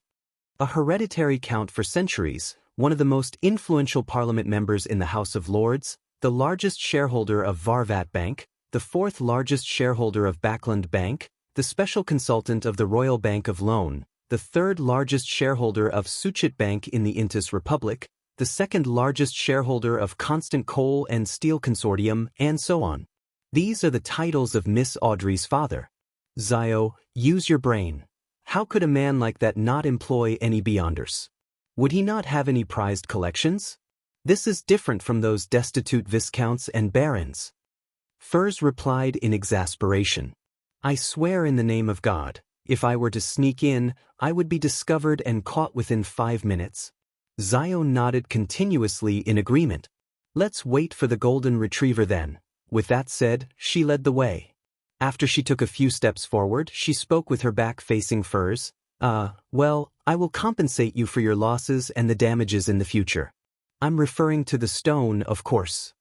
A hereditary count for centuries, one of the most influential parliament members in the House of Lords, the largest shareholder of Varvat Bank, the 4th largest shareholder of Backland Bank, the special consultant of the Royal Bank of Loan, the 3rd largest shareholder of Suchit Bank in the Intis Republic, the 2nd largest shareholder of Constant Coal and Steel Consortium, and so on. These are the titles of Miss Audrey's father. Zio, use your brain. How could a man like that not employ any Beyonders? Would he not have any prized collections? This is different from those destitute viscounts and barons. Furs replied in exasperation. I swear in the name of God, if I were to sneak in, I would be discovered and caught within 5 minutes. Zio nodded continuously in agreement. Let's wait for the golden retriever then. With that said, she led the way. After she took a few steps forward, she spoke with her back facing Furs. Well, I will compensate you for your losses and the damages in the future. I'm referring to the stone, of course.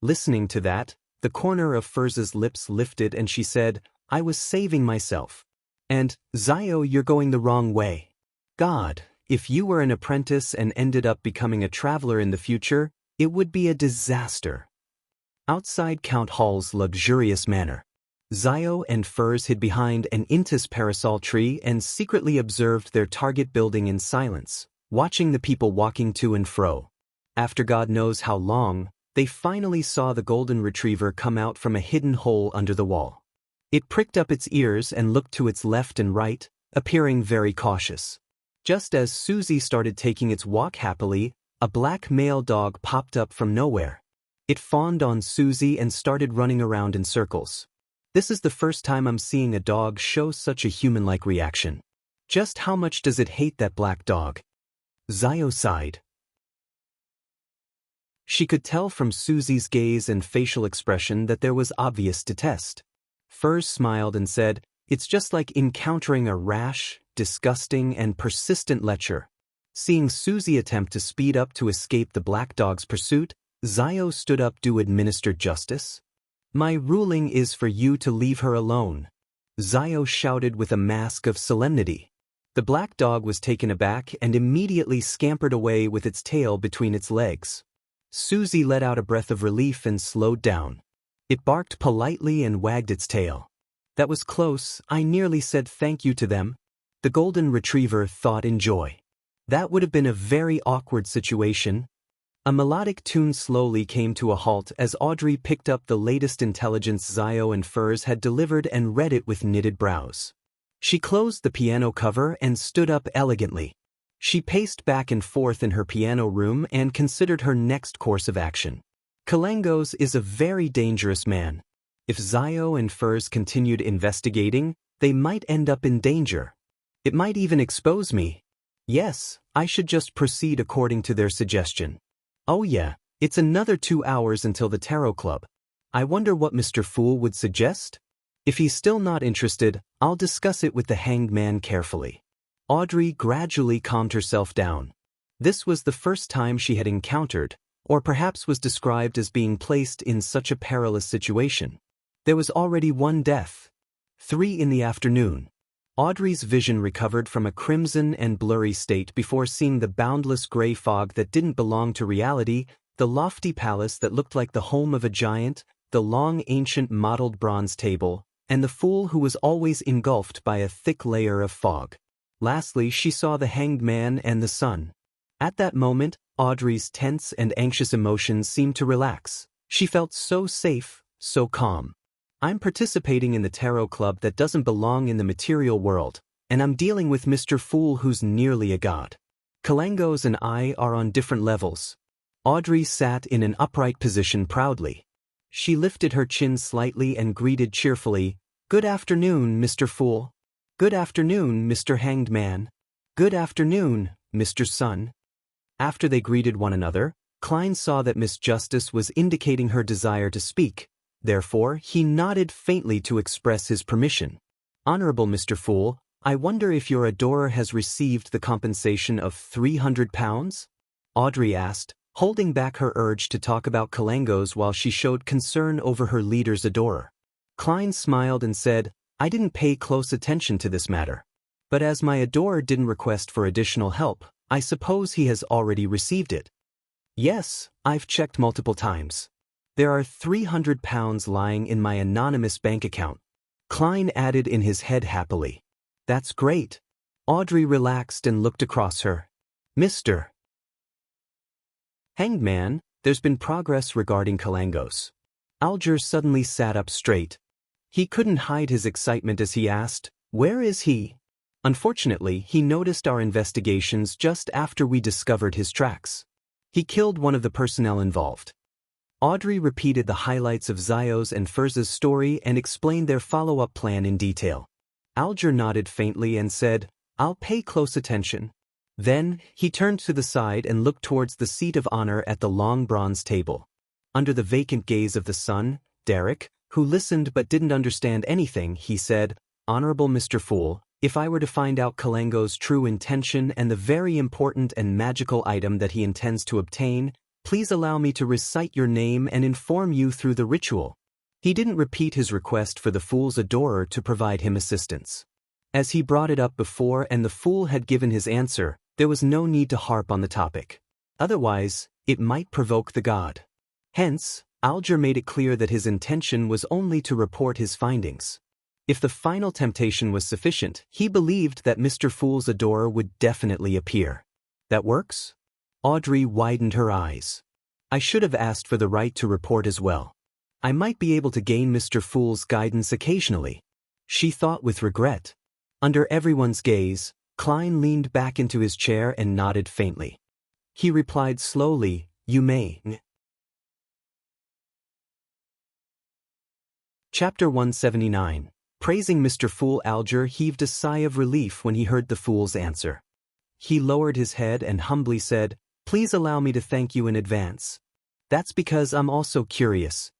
Listening to that, the corner of Furs's lips lifted and she said, I was saving myself. And, Zio, you're going the wrong way. God, If you were an apprentice and ended up becoming a traveler in the future, it would be a disaster. Outside Count Hall's luxurious manor, Zio and Furs hid behind an Intis parasol tree and secretly observed their target building in silence, watching the people walking to and fro. After God knows how long, they finally saw the golden retriever come out from a hidden hole under the wall. It pricked up its ears and looked to its left and right, appearing very cautious. Just as Susie started taking its walk happily, a black male dog popped up from nowhere. It fawned on Susie and started running around in circles. This is the first time I'm seeing a dog show such a human-like reaction. Just how much does it hate that black dog? Zio sighed. She could tell from Susie's gaze and facial expression that there was obvious detest. Furs smiled and said, "It's just like encountering a rash, disgusting, and persistent lecher." Seeing Susie attempt to speed up to escape the black dog's pursuit, Zio stood up to administer justice. "My ruling is for you to leave her alone," Zio shouted with a mask of solemnity. The black dog was taken aback and immediately scampered away with its tail between its legs. Susie let out a breath of relief and slowed down. It barked politely and wagged its tail. "That was close, I nearly said thank you to them," the golden retriever thought in joy. That would have been a very awkward situation. A melodic tune slowly came to a halt as Audrey picked up the latest intelligence Zio and Furs had delivered and read it with knitted brows. She closed the piano cover and stood up elegantly. She paced back and forth in her piano room and considered her next course of action. Kalangos is a very dangerous man. If Zio and Furs continued investigating, they might end up in danger. It might even expose me. Yes, I should just proceed according to their suggestion. Oh yeah, it's another 2 hours until the Tarot Club. I wonder what Mr. Fool would suggest? If he's still not interested, I'll discuss it with the Hanged Man carefully. Audrey gradually calmed herself down. This was the first time she had encountered, or perhaps was described as being placed in such a perilous situation. There was already 1 death. 3 in the afternoon. Audrey's vision recovered from a crimson and blurry state before seeing the boundless gray fog that didn't belong to reality, the lofty palace that looked like the home of a giant, the long ancient mottled bronze table, and the fool who was always engulfed by a thick layer of fog. Lastly, she saw the Hanged Man and the sun. At that moment, Audrey's tense and anxious emotions seemed to relax. She felt so safe, so calm. I'm participating in the tarot club that doesn't belong in the material world, and I'm dealing with Mr. Fool who's nearly a god. Kalangos and I are on different levels. Audrey sat in an upright position proudly. She lifted her chin slightly and greeted cheerfully, "Good afternoon, Mr. Fool. Good afternoon, Mr. Hanged Man. Good afternoon, Mr. Sun." After they greeted one another, Klein saw that Miss Justice was indicating her desire to speak. Therefore, he nodded faintly to express his permission. "Honorable Mr. Fool, I wonder if your adorer has received the compensation of £300? Audrey asked, holding back her urge to talk about Kalangos while she showed concern over her leader's adorer. Klein smiled and said, "I didn't pay close attention to this matter. But as my adorer didn't request for additional help, I suppose he has already received it." "Yes, I've checked multiple times. There are £300 lying in my anonymous bank account," Klein added in his head happily. "That's great." Audrey relaxed and looked across her. "Mr. Hanged Man, there's been progress regarding Kalangos." Alger suddenly sat up straight. He couldn't hide his excitement as he asked, "Where is he?" Unfortunately, he noticed our investigations just after we discovered his tracks. He killed one of the personnel involved. Audrey repeated the highlights of Zio's and Furz's story and explained their follow-up plan in detail. Alger nodded faintly and said, "I'll pay close attention." Then, he turned to the side and looked towards the seat of honor at the long bronze table. Under the vacant gaze of the son, Derek, who listened but didn't understand anything, he said, "Honorable Mr. Fool, if I were to find out Kalangos' true intention and the very important and magical item that he intends to obtain, please allow me to recite your name and inform you through the ritual." He didn't repeat his request for the fool's adorer to provide him assistance. As he brought it up before and the fool had given his answer, There was no need to harp on the topic. Otherwise, it might provoke the god. Hence, Alger made it clear that his intention was only to report his findings. If the final temptation was sufficient, he believed that Mr. Fool's adorer would definitely appear. That works? Audrey widened her eyes. I should have asked for the right to report as well. I might be able to gain Mr. Fool's guidance occasionally. She thought with regret. Under everyone's gaze, Klein leaned back into his chair and nodded faintly. He replied slowly, "You may." Chapter 179. Praising Mr. Fool. Alger heaved a sigh of relief when he heard the fool's answer. He lowered his head and humbly said, "Please allow me to thank you in advance. That's because I'm also curious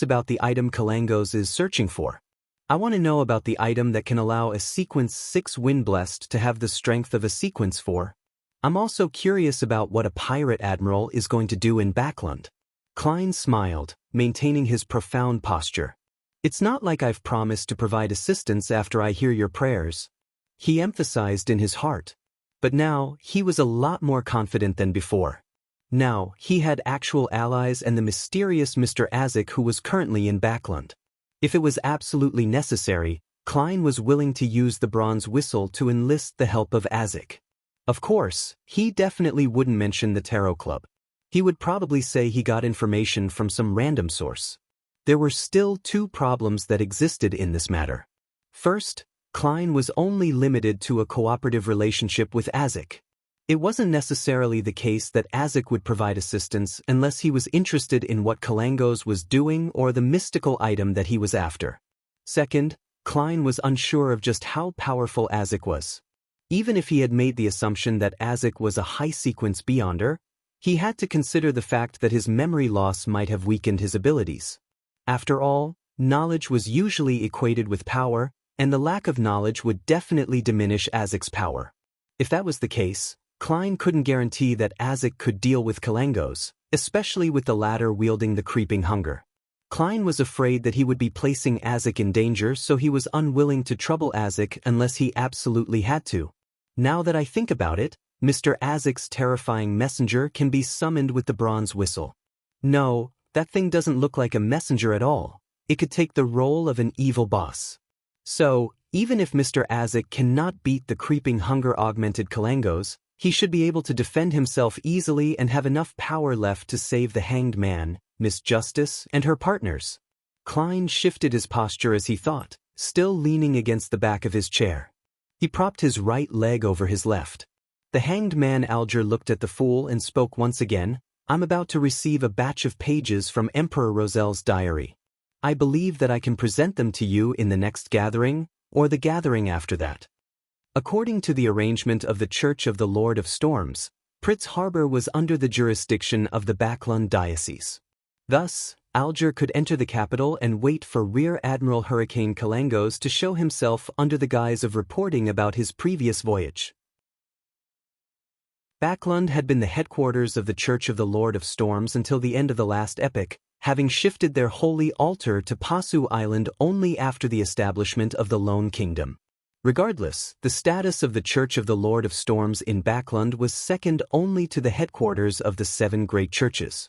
about the item Kalangos is searching for. I want to know about the item that can allow a sequence 6 Windblessed to have the strength of a sequence 4. I'm also curious about what a pirate admiral is going to do in Backland." Klein smiled, maintaining his profound posture. "It's not like I've promised to provide assistance after I hear your prayers," he emphasized in his heart. But now, he was a lot more confident than before. Now, he had actual allies and the mysterious Mr. Azik who was currently in Backland. If it was absolutely necessary, Klein was willing to use the bronze whistle to enlist the help of Azik. Of course, he definitely wouldn't mention the Tarot Club. He would probably say he got information from some random source. There were still 2 problems that existed in this matter. First, Klein was only limited to a cooperative relationship with Azik. It wasn't necessarily the case that Azik would provide assistance unless he was interested in what Kalangos was doing or the mystical item that he was after. Second, Klein was unsure of just how powerful Azik was. Even if he had made the assumption that Azik was a high-sequence beyonder, he had to consider the fact that his memory loss might have weakened his abilities. After all, knowledge was usually equated with power, and the lack of knowledge would definitely diminish Azik's power. If that was the case, Klein couldn't guarantee that Azik could deal with Kalangos, especially with the latter wielding the creeping hunger. Klein was afraid that he would be placing Azik in danger, so he was unwilling to trouble Azik unless he absolutely had to. Now that I think about it, Mr. Azik's terrifying messenger can be summoned with the bronze whistle. No, that thing doesn't look like a messenger at all. It could take the role of an evil boss. So, even if Mr. Azik cannot beat the creeping hunger-augmented Kalangos, he should be able to defend himself easily and have enough power left to save the Hanged Man, Miss Justice, and her partners. Klein shifted his posture as he thought, still leaning against the back of his chair. He propped his right leg over his left. The Hanged Man. Alger looked at the fool and spoke once again. "I'm about to receive a batch of pages from Emperor Rosel's diary. I believe that I can present them to you in the next gathering, or the gathering after that." According to the arrangement of the Church of the Lord of Storms, Pritz Harbor was under the jurisdiction of the Backland Diocese. Thus, Alger could enter the capital and wait for Rear Admiral Hurricane Kalangos to show himself under the guise of reporting about his previous voyage. Backland had been the headquarters of the Church of the Lord of Storms until the end of the last epoch, having shifted their holy altar to Pasu Island only after the establishment of the Lone Kingdom. Regardless, the status of the Church of the Lord of Storms in Backland was second only to the headquarters of the 7 great churches.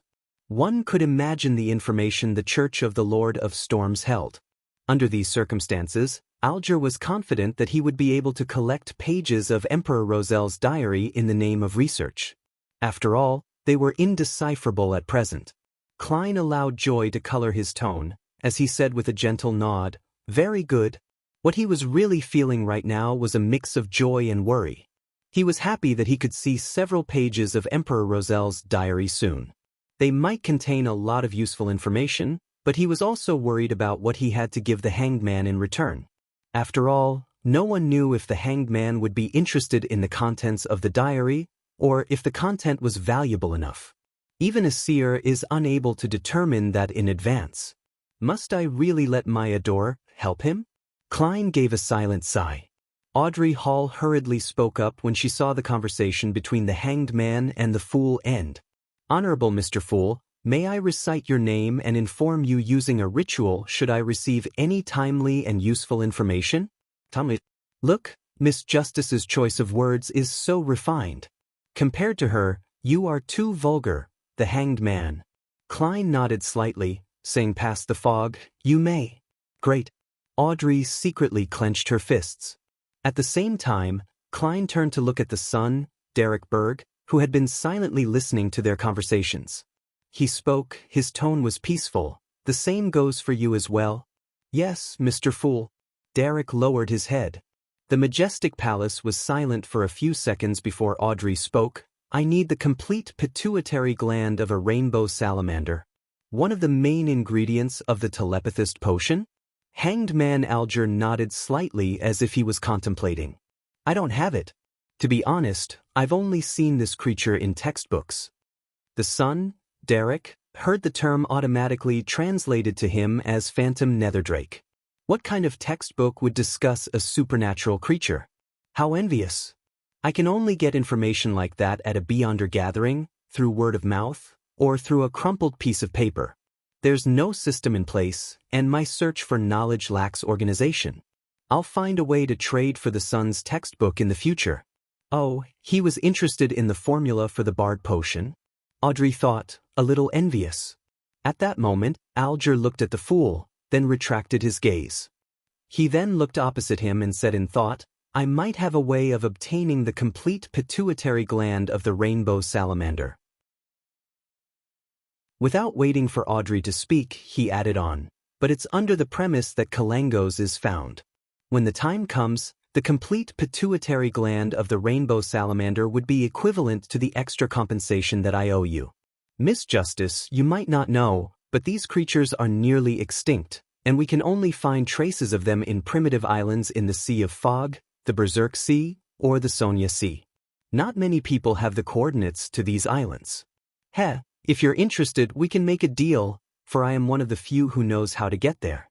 One could imagine the information the Church of the Lord of Storms held. Under these circumstances, Alger was confident that he would be able to collect pages of Emperor Rosel's diary in the name of research. After all, they were indecipherable at present. Klein allowed joy to color his tone, as he said with a gentle nod, "Very good." What he was really feeling right now was a mix of joy and worry. He was happy that he could see several pages of Emperor Rosel's diary soon. They might contain a lot of useful information, but he was also worried about what he had to give the Hanged Man in return. After all, no one knew if the Hanged Man would be interested in the contents of the diary, or if the content was valuable enough. Even a seer is unable to determine that in advance. Must I really let my adorer help him? Klein gave a silent sigh. Audrey Hall hurriedly spoke up when she saw the conversation between the Hanged Man and the Fool end. "Honorable Mr. Fool, may I recite your name and inform you using a ritual should I receive any timely and useful information?" Look, Miss Justice's choice of words is so refined. Compared to her, you are too vulgar, the hanged man. Klein nodded slightly, saying past the fog, you may. Great. Audrey secretly clenched her fists. At the same time, Klein turned to look at the son, Derek Berg, who had been silently listening to their conversations. He spoke, his tone was peaceful. The same goes for you as well. Yes, Mr. Fool. Derek lowered his head. The majestic palace was silent for a few seconds before Audrey spoke. I need the complete pituitary gland of a rainbow salamander. One of the main ingredients of the telepathist potion? Hanged man Alger nodded slightly as if he was contemplating. I don't have it. To be honest, I've only seen this creature in textbooks. The son, Derek, heard the term automatically translated to him as phantom netherdrake. What kind of textbook would discuss a supernatural creature? How envious. I can only get information like that at a Beyonder gathering, through word of mouth, or through a crumpled piece of paper. There's no system in place, and my search for knowledge lacks organization. I'll find a way to trade for the son's textbook in the future. Oh, he was interested in the formula for the Bard potion? Audrey thought, a little envious. At that moment, Alger looked at the fool, then retracted his gaze. He then looked opposite him and said in thought, I might have a way of obtaining the complete pituitary gland of the rainbow salamander. Without waiting for Audrey to speak, he added on, but it's under the premise that Kalangos is found. When the time comes, the complete pituitary gland of the rainbow salamander would be equivalent to the extra compensation that I owe you. Miss Justice, you might not know, but these creatures are nearly extinct, and we can only find traces of them in primitive islands in the Sea of Fog, the Berserk Sea, or the Sonia Sea. Not many people have the coordinates to these islands. If you're interested, we can make a deal, for I am one of the few who knows how to get there.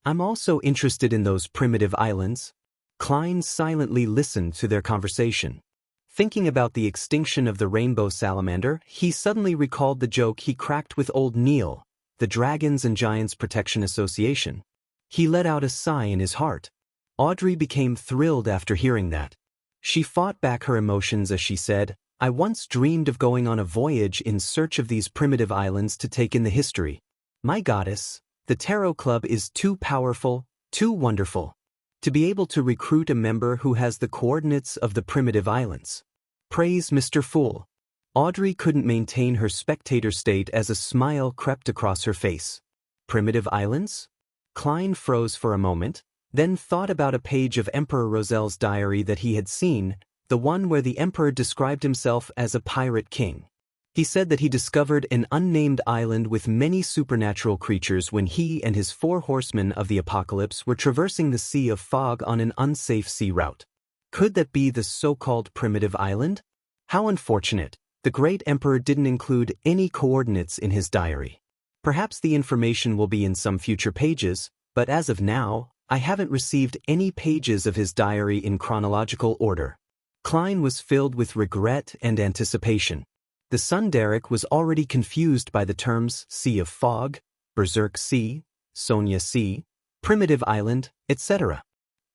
I'm also interested in those primitive islands. Klein silently listened to their conversation. Thinking about the extinction of the rainbow salamander, he suddenly recalled the joke he cracked with old Neil, the Dragons and Giants Protection Association. He let out a sigh in his heart. Audrey became thrilled after hearing that. She fought back her emotions as she said, I once dreamed of going on a voyage in search of these primitive islands to take in the history. My goddess, the Tarot Club is too powerful, too wonderful. To be able to recruit a member who has the coordinates of the primitive islands. Praise Mr. Fool. Audrey couldn't maintain her spectator state as a smile crept across her face. Primitive islands? Klein froze for a moment, then thought about a page of Emperor Rosel's diary that he had seen, the one where the emperor described himself as a pirate king. He said that he discovered an unnamed island with many supernatural creatures when he and his 4 horsemen of the apocalypse were traversing the Sea of Fog on an unsafe sea route. Could that be the so-called primitive island? How unfortunate. The great emperor didn't include any coordinates in his diary. Perhaps the information will be in some future pages, but as of now, I haven't received any pages of his diary in chronological order. Klein was filled with regret and anticipation. The son Derek was already confused by the terms Sea of Fog, Berserk Sea, Sonia Sea, Primitive Island, etc.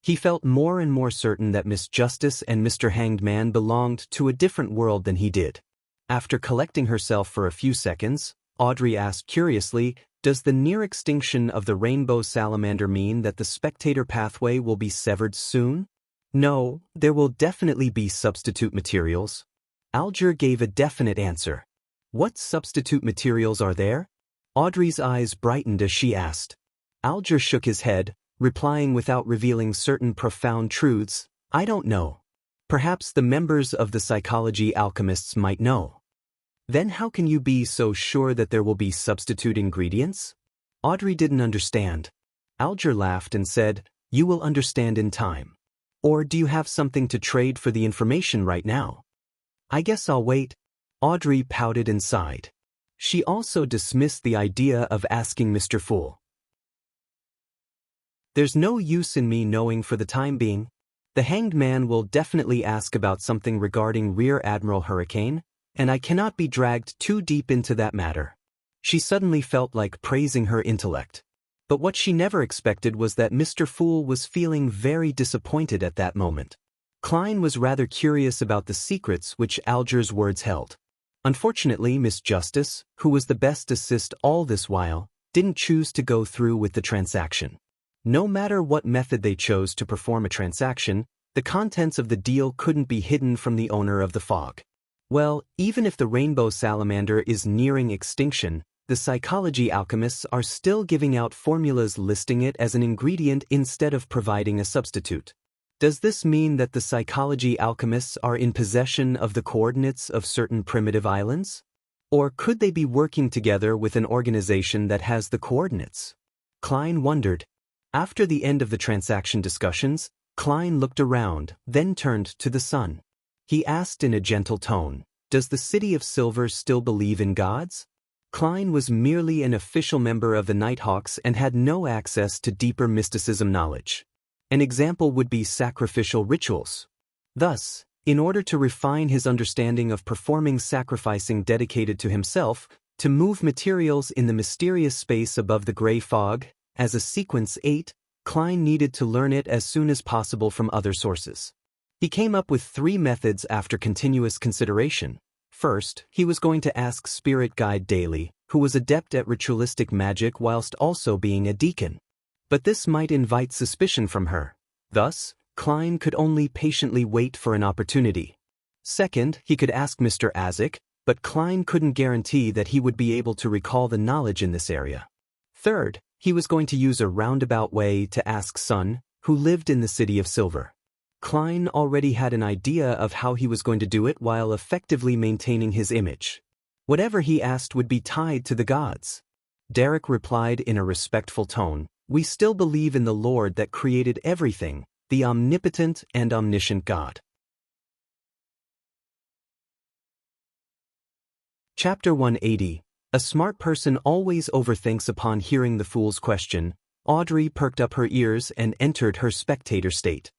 He felt more and more certain that Miss Justice and Mr. Hanged Man belonged to a different world than he did. After collecting herself for a few seconds, Audrey asked curiously, does the near extinction of the rainbow salamander mean that the spectator pathway will be severed soon? No, there will definitely be substitute materials. Alger gave a definite answer. What substitute materials are there? Audrey's eyes brightened as she asked. Alger shook his head, replying without revealing certain profound truths, I don't know. Perhaps the members of the psychology alchemists might know. Then how can you be so sure that there will be substitute ingredients? Audrey didn't understand. Alger laughed and said, you will understand in time. Or do you have something to trade for the information right now? I guess I'll wait. Audrey pouted and sighed. She also dismissed the idea of asking Mr. Fool. There's no use in me knowing for the time being. The Hanged Man will definitely ask about something regarding Rear Admiral Hurricane, and I cannot be dragged too deep into that matter. She suddenly felt like praising her intellect. But what she never expected was that Mr. Fool was feeling very disappointed at that moment. Klein was rather curious about the secrets which Alger's words held. Unfortunately, Miss Justice, who was the best assist all this while, didn't choose to go through with the transaction. No matter what method they chose to perform a transaction, the contents of the deal couldn't be hidden from the owner of the fog. Well, even if the rainbow salamander is nearing extinction, the psychology alchemists are still giving out formulas listing it as an ingredient instead of providing a substitute. Does this mean that the psychology alchemists are in possession of the coordinates of certain primitive islands? Or could they be working together with an organization that has the coordinates? Klein wondered. After the end of the transaction discussions, Klein looked around, then turned to the sun. He asked in a gentle tone, "Does the City of Silver still believe in gods?" Klein was merely an official member of the Nighthawks and had no access to deeper mysticism knowledge. An example would be sacrificial rituals. Thus, in order to refine his understanding of performing sacrificing dedicated to himself, to move materials in the mysterious space above the gray fog, as a sequence 8, Klein needed to learn it as soon as possible from other sources. He came up with 3 methods after continuous consideration. First, he was going to ask Spirit Guide Daly, who was adept at ritualistic magic whilst also being a deacon. But this might invite suspicion from her. Thus, Klein could only patiently wait for an opportunity. Second, he could ask Mr. Azik, but Klein couldn't guarantee that he would be able to recall the knowledge in this area. Third, he was going to use a roundabout way to ask Sun, who lived in the City of Silver. Klein already had an idea of how he was going to do it while effectively maintaining his image. Whatever he asked would be tied to the gods. Derek replied in a respectful tone, "We still believe in the Lord that created everything, the omnipotent and omniscient God." Chapter 180. A smart person always overthinks. Upon hearing the fool's question, Audrey perked up her ears and entered her spectator state.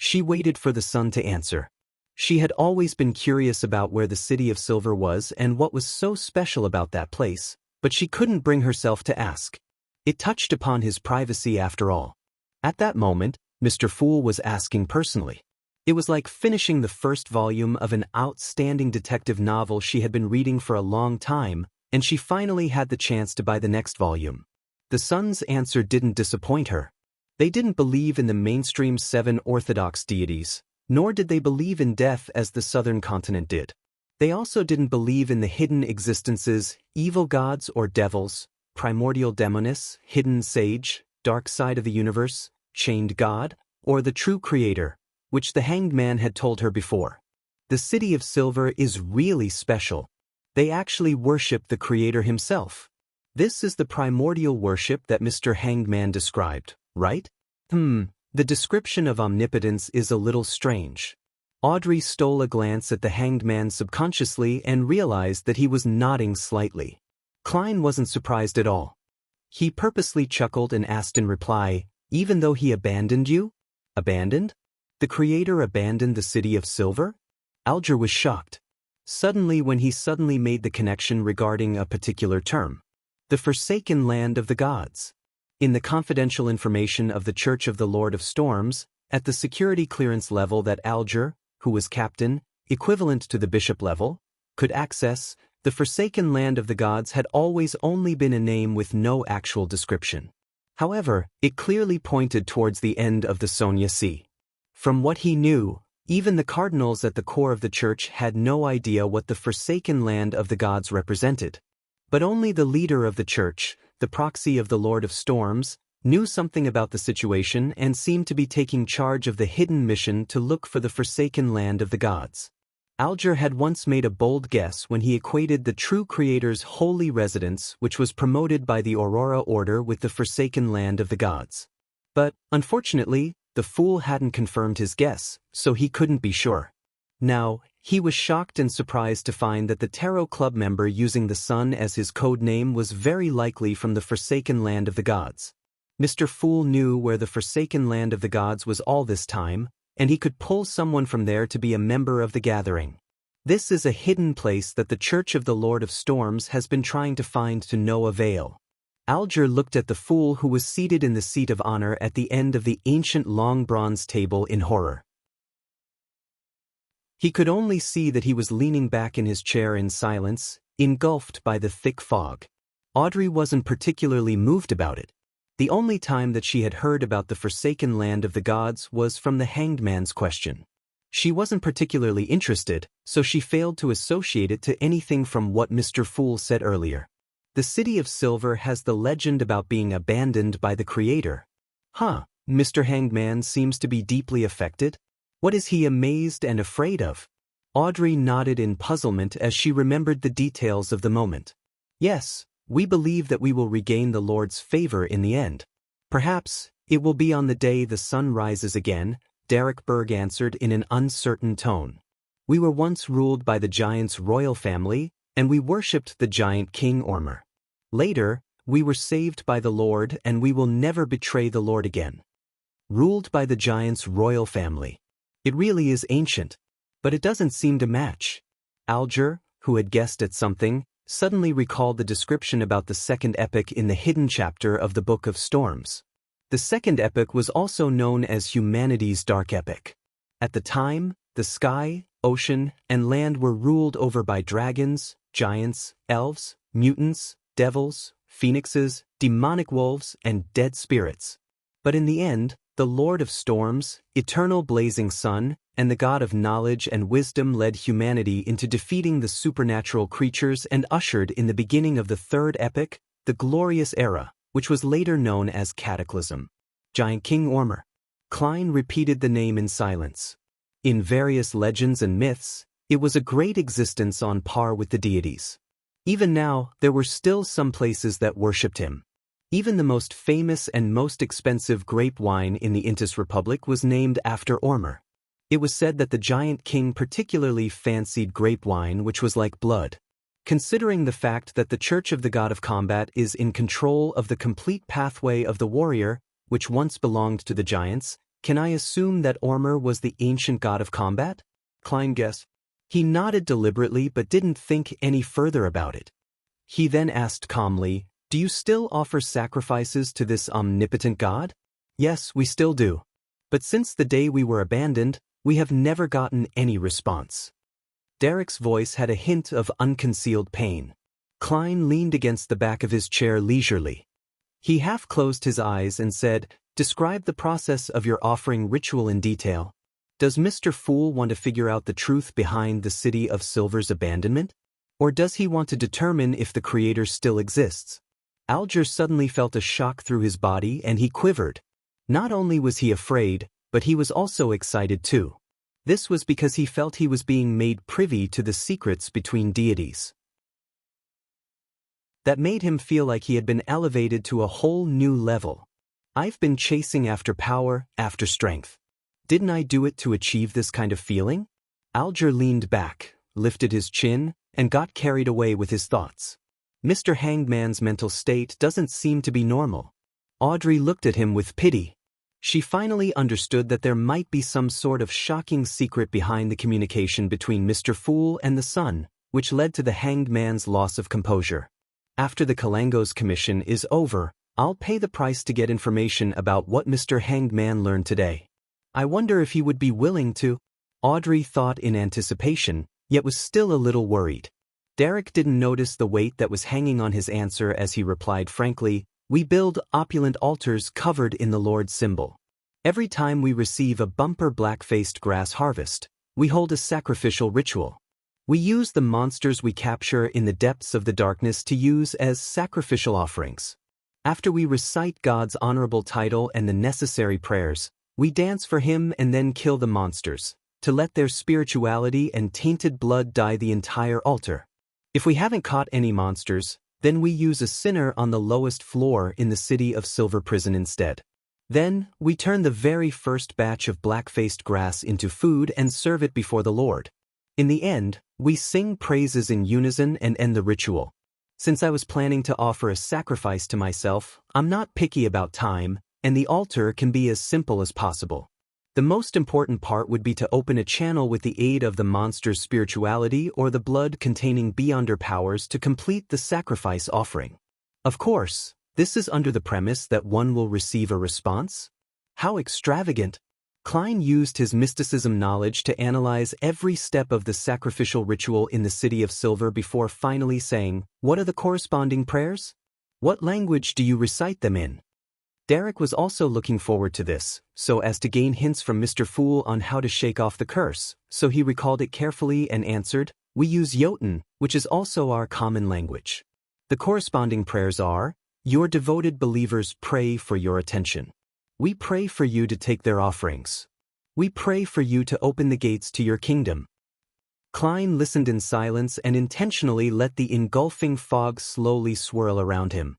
She waited for the sun to answer. She had always been curious about where the City of Silver was and what was so special about that place, but she couldn't bring herself to ask. It touched upon his privacy after all. At that moment, Mr. Fool was asking personally. It was like finishing the first volume of an outstanding detective novel she had been reading for a long time, and she finally had the chance to buy the next volume. The Sun's answer didn't disappoint her. They didn't believe in the mainstream 7 orthodox deities, nor did they believe in death as the southern continent did. They also didn't believe in the hidden existences, evil gods or devils, primordial demoness, hidden sage, dark side of the universe, chained god, or the true creator, which the hanged man had told her before. The City of Silver is really special. They actually worship the creator himself. This is the primordial worship that Mr. Hanged Man described, right? The description of omnipotence is a little strange. Audrey stole a glance at the hanged man subconsciously and realized that he was nodding slightly. Klein wasn't surprised at all. He purposely chuckled and asked in reply, "Even though he abandoned you?" Abandoned? The creator abandoned the City of Silver? Alger was shocked. When he made the connection regarding a particular term. The forsaken land of the gods. In the confidential information of the Church of the Lord of Storms, at the security clearance level that Alger, who was captain, equivalent to the bishop level, could access, the forsaken land of the gods had always only been a name with no actual description. However, it clearly pointed towards the end of the Sonia Sea. From what he knew, even the cardinals at the core of the church had no idea what the forsaken land of the gods represented. But only the leader of the church, the proxy of the Lord of Storms, knew something about the situation and seemed to be taking charge of the hidden mission to look for the forsaken land of the gods. Alger had once made a bold guess when he equated the true creator's holy residence, which was promoted by the Aurora Order, with the forsaken land of the gods. But, unfortunately, the fool hadn't confirmed his guess, so he couldn't be sure. Now, he was shocked and surprised to find that the Tarot Club member using the sun as his code name was very likely from the forsaken land of the gods. Mr. Fool knew where the forsaken land of the gods was all this time, and he could pull someone from there to be a member of the gathering. This is a hidden place that the Church of the Lord of Storms has been trying to find to no avail. Alger looked at the fool who was seated in the seat of honor at the end of the ancient long bronze table in horror. He could only see that he was leaning back in his chair in silence, engulfed by the thick fog. Audrey wasn't particularly moved about it. The only time that she had heard about the forsaken land of the gods was from the hanged man's question. She wasn't particularly interested, so she failed to associate it to anything from what Mr. Fool said earlier. The City of Silver has the legend about being abandoned by the Creator. Mr. Hangman seems to be deeply affected. What is he amazed and afraid of? Audrey nodded in puzzlement as she remembered the details of the moment. Yes, we believe that we will regain the Lord's favor in the end. Perhaps it will be on the day the sun rises again, Derek Berg answered in an uncertain tone. We were once ruled by the giant's royal family, and we worshipped the giant King Ormer. Later, we were saved by the Lord and we will never betray the Lord again. Ruled by the giant's royal family. It really is ancient, but it doesn't seem to match. Alger, who had guessed at something, suddenly recalled the description about the second epic in the hidden chapter of the Book of Storms. The second epic was also known as humanity's dark epic. At the time, the sky, ocean, and land were ruled over by dragons, giants, elves, mutants, devils, phoenixes, demonic wolves, and dead spirits. But in the end, the Lord of Storms, eternal blazing sun, and the God of knowledge and wisdom led humanity into defeating the supernatural creatures and ushered in the beginning of the third epic, the glorious era, which was later known as Cataclysm. Giant King Ormer. Klein repeated the name in silence. In various legends and myths, it was a great existence on par with the deities. Even now, there were still some places that worshipped him. Even the most famous and most expensive grape wine in the Intis Republic was named after Ormer. It was said that the giant king particularly fancied grape wine, which was like blood. Considering the fact that the Church of the God of Combat is in control of the complete pathway of the warrior, which once belonged to the giants, can I assume that Ormer was the ancient god of combat? Klein guessed. He nodded deliberately but didn't think any further about it. He then asked calmly, "Do you still offer sacrifices to this omnipotent god?" "Yes, we still do. But since the day we were abandoned, we have never gotten any response." Derek's voice had a hint of unconcealed pain. Klein leaned against the back of his chair leisurely. He half closed his eyes and said, "Describe the process of your offering ritual in detail. Does Mr. Fool want to figure out the truth behind the City of Silver's abandonment? Or does he want to determine if the Creator still exists?" Alger suddenly felt a shock through his body and he quivered. Not only was he afraid, but he was also excited too. This was because he felt he was being made privy to the secrets between deities. That made him feel like he had been elevated to a whole new level. I've been chasing after power, after strength. Didn't I do it to achieve this kind of feeling? Alger leaned back, lifted his chin, and got carried away with his thoughts. Mr. Hangman's mental state doesn't seem to be normal. Audrey looked at him with pity. She finally understood that there might be some sort of shocking secret behind the communication between Mr. Fool and the sun, which led to the hanged man's loss of composure. After the Kalango's commission is over, I'll pay the price to get information about what Mr. Hanged Man learned today. I wonder if he would be willing to. Audrey thought in anticipation, yet was still a little worried. Derek didn't notice the weight that was hanging on his answer as he replied frankly, "We build opulent altars covered in the Lord's symbol. Every time we receive a bumper black-faced grass harvest, we hold a sacrificial ritual. We use the monsters we capture in the depths of the darkness to use as sacrificial offerings. After we recite God's honorable title and the necessary prayers, we dance for him and then kill the monsters, to let their spirituality and tainted blood dye the entire altar. If we haven't caught any monsters, then we use a sinner on the lowest floor in the City of Silver prison instead. Then, we turn the very first batch of black-faced grass into food and serve it before the Lord. In the end, we sing praises in unison and end the ritual. Since I was planning to offer a sacrifice to myself, I'm not picky about time, and the altar can be as simple as possible. The most important part would be to open a channel with the aid of the monster's spirituality or the blood containing beyonder powers to complete the sacrifice offering. Of course, This is under the premise that one will receive a response? How extravagant! Klein used his mysticism knowledge to analyze every step of the sacrificial ritual in the City of Silver before finally saying, "What are the corresponding prayers? What language do you recite them in?" Derek was also looking forward to this, so as to gain hints from Mr. Fool on how to shake off the curse, so he recalled it carefully and answered, "We use Jotun, which is also our common language. The corresponding prayers are, your devoted believers pray for your attention. We pray for you to take their offerings. We pray for you to open the gates to your kingdom." Klein listened in silence and intentionally let the engulfing fog slowly swirl around him.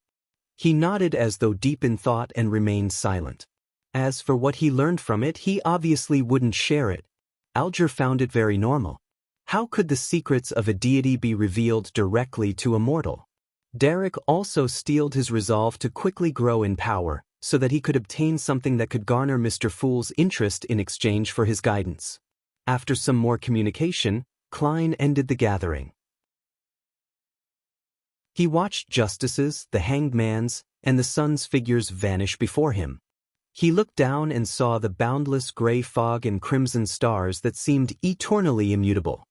He nodded as though deep in thought and remained silent. As for what he learned from it, he obviously wouldn't share it. Alger found it very normal. How could the secrets of a deity be revealed directly to a mortal? Derek also steeled his resolve to quickly grow in power, so that he could obtain something that could garner Mr. Fool's interest in exchange for his guidance. After some more communication, Klein ended the gathering. He watched Justice's, the Hanged Man's, and the Sun's figures vanish before him. He looked down and saw the boundless gray fog and crimson stars that seemed eternally immutable.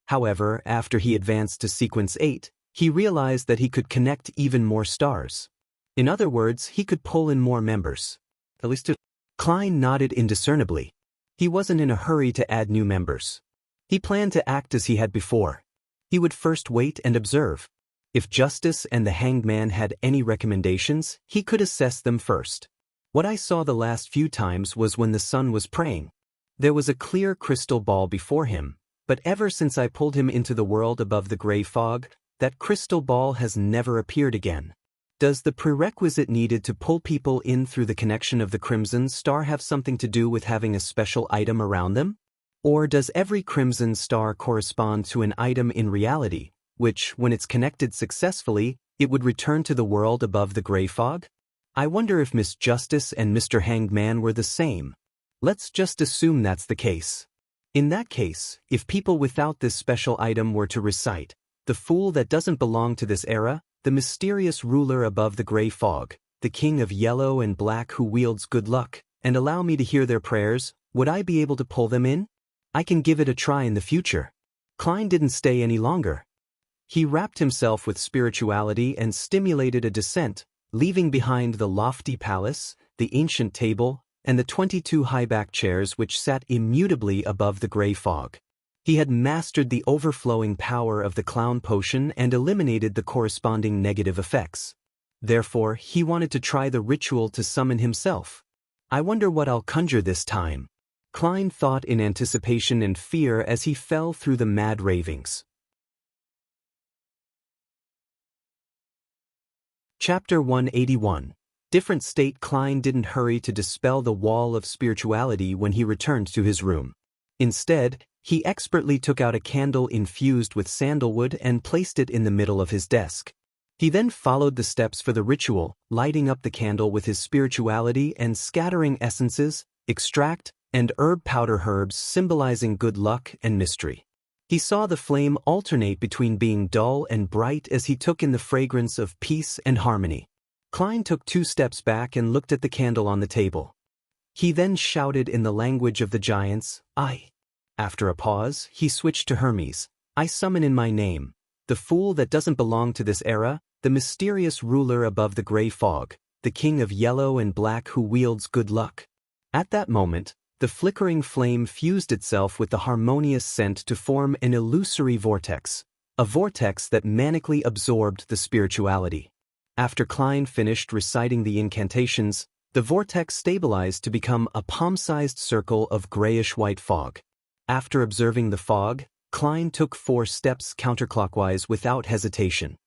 However, after he advanced to Sequence 8, he realized that he could connect even more stars. In other words, he could pull in more members. At least two. Klein nodded indiscernibly. He wasn't in a hurry to add new members. He planned to act as he had before. He would first wait and observe. If Justice and the Hanged Man had any recommendations, he could assess them first. What I saw the last few times was when the Sun was praying. There was a clear crystal ball before him, but ever since I pulled him into the world above the gray fog, that crystal ball has never appeared again. Does the prerequisite needed to pull people in through the connection of the Crimson Star have something to do with having a special item around them? Or does every Crimson Star correspond to an item in reality, which, when it's connected successfully, it would return to the world above the gray fog? I wonder if Miss Justice and Mr. Hanged Man were the same. Let's just assume that's the case. In that case, if people without this special item were to recite, "The fool that doesn't belong to this era, the mysterious ruler above the gray fog, the king of yellow and black who wields good luck," and allow me to hear their prayers, would I be able to pull them in? I can give it a try in the future. Klein didn't stay any longer. He wrapped himself with spirituality and stimulated a descent, leaving behind the lofty palace, the ancient table, and the 22 high-back chairs which sat immutably above the gray fog. He had mastered the overflowing power of the clown potion and eliminated the corresponding negative effects. Therefore, he wanted to try the ritual to summon himself. I wonder what I'll conjure this time. Klein thought in anticipation and fear as he fell through the mad ravings. Chapter 181. Different state. Klein didn't hurry to dispel the wall of spirituality when he returned to his room. Instead, he expertly took out a candle infused with sandalwood and placed it in the middle of his desk. He then followed the steps for the ritual, lighting up the candle with his spirituality and scattering essences, extract, and herb powder herbs symbolizing good luck and mystery. He saw the flame alternate between being dull and bright as he took in the fragrance of peace and harmony. Klein took 2 steps back and looked at the candle on the table. He then shouted in the language of the giants, "I." After a pause, he switched to Hermes. "I summon in my name, the fool that doesn't belong to this era, the mysterious ruler above the gray fog, the king of yellow and black who wields good luck." At that moment, the flickering flame fused itself with the harmonious scent to form an illusory vortex, a vortex that manically absorbed the spirituality. After Klein finished reciting the incantations, the vortex stabilized to become a palm-sized circle of grayish-white fog. After observing the fog, Klein took 4 steps counterclockwise without hesitation.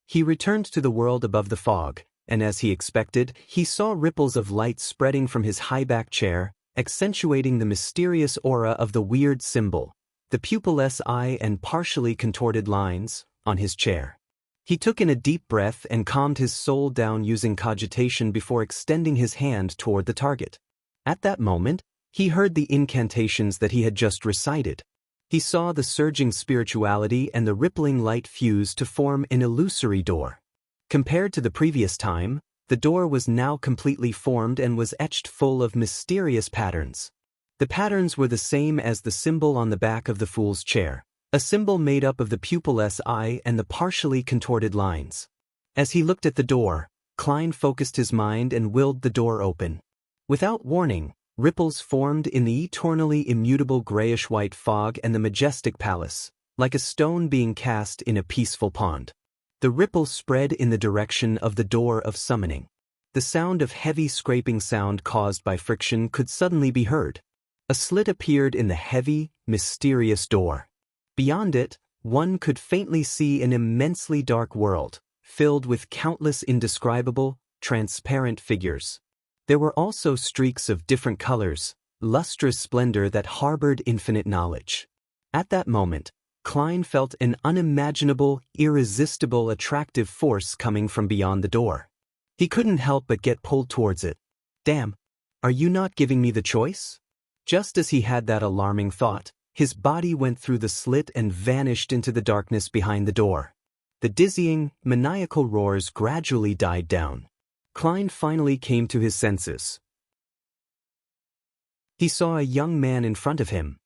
He returned to the world above the fog, and as he expected, he saw ripples of light spreading from his high-back chair, accentuating the mysterious aura of the weird symbol, the pupilless eye and partially contorted lines, on his chair. He took in a deep breath and calmed his soul down using cogitation before extending his hand toward the target. At that moment, he heard the incantations that he had just recited. He saw the surging spirituality and the rippling light fuse to form an illusory door. Compared to the previous time, The door was now completely formed and was etched full of mysterious patterns. The patterns were the same as the symbol on the back of the fool's chair, a symbol made up of the pupilless eye and the partially contorted lines. As he looked at the door, Klein focused his mind and willed the door open. Without warning, ripples formed in the eternally immutable grayish-white fog and the majestic palace, like a stone being cast in a peaceful pond. The ripple spread in the direction of the door of summoning. The sound of heavy scraping sound caused by friction could suddenly be heard. A slit appeared in the heavy, mysterious door. Beyond it, one could faintly see an immensely dark world, filled with countless indescribable, transparent figures. There were also streaks of different colors, lustrous splendor that harbored infinite knowledge. At that moment, Klein felt an unimaginable, irresistible attractive force coming from beyond the door. He couldn't help but get pulled towards it. Damn, are you not giving me the choice? Just as he had that alarming thought, his body went through the slit and vanished into the darkness behind the door. The dizzying, maniacal roars gradually died down. Klein finally came to his senses. He saw a young man in front of him.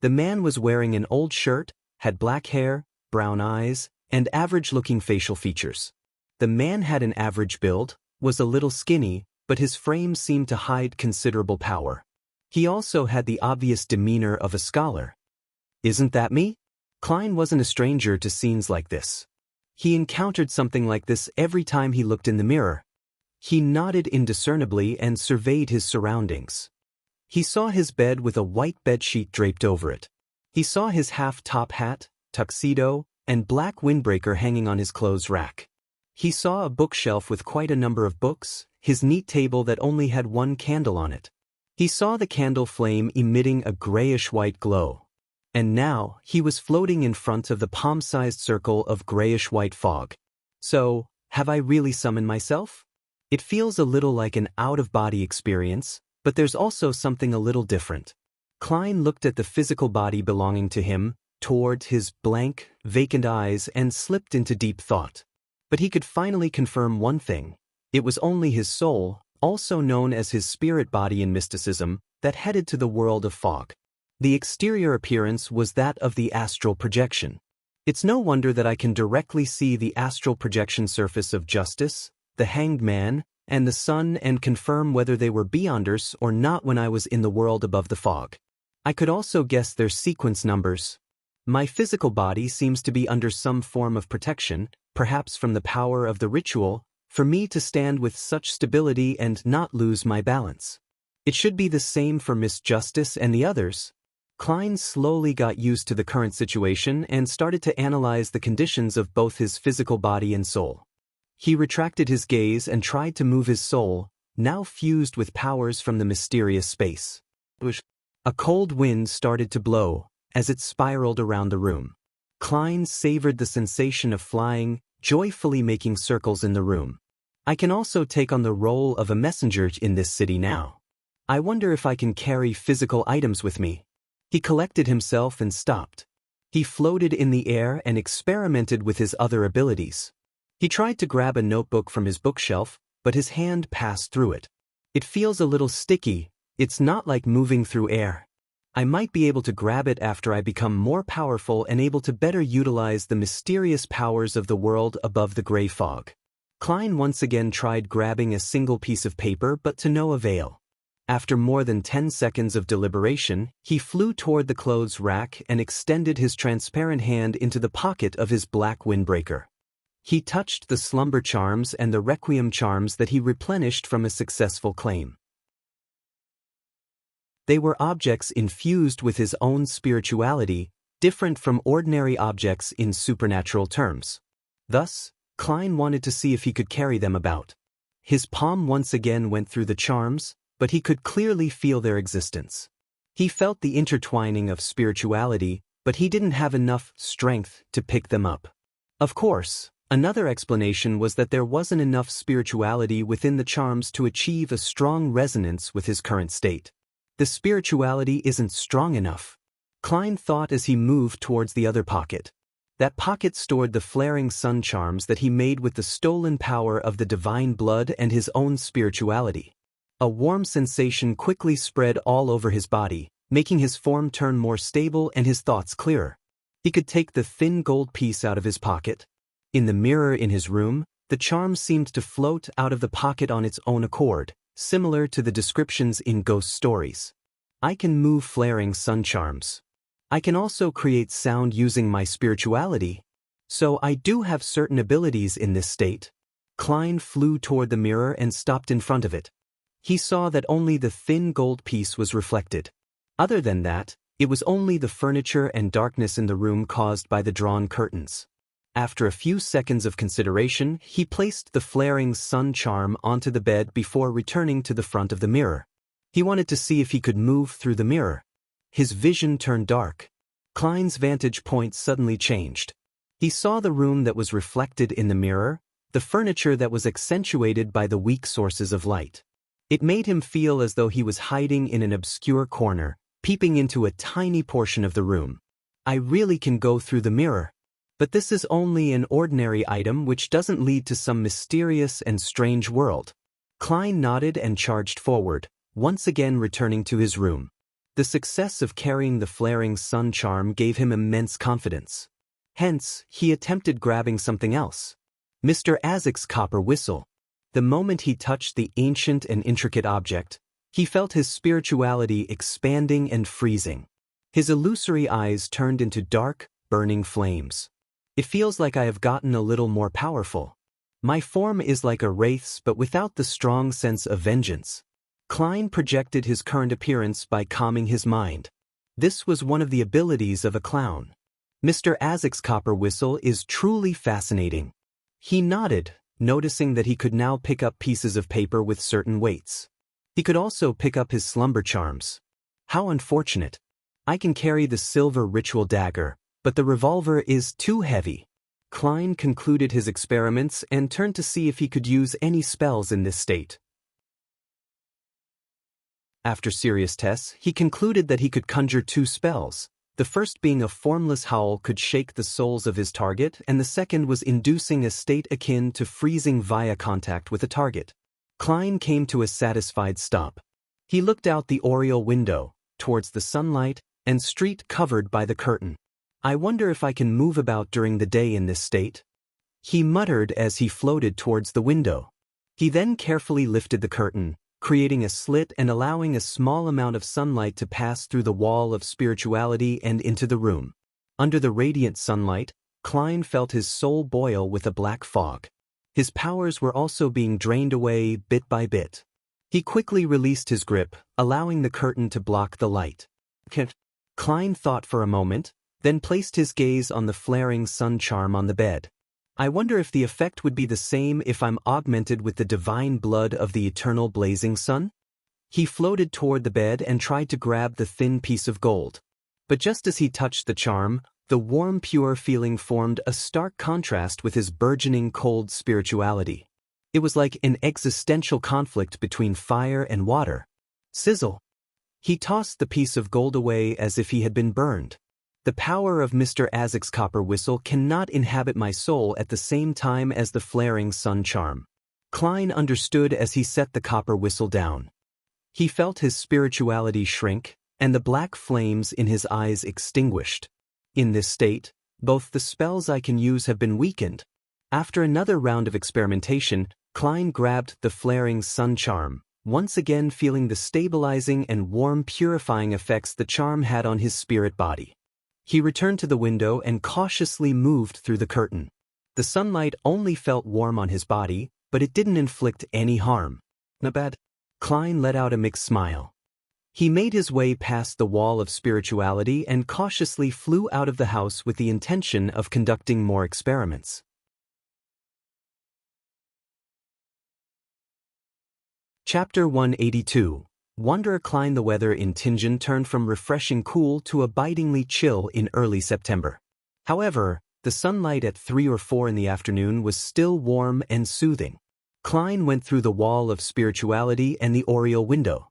The man was wearing an old shirt, had black hair, brown eyes, and average-looking facial features. The man had an average build, was a little skinny, but his frame seemed to hide considerable power. He also had the obvious demeanor of a scholar. Isn't that me? Klein wasn't a stranger to scenes like this. He encountered something like this every time he looked in the mirror. He nodded indiscernibly and surveyed his surroundings. He saw his bed with a white bedsheet draped over it. He saw his half-top hat, tuxedo, and black windbreaker hanging on his clothes rack. He saw a bookshelf with quite a number of books, his neat table that only had one candle on it. He saw the candle flame emitting a grayish-white glow. And now, he was floating in front of the palm-sized circle of grayish-white fog. So, have I really summoned myself? It feels a little like an out-of-body experience, but there's also something a little different. Klein looked at the physical body belonging to him, toward his blank, vacant eyes, and slipped into deep thought. But he could finally confirm one thing. It was only his soul, also known as his spirit body in mysticism, that headed to the world of fog. The exterior appearance was that of the astral projection. It's no wonder that I can directly see the astral projection surface of Justice, the Hanged Man, and the Sun and confirm whether they were beyonders or not when I was in the world above the fog. I could also guess their sequence numbers. My physical body seems to be under some form of protection, perhaps from the power of the ritual, for me to stand with such stability and not lose my balance. It should be the same for Miss Justice and the others. Klein slowly got used to the current situation and started to analyze the conditions of both his physical body and soul. He retracted his gaze and tried to move his soul, now fused with powers from the mysterious space. A cold wind started to blow as it spiraled around the room. Klein savored the sensation of flying, joyfully making circles in the room. I can also take on the role of a messenger in this city now. I wonder if I can carry physical items with me. He collected himself and stopped. He floated in the air and experimented with his other abilities. He tried to grab a notebook from his bookshelf, but his hand passed through it. It feels a little sticky. It's not like moving through air. I might be able to grab it after I become more powerful and able to better utilize the mysterious powers of the world above the gray fog. Klein once again tried grabbing a single piece of paper, but to no avail. After more than 10 seconds of deliberation, he flew toward the clothes rack and extended his transparent hand into the pocket of his black windbreaker. He touched the slumber charms and the requiem charms that he replenished from a successful claim. They were objects infused with his own spirituality, different from ordinary objects in supernatural terms. Thus, Klein wanted to see if he could carry them about. His palm once again went through the charms, but he could clearly feel their existence. He felt the intertwining of spirituality, but he didn't have enough strength to pick them up. Of course, another explanation was that there wasn't enough spirituality within the charms to achieve a strong resonance with his current state. The spirituality isn't strong enough, Klein thought as he moved towards the other pocket. That pocket stored the flaring sun charms that he made with the stolen power of the divine blood and his own spirituality. A warm sensation quickly spread all over his body, making his form turn more stable and his thoughts clearer. He could take the thin gold piece out of his pocket. In the mirror in his room, the charm seemed to float out of the pocket on its own accord, similar to the descriptions in ghost stories. I can move flaring sun charms. I can also create sound using my spirituality. So I do have certain abilities in this state. Klein flew toward the mirror and stopped in front of it. He saw that only the thin gold piece was reflected. Other than that, it was only the furniture and darkness in the room caused by the drawn curtains. After a few seconds of consideration, he placed the flaring sun charm onto the bed before returning to the front of the mirror. He wanted to see if he could move through the mirror. His vision turned dark. Klein's vantage point suddenly changed. He saw the room that was reflected in the mirror, the furniture that was accentuated by the weak sources of light. It made him feel as though he was hiding in an obscure corner, peeping into a tiny portion of the room. I really can go through the mirror. But this is only an ordinary item which doesn't lead to some mysterious and strange world. Klein nodded and charged forward, once again returning to his room. The success of carrying the flaring sun charm gave him immense confidence. Hence, he attempted grabbing something else. Mr. Azek's copper whistle. The moment he touched the ancient and intricate object, he felt his spirituality expanding and freezing. His illusory eyes turned into dark, burning flames. It feels like I have gotten a little more powerful. My form is like a wraith's but without the strong sense of vengeance. Klein projected his current appearance by calming his mind. This was one of the abilities of a clown. Mr. Azek's copper whistle is truly fascinating. He nodded, noticing that he could now pick up pieces of paper with certain weights. He could also pick up his slumber charms. How unfortunate. I can carry the silver ritual dagger, but the revolver is too heavy. Klein concluded his experiments and turned to see if he could use any spells in this state. After serious tests, he concluded that he could conjure 2 spells. The first being a formless howl could shake the souls of his target, and the second was inducing a state akin to freezing via contact with a target. Klein came to a satisfied stop. He looked out the oriel window, towards the sunlight and street covered by the curtain. I wonder if I can move about during the day in this state? He muttered as he floated towards the window. He then carefully lifted the curtain, creating a slit and allowing a small amount of sunlight to pass through the wall of spirituality and into the room. Under the radiant sunlight, Klein felt his soul boil with a black fog. His powers were also being drained away bit by bit. He quickly released his grip, allowing the curtain to block the light. Klein thought for a moment, then placed his gaze on the flaring sun charm on the bed. I wonder if the effect would be the same if I'm augmented with the divine blood of the eternal blazing sun? He floated toward the bed and tried to grab the thin piece of gold. But just as he touched the charm, the warm, pure feeling formed a stark contrast with his burgeoning cold spirituality. It was like an existential conflict between fire and water. Sizzle! He tossed the piece of gold away as if he had been burned. The power of Mr. Azek's copper whistle cannot inhabit my soul at the same time as the flaring sun charm. Klein understood as he set the copper whistle down. He felt his spirituality shrink, and the black flames in his eyes extinguished. In this state, both the spells I can use have been weakened. After another round of experimentation, Klein grabbed the flaring sun charm, once again feeling the stabilizing and warm purifying effects the charm had on his spirit body. He returned to the window and cautiously moved through the curtain. The sunlight only felt warm on his body, but it didn't inflict any harm. Not bad. Klein let out a mixed smile. He made his way past the wall of spirituality and cautiously flew out of the house with the intention of conducting more experiments. Chapter 182. Wanderer Klein. The weather in Tingen turned from refreshing cool to a bitingly chill in early September. However, the sunlight at 3 or 4 in the afternoon was still warm and soothing. Klein went through the wall of spirituality and the oriel window.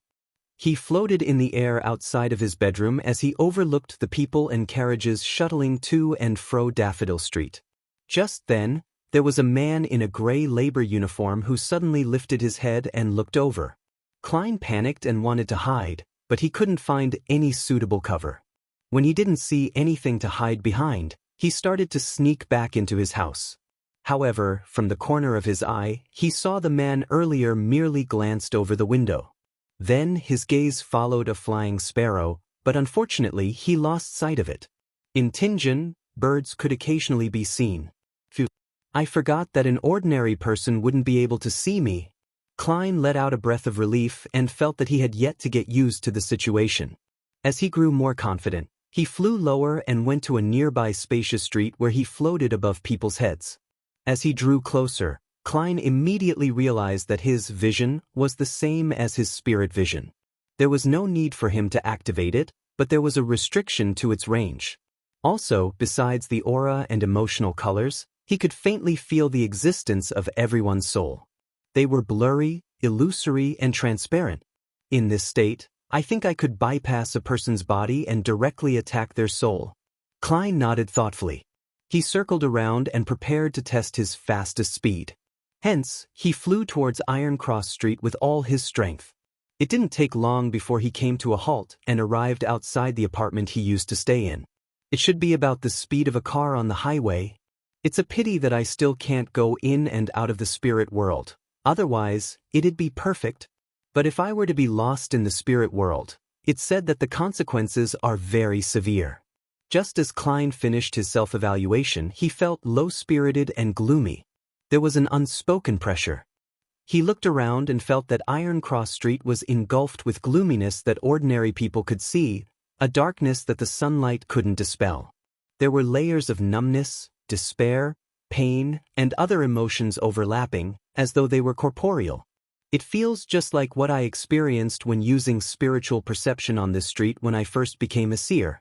He floated in the air outside of his bedroom as he overlooked the people and carriages shuttling to and fro Daffodil Street. Just then, there was a man in a gray labor uniform who suddenly lifted his head and looked over. Klein panicked and wanted to hide, but he couldn't find any suitable cover. When he didn't see anything to hide behind, he started to sneak back into his house. However, from the corner of his eye, he saw the man earlier merely glanced over the window. Then his gaze followed a flying sparrow, but unfortunately he lost sight of it. In Tianjin, birds could occasionally be seen. Phew. I forgot that an ordinary person wouldn't be able to see me. Klein let out a breath of relief and felt that he had yet to get used to the situation. As he grew more confident, he flew lower and went to a nearby spacious street where he floated above people's heads. As he drew closer, Klein immediately realized that his vision was the same as his spirit vision. There was no need for him to activate it, but there was a restriction to its range. Also, besides the aura and emotional colors, he could faintly feel the existence of everyone's soul. They were blurry, illusory, and transparent. In this state, I think I could bypass a person's body and directly attack their soul. Klein nodded thoughtfully. He circled around and prepared to test his fastest speed. Hence, he flew towards Iron Cross Street with all his strength. It didn't take long before he came to a halt and arrived outside the apartment he used to stay in. It should be about the speed of a car on the highway. It's a pity that I still can't go in and out of the spirit world. Otherwise, it'd be perfect. But if I were to be lost in the spirit world, it's said that the consequences are very severe. Just as Klein finished his self-evaluation, he felt low-spirited and gloomy. There was an unspoken pressure. He looked around and felt that Iron Cross Street was engulfed with gloominess that ordinary people could see, a darkness that the sunlight couldn't dispel. There were layers of numbness, despair, pain, and other emotions overlapping, as though they were corporeal. It feels just like what I experienced when using spiritual perception on this street when I first became a seer.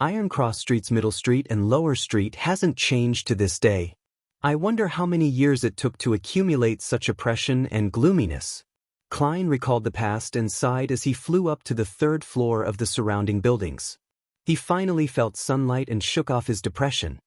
Iron Cross Street's middle street and lower street hasn't changed to this day. I wonder how many years it took to accumulate such oppression and gloominess. Klein recalled the past and sighed as he flew up to the third floor of the surrounding buildings. He finally felt sunlight and shook off his depression.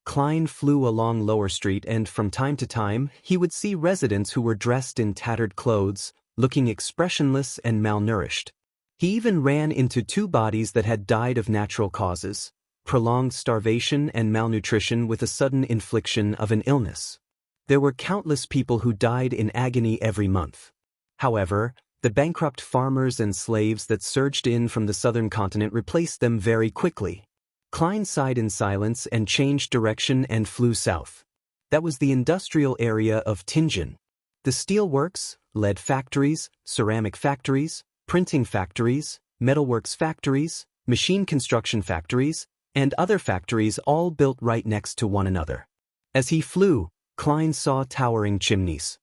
Klein flew along Lower Street and from time to time, he would see residents who were dressed in tattered clothes, looking expressionless and malnourished. He even ran into two bodies that had died of natural causes, prolonged starvation and malnutrition with a sudden infliction of an illness. There were countless people who died in agony every month. However, the bankrupt farmers and slaves that surged in from the southern continent replaced them very quickly. Klein sighed in silence and changed direction and flew south. That was the industrial area of Tianjin. The steel works, lead factories, ceramic factories, printing factories, metalworks factories, machine construction factories, and other factories all built right next to one another. As he flew, Klein saw towering chimneys.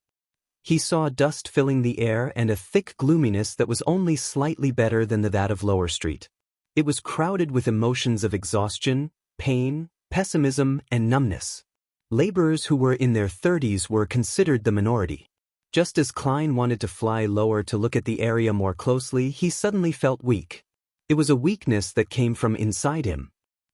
He saw dust filling the air and a thick gloominess that was only slightly better than that of Lower Street. It was crowded with emotions of exhaustion, pain, pessimism, and numbness. Laborers who were in their 30s were considered the minority. Just as Klein wanted to fly lower to look at the area more closely, he suddenly felt weak. It was a weakness that came from inside him.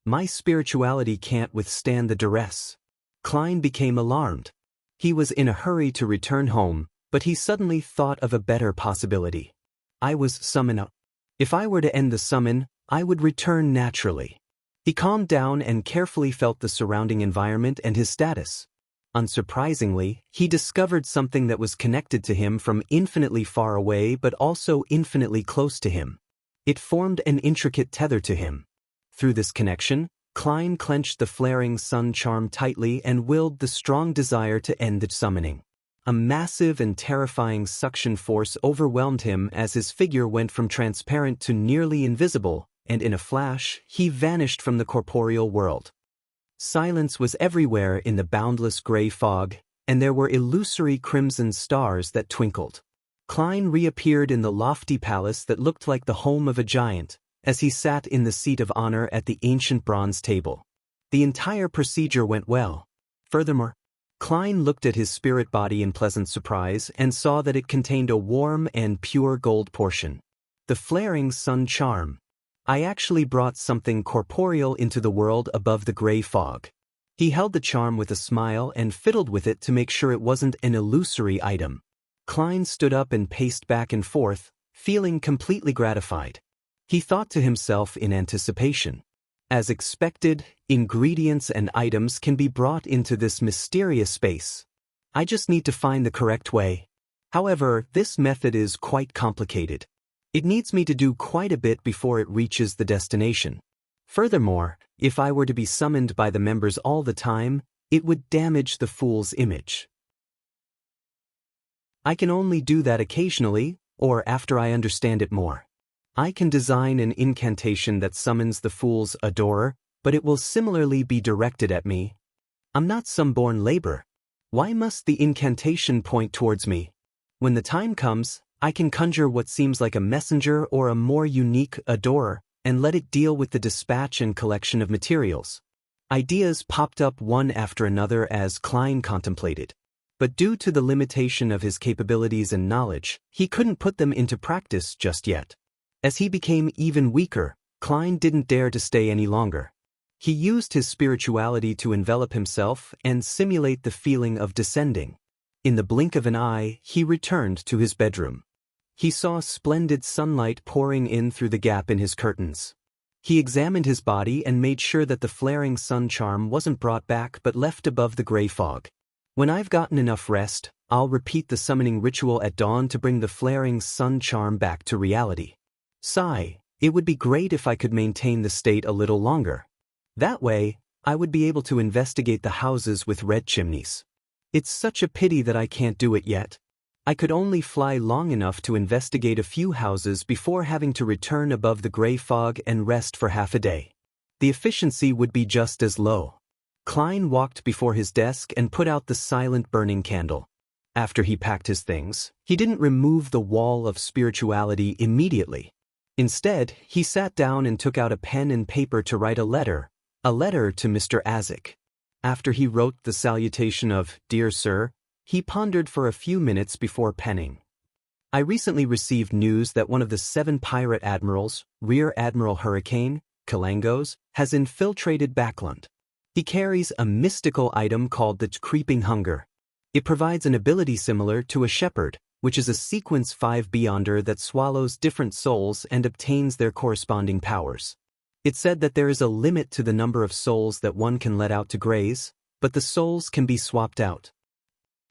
My spirituality can't withstand the duress. Klein became alarmed. He was in a hurry to return home, but he suddenly thought of a better possibility. I was summoned out. If I were to end the summon, I would return naturally. He calmed down and carefully felt the surrounding environment and his status. Unsurprisingly, he discovered something that was connected to him from infinitely far away but also infinitely close to him. It formed an intricate tether to him. Through this connection, Klein clenched the flaring sun charm tightly and willed the strong desire to end the summoning. A massive and terrifying suction force overwhelmed him as his figure went from transparent to nearly invisible, and in a flash, he vanished from the corporeal world. Silence was everywhere in the boundless gray fog, and there were illusory crimson stars that twinkled. Klein reappeared in the lofty palace that looked like the home of a giant, as he sat in the seat of honor at the ancient bronze table. The entire procedure went well. Furthermore, Klein looked at his spirit body in pleasant surprise and saw that it contained a warm and pure gold portion. The flaring sun charm. I actually brought something corporeal into the world above the gray fog. He held the charm with a smile and fiddled with it to make sure it wasn't an illusory item. Klein stood up and paced back and forth, feeling completely gratified. He thought to himself in anticipation. As expected, ingredients and items can be brought into this mysterious space. I just need to find the correct way. However, this method is quite complicated. It needs me to do quite a bit before it reaches the destination. Furthermore, if I were to be summoned by the members all the time, it would damage the fool's image. I can only do that occasionally, or after I understand it more. I can design an incantation that summons the fool's adorer, but it will similarly be directed at me. I'm not some born labor. Why must the incantation point towards me? When the time comes, I can conjure what seems like a messenger or a more unique adorer, and let it deal with the dispatch and collection of materials. Ideas popped up one after another as Klein contemplated. But due to the limitation of his capabilities and knowledge, he couldn't put them into practice just yet. As he became even weaker, Klein didn't dare to stay any longer. He used his spirituality to envelop himself and simulate the feeling of descending. In the blink of an eye, he returned to his bedroom. He saw splendid sunlight pouring in through the gap in his curtains. He examined his body and made sure that the flaring sun charm wasn't brought back but left above the gray fog. When I've gotten enough rest, I'll repeat the summoning ritual at dawn to bring the flaring sun charm back to reality. Sigh, it would be great if I could maintain the state a little longer. That way, I would be able to investigate the houses with red chimneys. It's such a pity that I can't do it yet. I could only fly long enough to investigate a few houses before having to return above the gray fog and rest for half a day. The efficiency would be just as low. Klein walked before his desk and put out the silent burning candle. After he packed his things, he didn't remove the wall of spirituality immediately. Instead, he sat down and took out a pen and paper to write a letter to Mr. Azik. After he wrote the salutation of, "Dear Sir," he pondered for a few minutes before penning. I recently received news that one of the 7 pirate admirals, Rear Admiral Hurricane, Kalangos, has infiltrated Backland. He carries a mystical item called the Creeping Hunger. It provides an ability similar to a shepherd, which is a sequence 5 beyonder that swallows different souls and obtains their corresponding powers. It said that there is a limit to the number of souls that one can let out to graze, but the souls can be swapped out.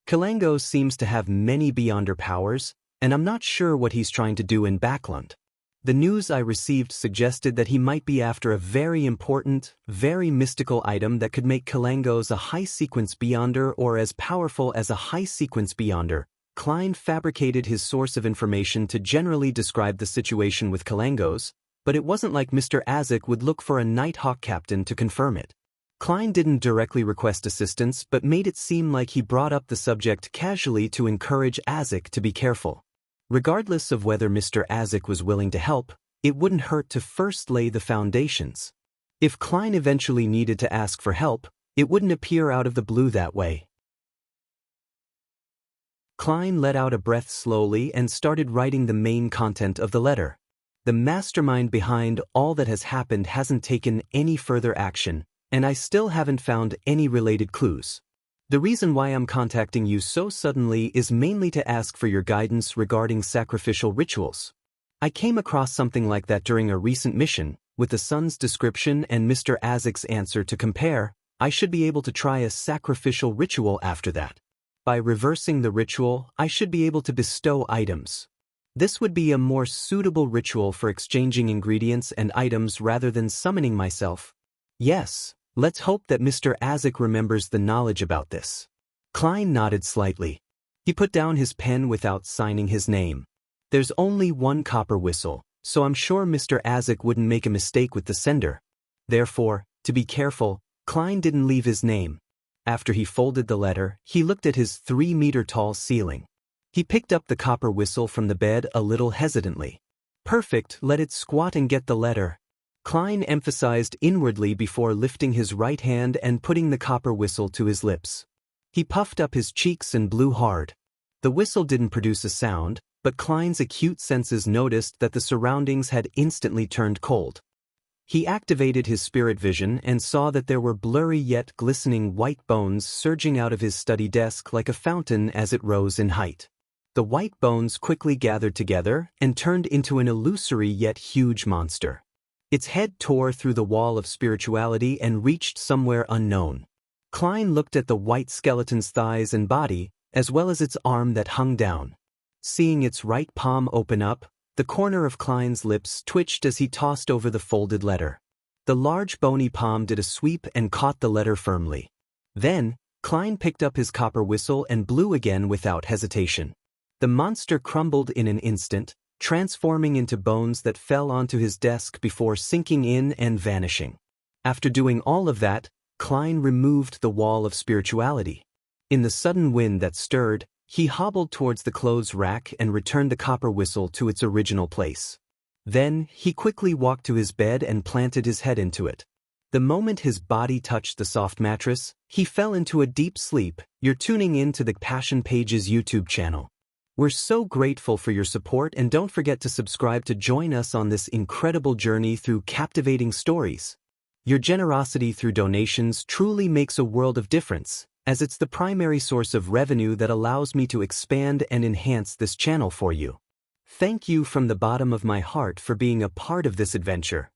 Kalangos seems to have many beyonder powers, and I'm not sure what he's trying to do in Backland. The news I received suggested that he might be after a very important, very mystical item that could make Kalangos a high-sequence beyonder or as powerful as a high-sequence beyonder. Klein fabricated his source of information to generally describe the situation with Kalangos, but it wasn't like Mr. Azik would look for a Nighthawk captain to confirm it. Klein didn't directly request assistance but made it seem like he brought up the subject casually to encourage Azik to be careful. Regardless of whether Mr. Azik was willing to help, it wouldn't hurt to first lay the foundations. If Klein eventually needed to ask for help, it wouldn't appear out of the blue that way. Klein let out a breath slowly and started writing the main content of the letter. The mastermind behind all that has happened hasn't taken any further action, and I still haven't found any related clues. The reason why I'm contacting you so suddenly is mainly to ask for your guidance regarding sacrificial rituals. I came across something like that during a recent mission. With the son's description and Mr. Azik's answer to compare, I should be able to try a sacrificial ritual after that. By reversing the ritual, I should be able to bestow items. This would be a more suitable ritual for exchanging ingredients and items rather than summoning myself. Yes. Let's hope that Mr. Azik remembers the knowledge about this. Klein nodded slightly. He put down his pen without signing his name. There's only one copper whistle, so I'm sure Mr. Azik wouldn't make a mistake with the sender. Therefore, to be careful, Klein didn't leave his name. After he folded the letter, he looked at his 3-meter-tall ceiling. He picked up the copper whistle from the bed a little hesitantly. Perfect, let it squat and get the letter. Klein emphasized inwardly before lifting his right hand and putting the copper whistle to his lips. He puffed up his cheeks and blew hard. The whistle didn't produce a sound, but Klein's acute senses noticed that the surroundings had instantly turned cold. He activated his spirit vision and saw that there were blurry yet glistening white bones surging out of his study desk like a fountain as it rose in height. The white bones quickly gathered together and turned into an illusory yet huge monster. Its head tore through the wall of spirituality and reached somewhere unknown. Klein looked at the white skeleton's thighs and body, as well as its arm that hung down. Seeing its right palm open up, the corner of Klein's lips twitched as he tossed over the folded letter. The large bony palm did a sweep and caught the letter firmly. Then, Klein picked up his copper whistle and blew again without hesitation. The monster crumbled in an instant, transforming into bones that fell onto his desk before sinking in and vanishing. After doing all of that, Klein removed the wall of spirituality. In the sudden wind that stirred, he hobbled towards the clothes rack and returned the copper whistle to its original place. Then, he quickly walked to his bed and planted his head into it. The moment his body touched the soft mattress, he fell into a deep sleep. You're tuning in to the Passion Pages YouTube channel. We're so grateful for your support, and don't forget to subscribe to join us on this incredible journey through captivating stories. Your generosity through donations truly makes a world of difference, as it's the primary source of revenue that allows me to expand and enhance this channel for you. Thank you from the bottom of my heart for being a part of this adventure.